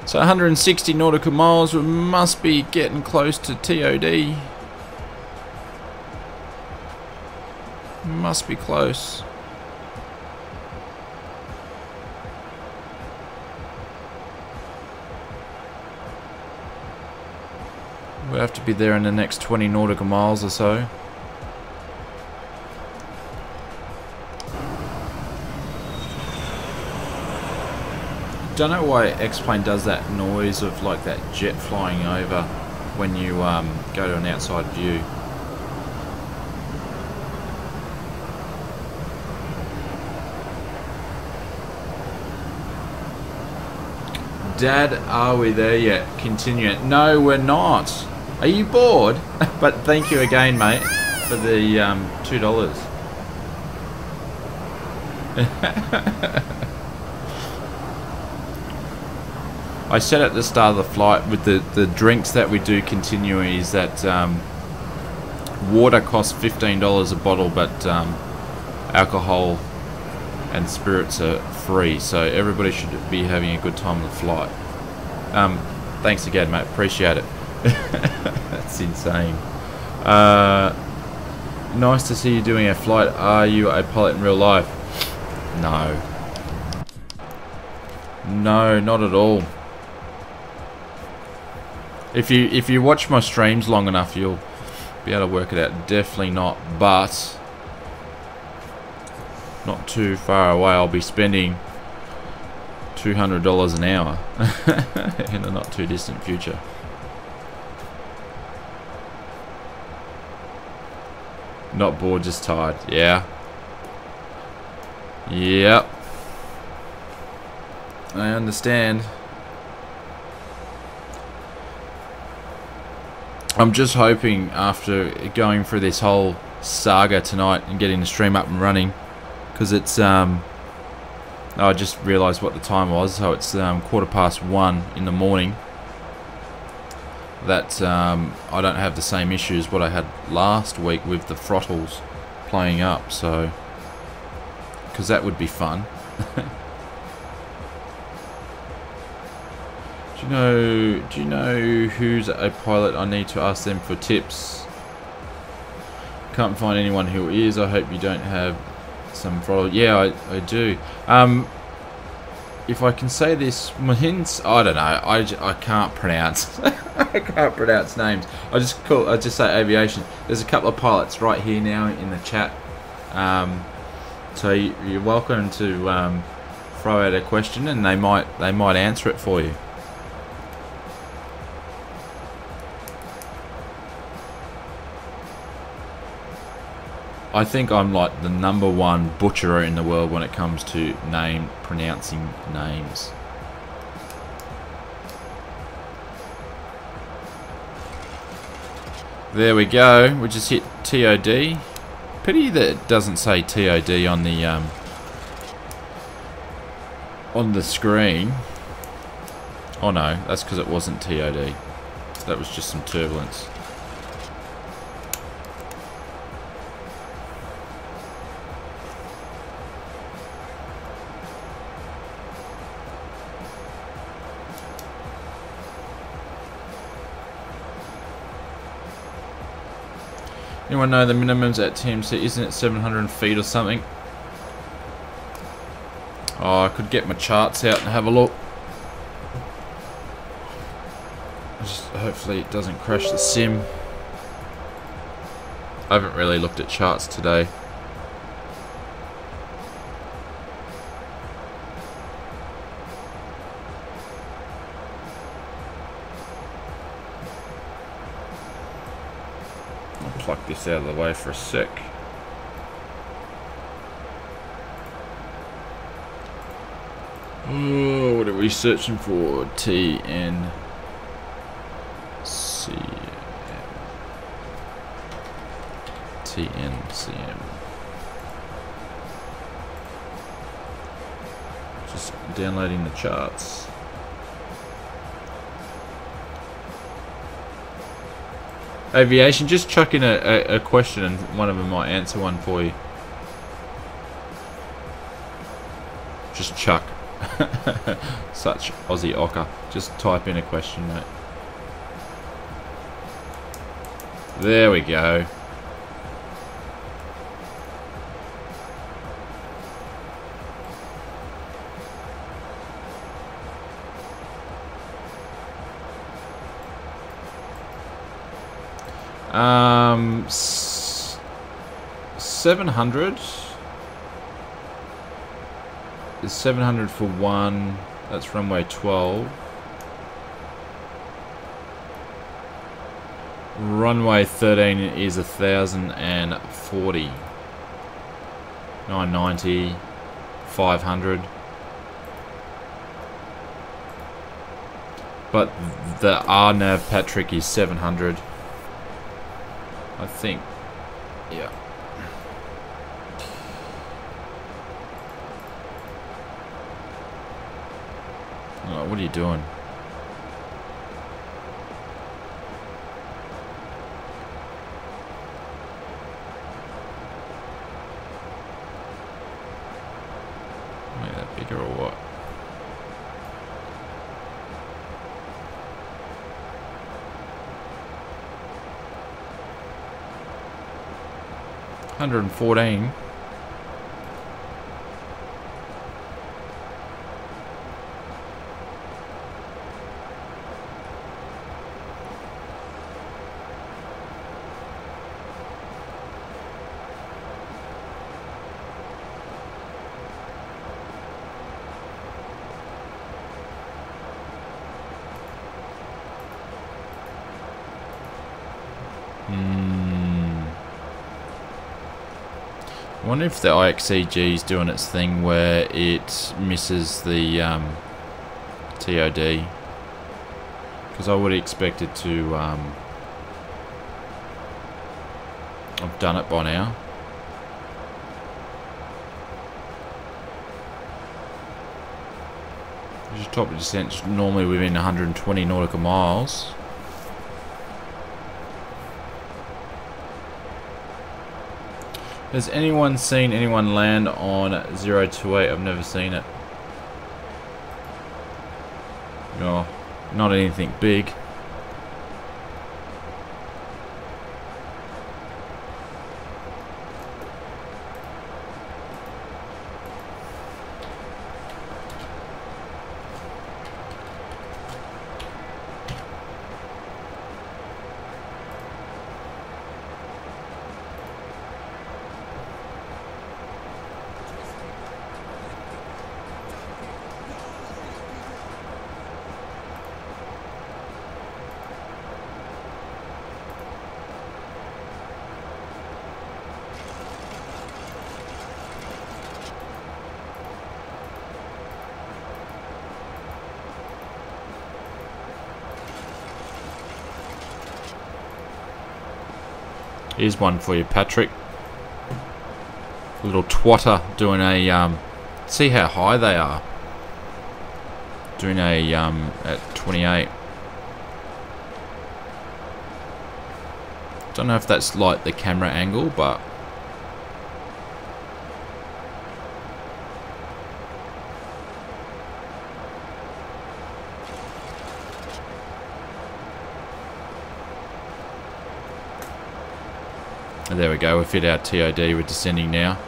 So 160 nautical miles, we must be getting close to TOD. Must be close. We'll have to be there in the next 20 nautical miles or so. Don't know why X-Plane does that noise of like that jet flying over when you go to an outside view. Dad, are we there yet? Continue it. No, we're not. Are you bored? But thank you again, mate, for the $2. I said at the start of the flight with the drinks that we do continuing is that water costs $15 a bottle, but alcohol and spirits are free, so everybody should be having a good time on the flight. Thanks again, mate, appreciate it. That's insane. Nice to see you doing a flight. Are you a pilot in real life? No. No, not at all. If you watch my streams long enough, you'll be able to work it out. Definitely not, but not too far away. I'll be spending $200 an hour in the not too distant future. Not bored, just tired. Yeah. Yep. I understand. I'm just hoping after going through this whole saga tonight and getting the stream up and running, because it's I just realised what the time was, so it's 1:15 in the morning, that I don't have the same issues what I had last week with the throttles playing up, so because that would be fun. Do you know who's a pilot? I need to ask them for tips. Can't find anyone who is. I hope you don't have some throttle. Yeah, I do. If I can say this, hints, I don't know. I can't pronounce. I can't pronounce names. I just say aviation. There's a couple of pilots right here now in the chat. So you're welcome to throw out a question, and they might answer it for you. I think I'm like the #1 butcherer in the world when it comes to pronouncing names. There we go. We just hit TOD. Pity that it doesn't say TOD on the screen. Oh no, that's because it wasn't TOD. That was just some turbulence. Anyone know the minimums at TMC? Isn't it 700 feet or something? Oh, I could get my charts out and have a look. Just hopefully it doesn't crash the sim. I haven't really looked at charts today. I'll pluck this out of the way for a sec. Oh, what are we searching for? TNCM. TNCM. Just downloading the charts. Aviation, just chuck in a question and one of them might answer one for you. Just chuck. Such Aussie ochre. Just type in a question, mate. There we go. Um, 700 is 700 for one. That's runway 12. Runway 13 is 1,040. 990, 500. But the RNAV Patrick is 700. I think, yeah. Oh, what are you doing? Make that bigger or what? $114. I wonder if the IXEG is doing its thing where it misses the TOD, because I would expect it to I've done it by now. Just top of descent normally within 120 nautical miles. Has anyone seen anyone land on 028? I've never seen it. No, not anything big. Here's one for you, Patrick. A little twatter doing a see how high they are. Doing a at 28. Don't know if that's like the camera angle, but There we go, we've hit our TOD, we're descending now.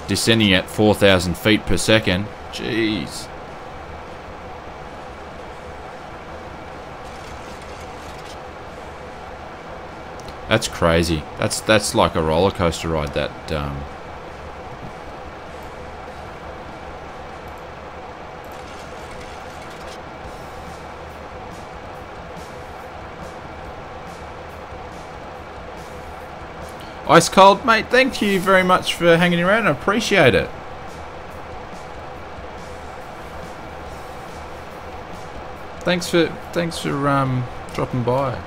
Descending at 4,000 feet per second. Jeez. That's crazy. That's like a roller coaster ride, that Ice Cold, mate, thank you very much for hanging around. I appreciate it. Thanks for dropping by.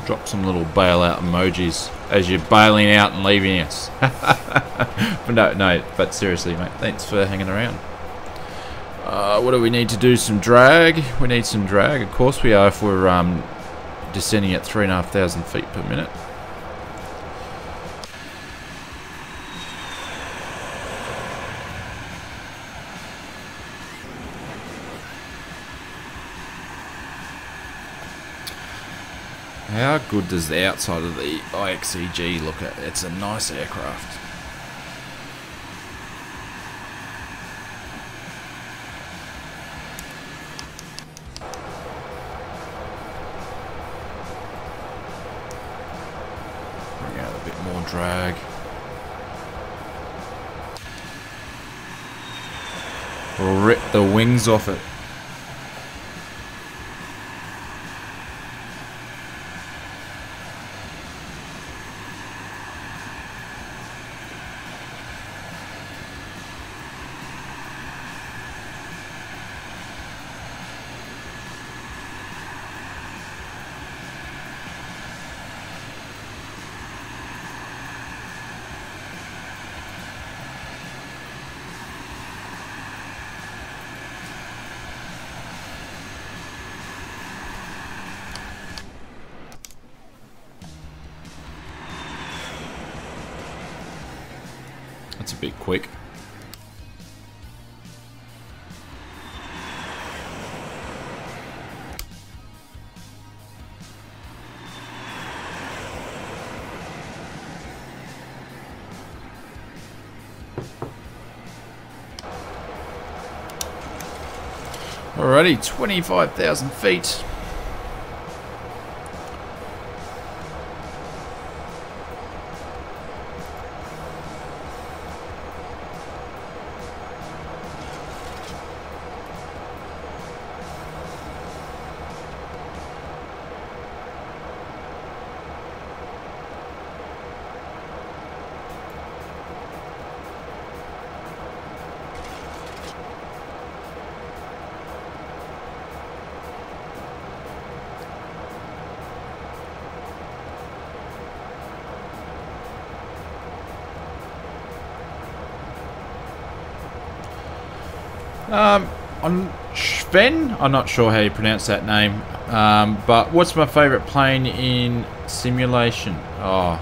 Drop some little bailout emojis as you're bailing out and leaving us. But seriously, mate, thanks for hanging around. What do we need to do? Some drag. We need some drag. Of course we are if we're descending at 3,500 feet per minute. How good does the outside of the IXEG look at? It's a nice aircraft. Bring out a bit more drag. Rip the wings off it. That's a bit quick. Alrighty, 25,000 feet. On Sven, I'm not sure how you pronounce that name, but what's my favourite plane in simulation? Oh,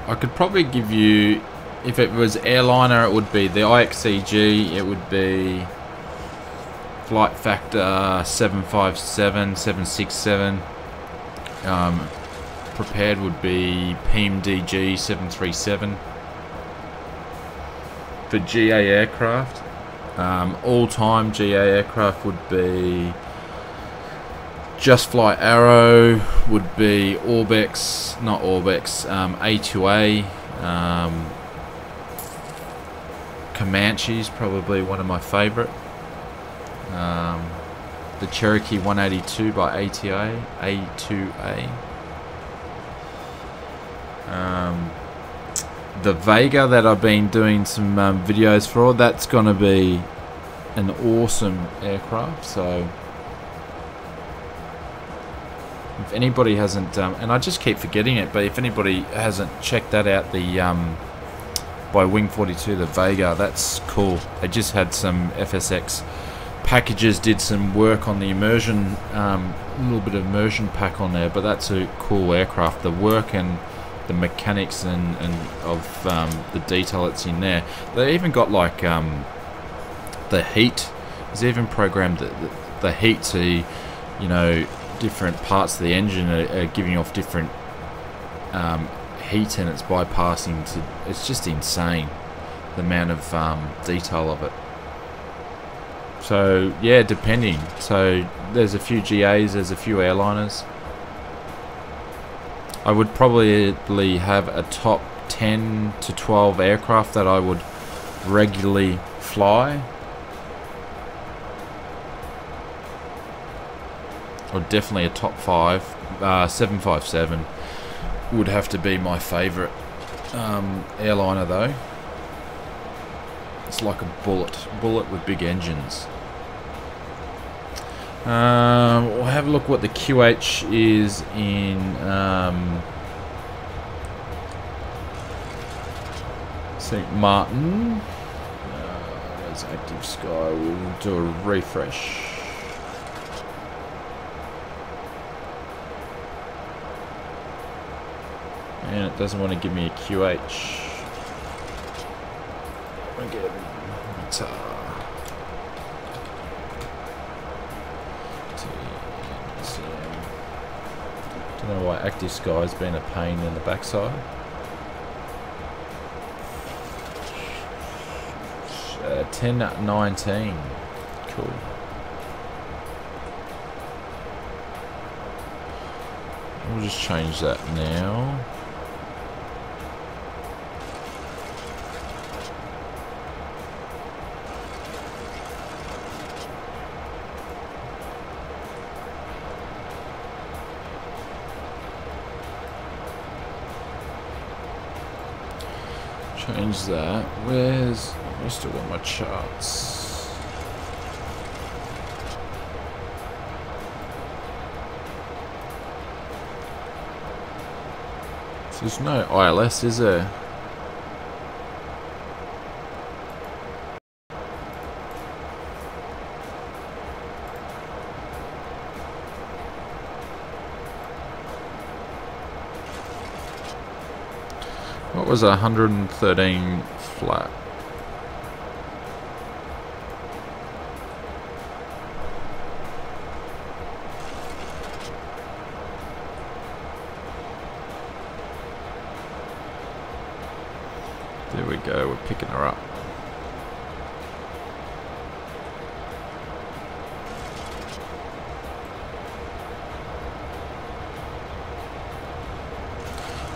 I could probably give you, if it was airliner, it would be the IXEG, it would be flight factor 757, 767, prepared would be PMDG 737. For GA aircraft, all-time GA aircraft would be Just Fly Arrow, would be Orbex, not Orbex, A2A, Comanche's probably one of my favourite. The Cherokee 182 by A2A. The Vega that I've been doing some videos for, that's going to be an awesome aircraft. So if anybody hasn't, and I just keep forgetting it, but if anybody hasn't checked that out, the by Wing 42, the Vega, that's cool. They just had some FSX packages did some work on the immersion, a little bit of immersion pack on there, but that's a cool aircraft. The work and the mechanics and of the detail that's in there. They even got like the heat. It's even programmed the heat, so you know, different parts of the engine are giving off different heat, and it's bypassing to. It's just insane, the amount of detail of it. So yeah, depending. So there's a few GAs, there's a few airliners. I would probably have a top 10 to 12 aircraft that I would regularly fly. Or definitely a top 5. 757 would have to be my favourite airliner though. It's like a bullet with big engines. We'll have a look what the QH is in St. Martin. There's active sky. We'll do a refresh. And it doesn't want to give me a QH. I'll get it. Don't know why active sky's been a pain in the backside. 1019. Cool. We'll just change that now. Change that. I still got my charts. So there's no ILS, is there? What was 113 flat? There we go, we're picking her up.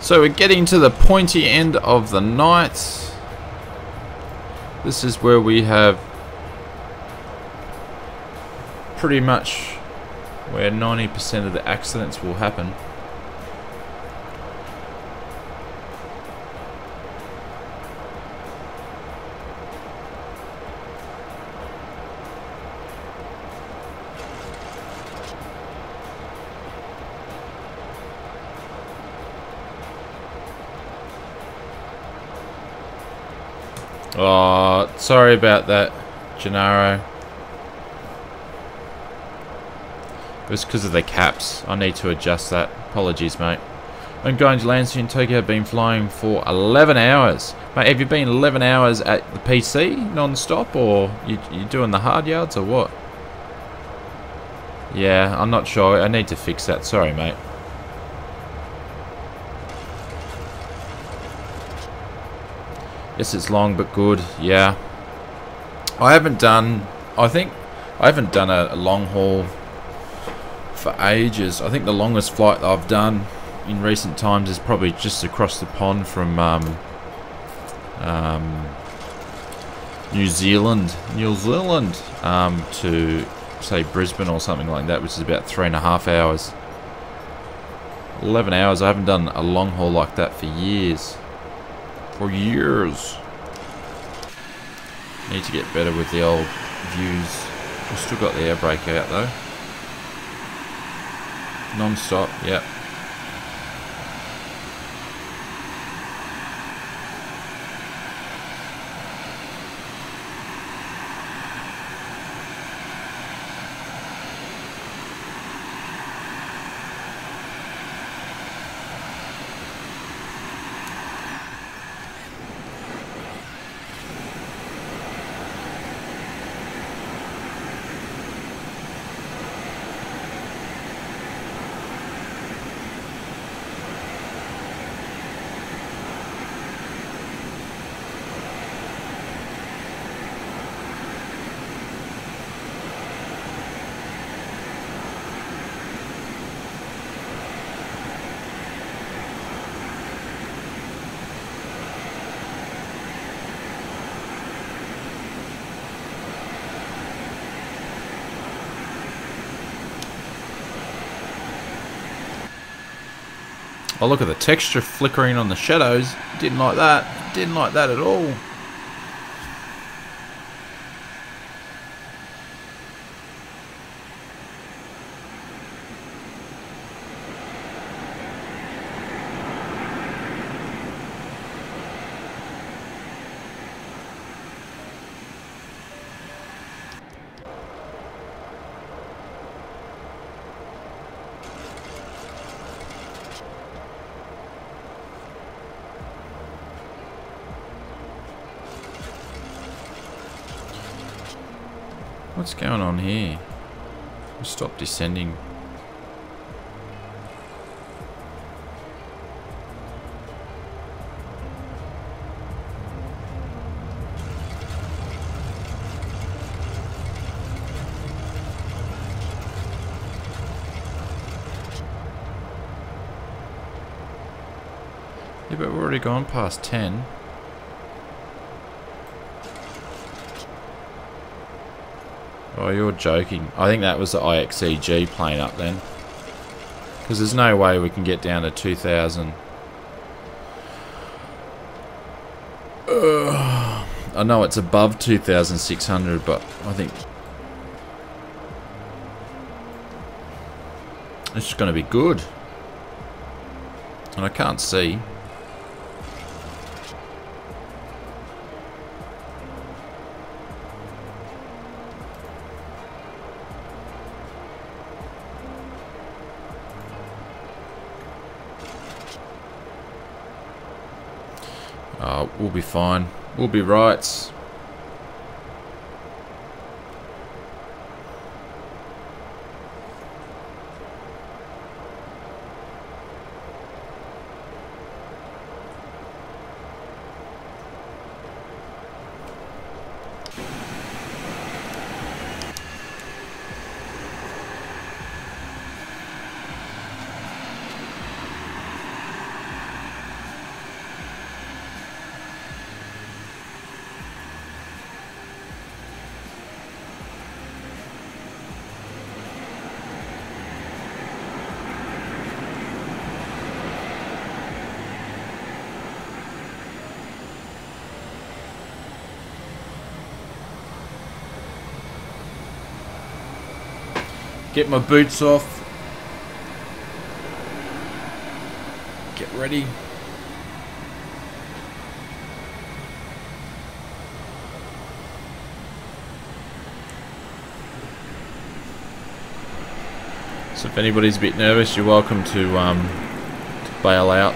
So we're getting to the pointy end of the night. This is where we have pretty much where 90% of the accidents will happen. Oh, sorry about that, Gennaro. It was because of the caps. I need to adjust that. Apologies, mate. I'm going to land in Tokyo. I've been flying for 11 hours. Mate, have you been 11 hours at the PC non-stop, or you doing the hard yards, or what? Yeah, I'm not sure. I need to fix that. Sorry, mate. Yes, it's long but good. Yeah, I haven't done. I haven't done a long haul for ages. I think the longest flight that I've done in recent times is probably just across the pond from New Zealand to say Brisbane or something like that, which is about 3.5 hours. 11 hours. I haven't done a long haul like that for years. Need to get better with the old views. We've still got the air brake out though. Non-stop, yep. Oh, look at the texture flickering on the shadows. Didn't like that. Didn't like that at all. What's going on here? Stop descending. Yeah, but we've already gone past 10. Oh, you're joking. I think that was the IXEG plane up then. Because there's no way we can get down to 2,000. I know it's above 2,600, but I think it's just going to be good. And I can't see. We'll be fine. We'll be right. Get my boots off. Get ready. So if anybody's a bit nervous, you're welcome to bail out.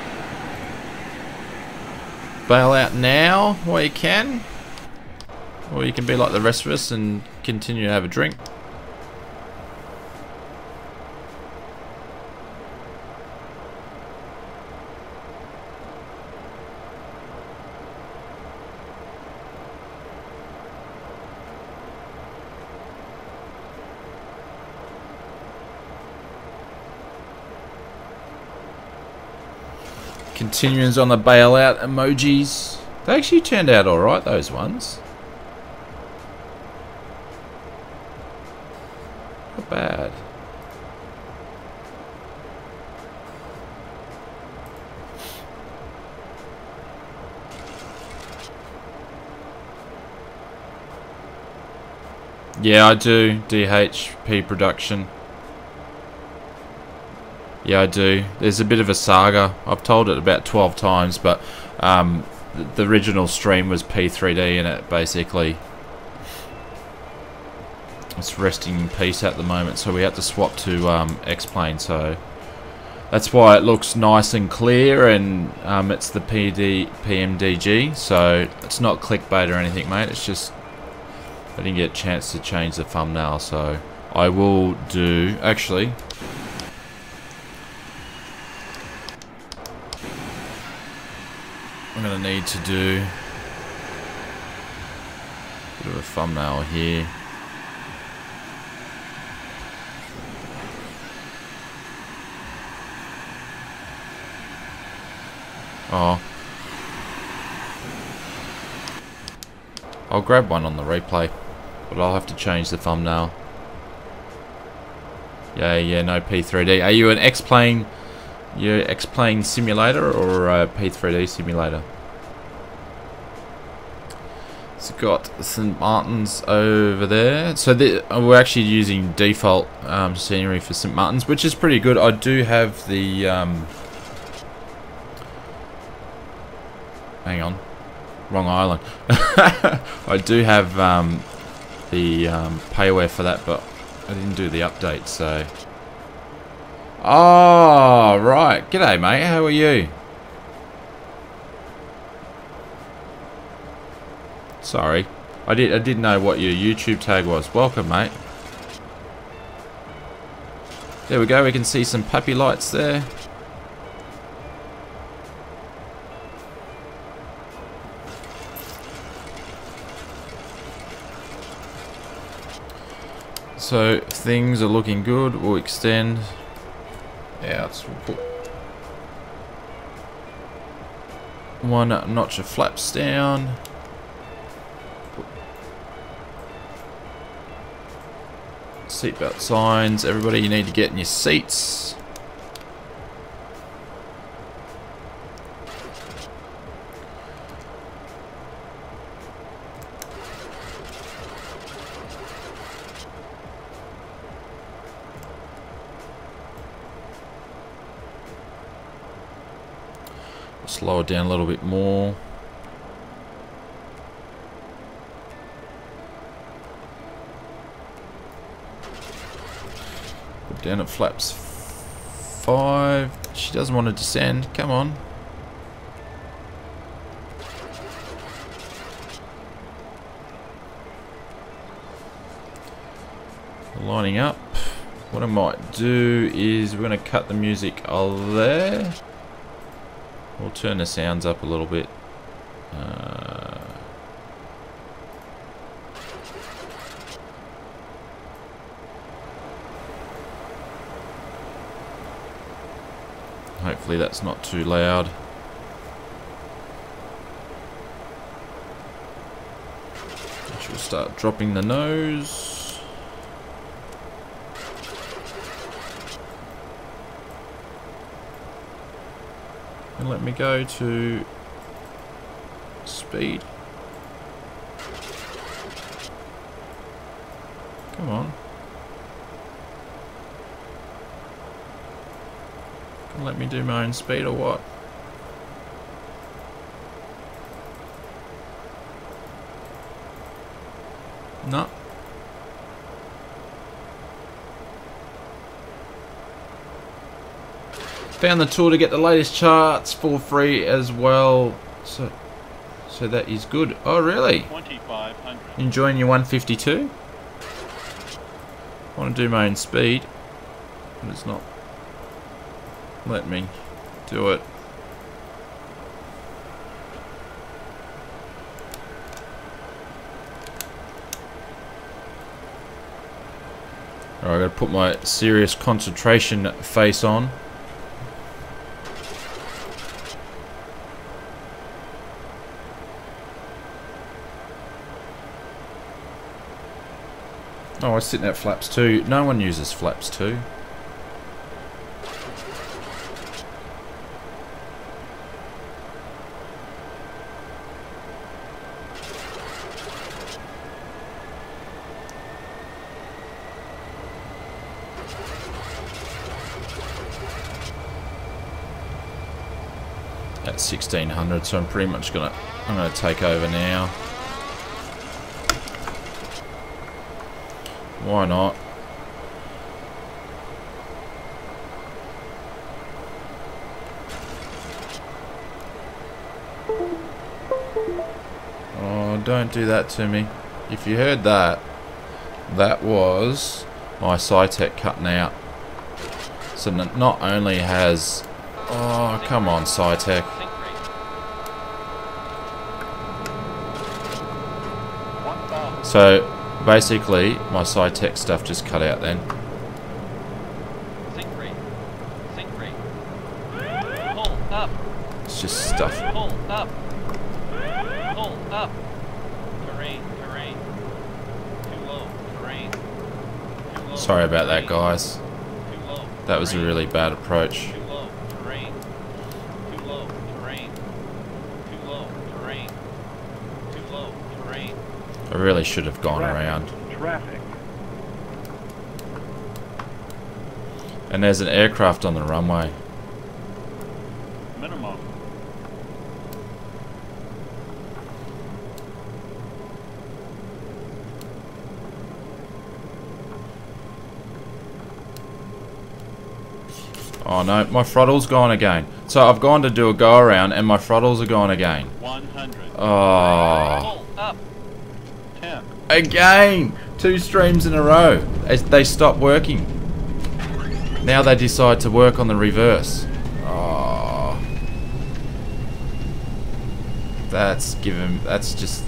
Bail out now while you can. Or you can be like the rest of us and continue to have a drink. Continuance on the bailout emojis. They actually turned out alright, those ones. Not bad. Yeah, I do. DHP production. Yeah, I do. There's a bit of a saga. I've told it about 12 times, but the original stream was P3D, and it basically it's resting in peace at the moment. So we had to swap to X-Plane. So that's why it looks nice and clear, and it's the PMDG. So it's not clickbait or anything, mate. It's just I didn't get a chance to change the thumbnail, so I will do actually. I'm going to need to do a bit of a thumbnail here. Oh. I'll grab one on the replay, but I'll have to change the thumbnail. Yeah, no P3D. Are you an X-Plane your X-Plane simulator or a P3D simulator? It's got St. Martin's over there. So we're actually using default scenery for St. Martin's, which is pretty good. I do have the... hang on. Wrong island. I do have the payware for that, but I didn't do the update, so... Oh, right. G'day, mate. How are you? Sorry. I didn't know what your YouTube tag was. Welcome, mate. There we go. We can see some puppy lights there. So things are looking good. We'll extend. Yeah, we'll put one notch of flaps down. Seatbelt signs. Everybody, you need to get in your seats. Slow it down a little bit more. Put down at flaps 5. She doesn't want to descend. Come on. Lining up. What I might do is we're going to cut the music there. We'll turn the sounds up a little bit. Hopefully that's not too loud. We'll start dropping the nose. And let me go to speed. Come on. Let me do my own speed or what? No. Found the tool to get the latest charts for free as well. So that is good. Oh really? 2500. Enjoying your 152? I want to do my own speed, but it's not. Let me do it. Alright, I gotta put my serious concentration face on. Oh, I was sitting at flaps 2. No one uses flaps 2. At 1600, so I'm pretty much I'm gonna take over now. Why not? Oh, don't do that to me. If you heard that, that was my Cytec cutting out. So not only has... Oh, come on, Cytec. So basically, my Cytec stuff just cut out then. Sync rate. Pull up. It's just stuff. Pull up. Pull up. Terrain. Too low. Terrain. Too low. Sorry about that, guys. Too low. That was a really bad approach. Too low. Terrain. I really should have gone around. Traffic. And there's an aircraft on the runway. Minimum. Oh no, my throttle's gone again. So I've gone to do a go around and my throttles are gone again. 100. Oh. Pull up. 10. Again! 2 streams in a row. They stop working. Now they decide to work on the reverse. Oh. That's just...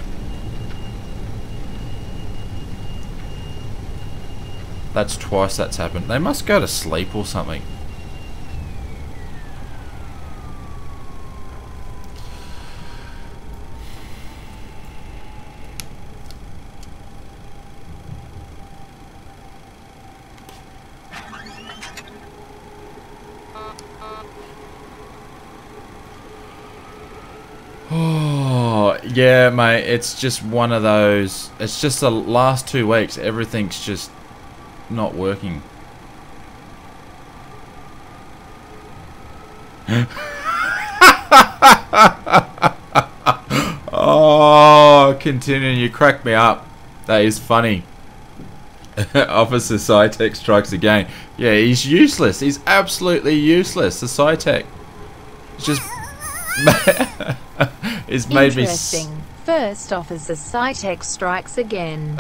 That's twice that's happened. They must go to sleep or something. Oh, yeah, mate, it's just one of those. It's just the last 2 weeks, everything's just not working. Oh, continuing, you cracked me up. That is funny. Officer Cytec strikes again. Yeah, he's useless. He's absolutely useless. The Cytec. It's just... it's made me... Interesting. First Officer Cytec strikes again.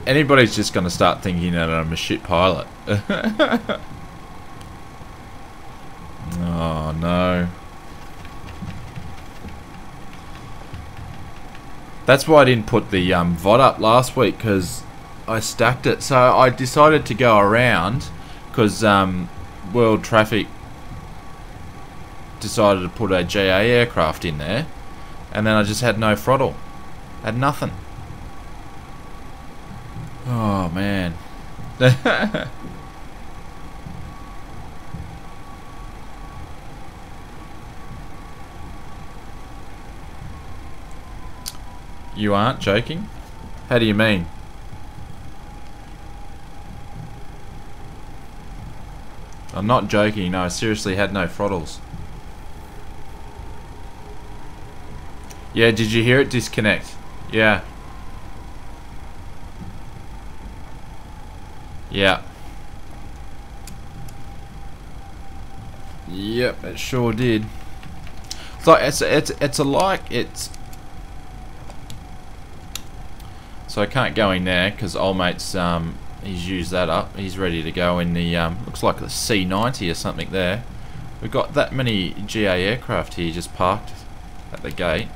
Anybody's just going to start thinking that I'm a shit pilot. Oh, no. That's why I didn't put the VOD up last week, because I stacked it. So I decided to go around, because World Traffic decided to put a GA aircraft in there, and then I just had no throttle. Had nothing. Oh, man. You aren't joking? How do you mean? I'm not joking, no, I seriously had no throttles. Yeah, did you hear it disconnect? Yeah. Yeah. Yep, it sure did. It's like it's so I can't go in there because old mate's he's used that up. He's ready to go in the looks like the C90 or something there. We've got that many GA aircraft here just parked at the gate.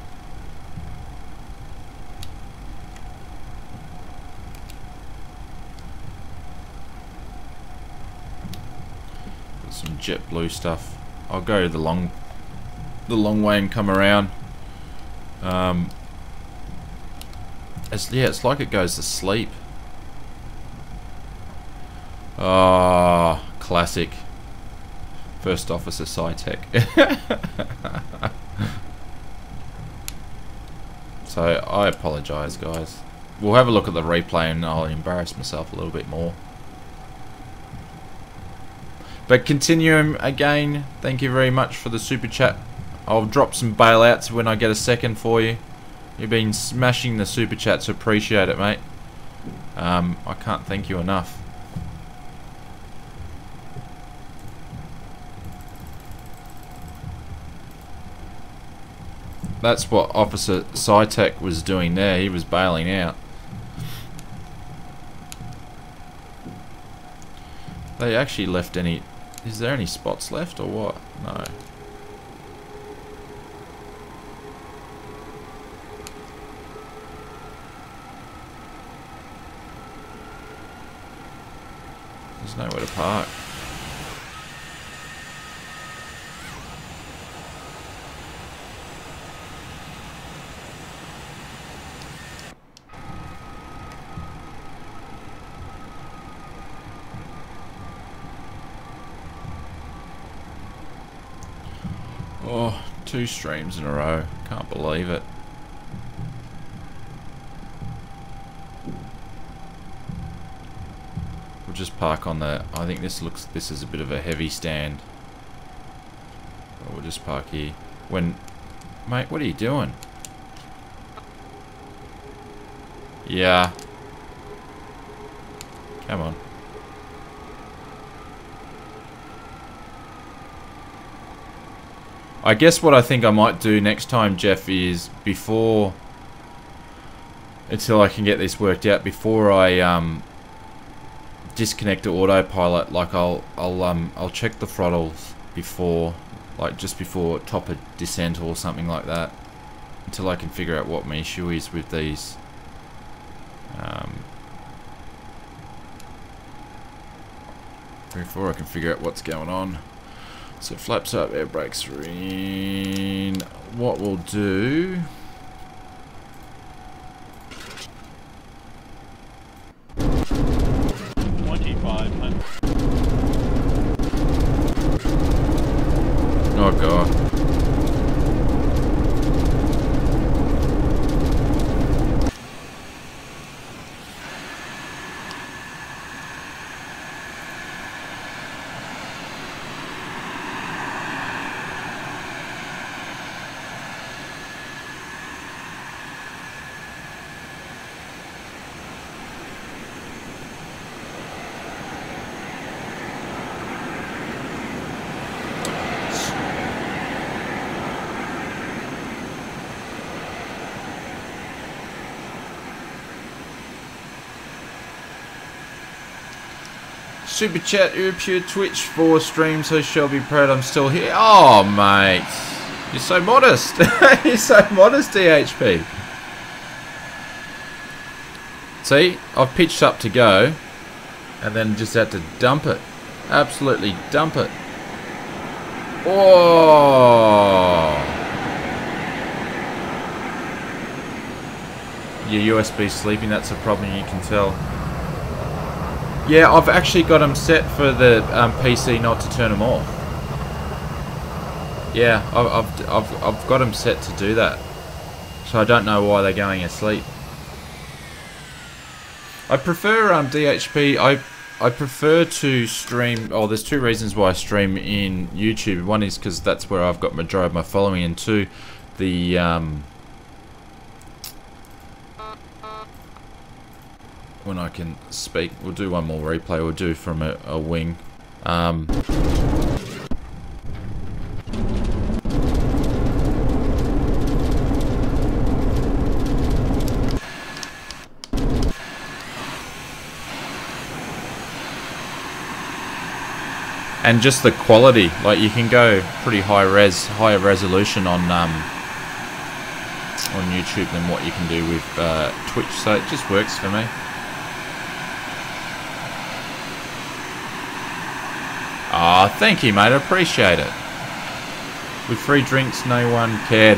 Got some JetBlue stuff. I'll go to the long way and come around. It's like it goes to sleep. Ah, oh, classic. First Officer Cytec. So I apologise, guys. We'll have a look at the replay and I'll embarrass myself a little bit more. But Continuum again, thank you very much for the super chat. I'll drop some bailouts when I get a second for you. You've been smashing the super chats, appreciate it, mate. I can't thank you enough. That's what Officer Cytec was doing there. He was bailing out. They actually left any... Is there any spots left or what? No. There's nowhere to park. Oh, 2 streams in a row. Can't believe it. We'll just park on the... I think this is a bit of a heavy stand. But we'll just park here. Mate, what are you doing? Yeah. Come on. I guess what I think I might do next time, Jeff, is until I can get this worked out, before I disconnect the autopilot, like I'll check the throttles before, like just before top of descent or something like that, until I can figure out what my issue is with these. Before I can figure out what's going on. So flaps up, air brakes are in. What we'll do... Oh god. Super chat, Pure Twitch for stream, so shall be proud I'm still here. Oh, mate. You're so modest. You're so modest, DHP. See, I've pitched up to go, and then just had to dump it. Absolutely dump it. Oh. Your USB sleeping, that's a problem, you can tell. Yeah, I've actually got them set for the PC not to turn them off. Yeah, I've got them set to do that. So I don't know why they're going asleep. I prefer DHP. I prefer to stream. Oh, there's 2 reasons why I stream in YouTube. One is because that's where I've got majority of my following, and 2, the when I can speak. We'll do one more replay. We'll do from a wing. And just the quality, like you can go pretty higher resolution on YouTube than what you can do with Twitch. So it just works for me. Ah, oh, thank you, mate. I appreciate it. With free drinks, no one cared.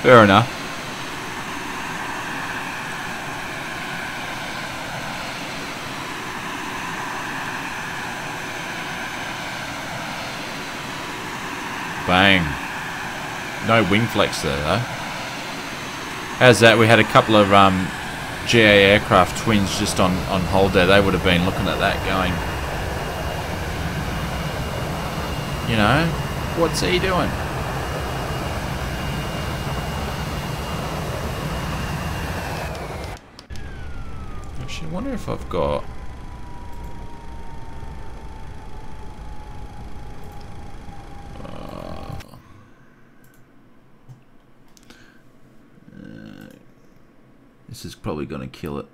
Fair enough. Bang. No wing flex there, though. How's that? We had a couple of GA aircraft twins just on hold there. They would have been looking at that going, you know, what's he doing? Actually, I wonder if I've got... This is probably going to kill it.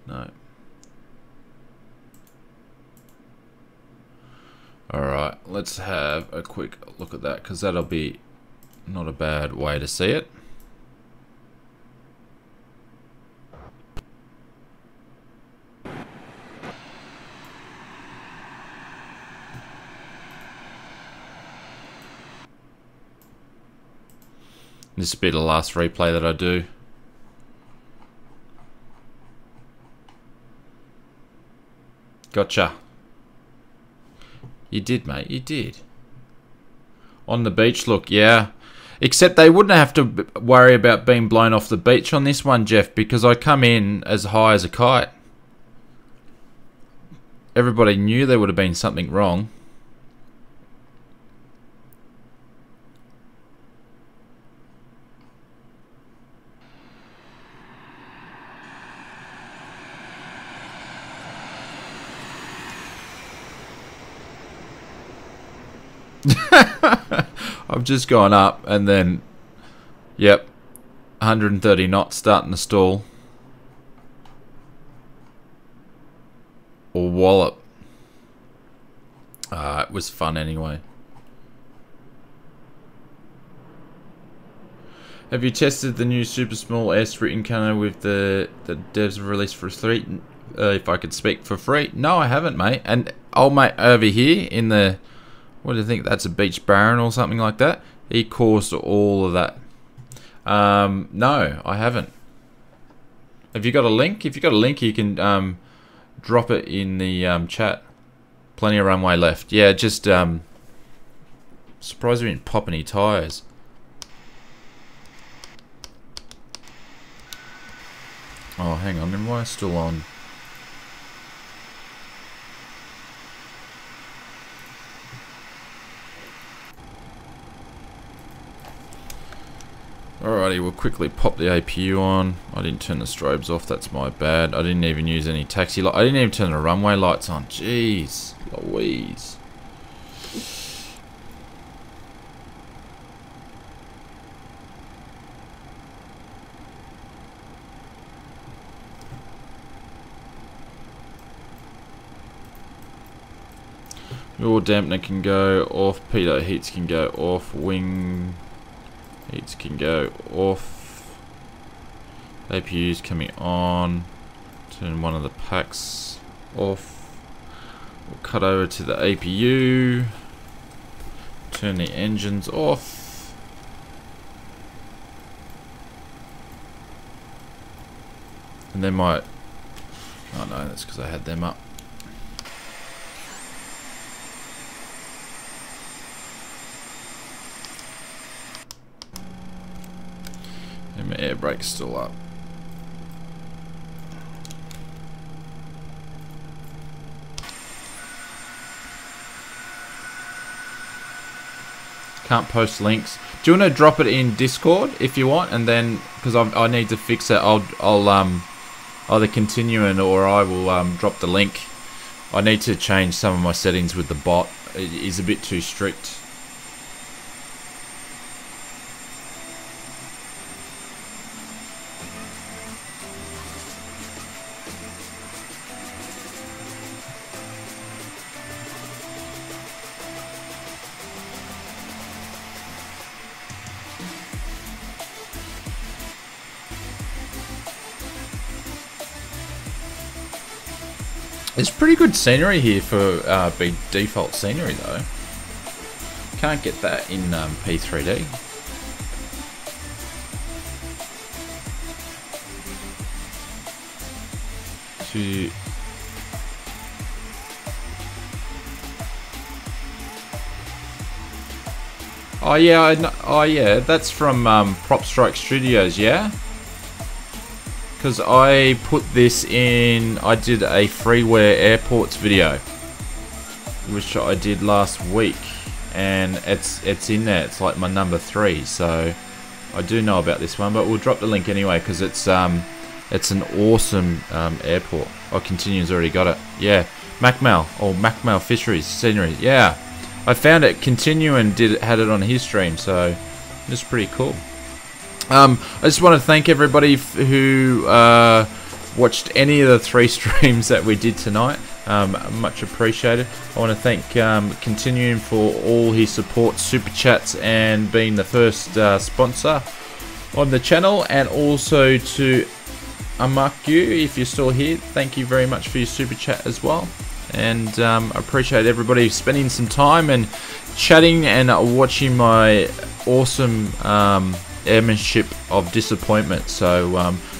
No. Alright, let's have a quick look at that, because that'll be not a bad way to see it. This will be the last replay that I do. Gotcha. You did, mate. You did. On the beach look, yeah. Except they wouldn't have to worry about being blown off the beach on this one, Jeff, because I come in as high as a kite. Everybody knew there would have been something wrong. I've just gone up and then, yep, 130 knots starting to stall. Or wallop. It was fun anyway. Have you tested the new super small airstrip encounter with the devs released for free? If I could speak for free. No, I haven't, mate. And old mate over here in the, what do you think? That's a beach baron or something like that. He caused all of that. No, I haven't. Have you got a link? If you got a link, you can drop it in the chat. Plenty of runway left. Yeah, just surprised we didn't pop any tires. Oh, hang on. Am I still on? Alrighty, we'll quickly pop the APU on. I didn't turn the strobes off, that's my bad. I didn't even use any taxi light. I didn't even turn the runway lights on. Jeez, Louise. Your dampener can go off, pitot heats can go off, wing heats can go off, APU's coming on, turn one of the packs off, we'll cut over to the APU, turn the engines off, and then oh no, that's because I had them up. And my air brake's still up. Can't post links. Do you want to drop it in Discord if you want, and then because I need to fix it, I'll either continue or I will drop the link. I need to change some of my settings with the bot. It is a bit too strict. It's pretty good scenery here for being default scenery though. Can't get that in P3D. Oh yeah, oh yeah, that's from Prop Strike Studios, yeah? Because I put this in, I did a freeware airports video, which I did last week, and it's in there. It's like my number 3, so I do know about this one, but we'll drop the link anyway because it's an awesome airport. Oh, Continuum's already got it. Yeah, Macmal or Macmal Fisheries scenery. Yeah, I found it. Continuum had it on his stream, so it's pretty cool. I just want to thank everybody who watched any of the 3 streams that we did tonight. Much appreciated. I want to thank Continuum for all his support, super chats, and being the first sponsor on the channel, and also to Amakyu, if you're still here, thank you very much for your super chat as well. And I appreciate everybody spending some time and chatting and watching my awesome airmanship of disappointment. So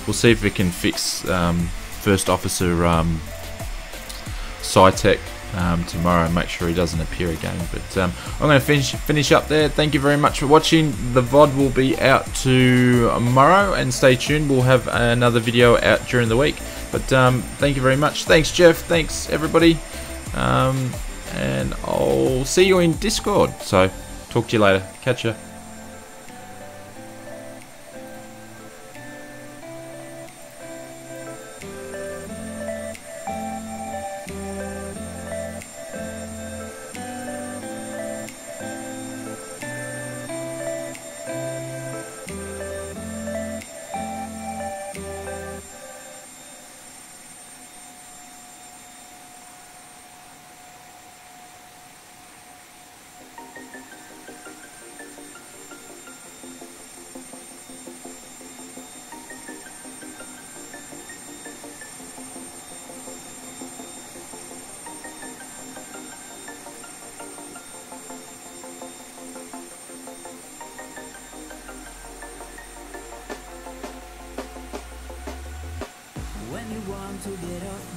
we'll see if we can fix First Officer SciTech tomorrow. Make sure he doesn't appear again. But I'm going to finish up there. Thank you very much for watching. The VOD will be out tomorrow, and stay tuned. We'll have another video out during the week. But thank you very much. Thanks, Jeff. Thanks, everybody. And I'll see you in Discord. So talk to you later. Catch ya. When you want to get off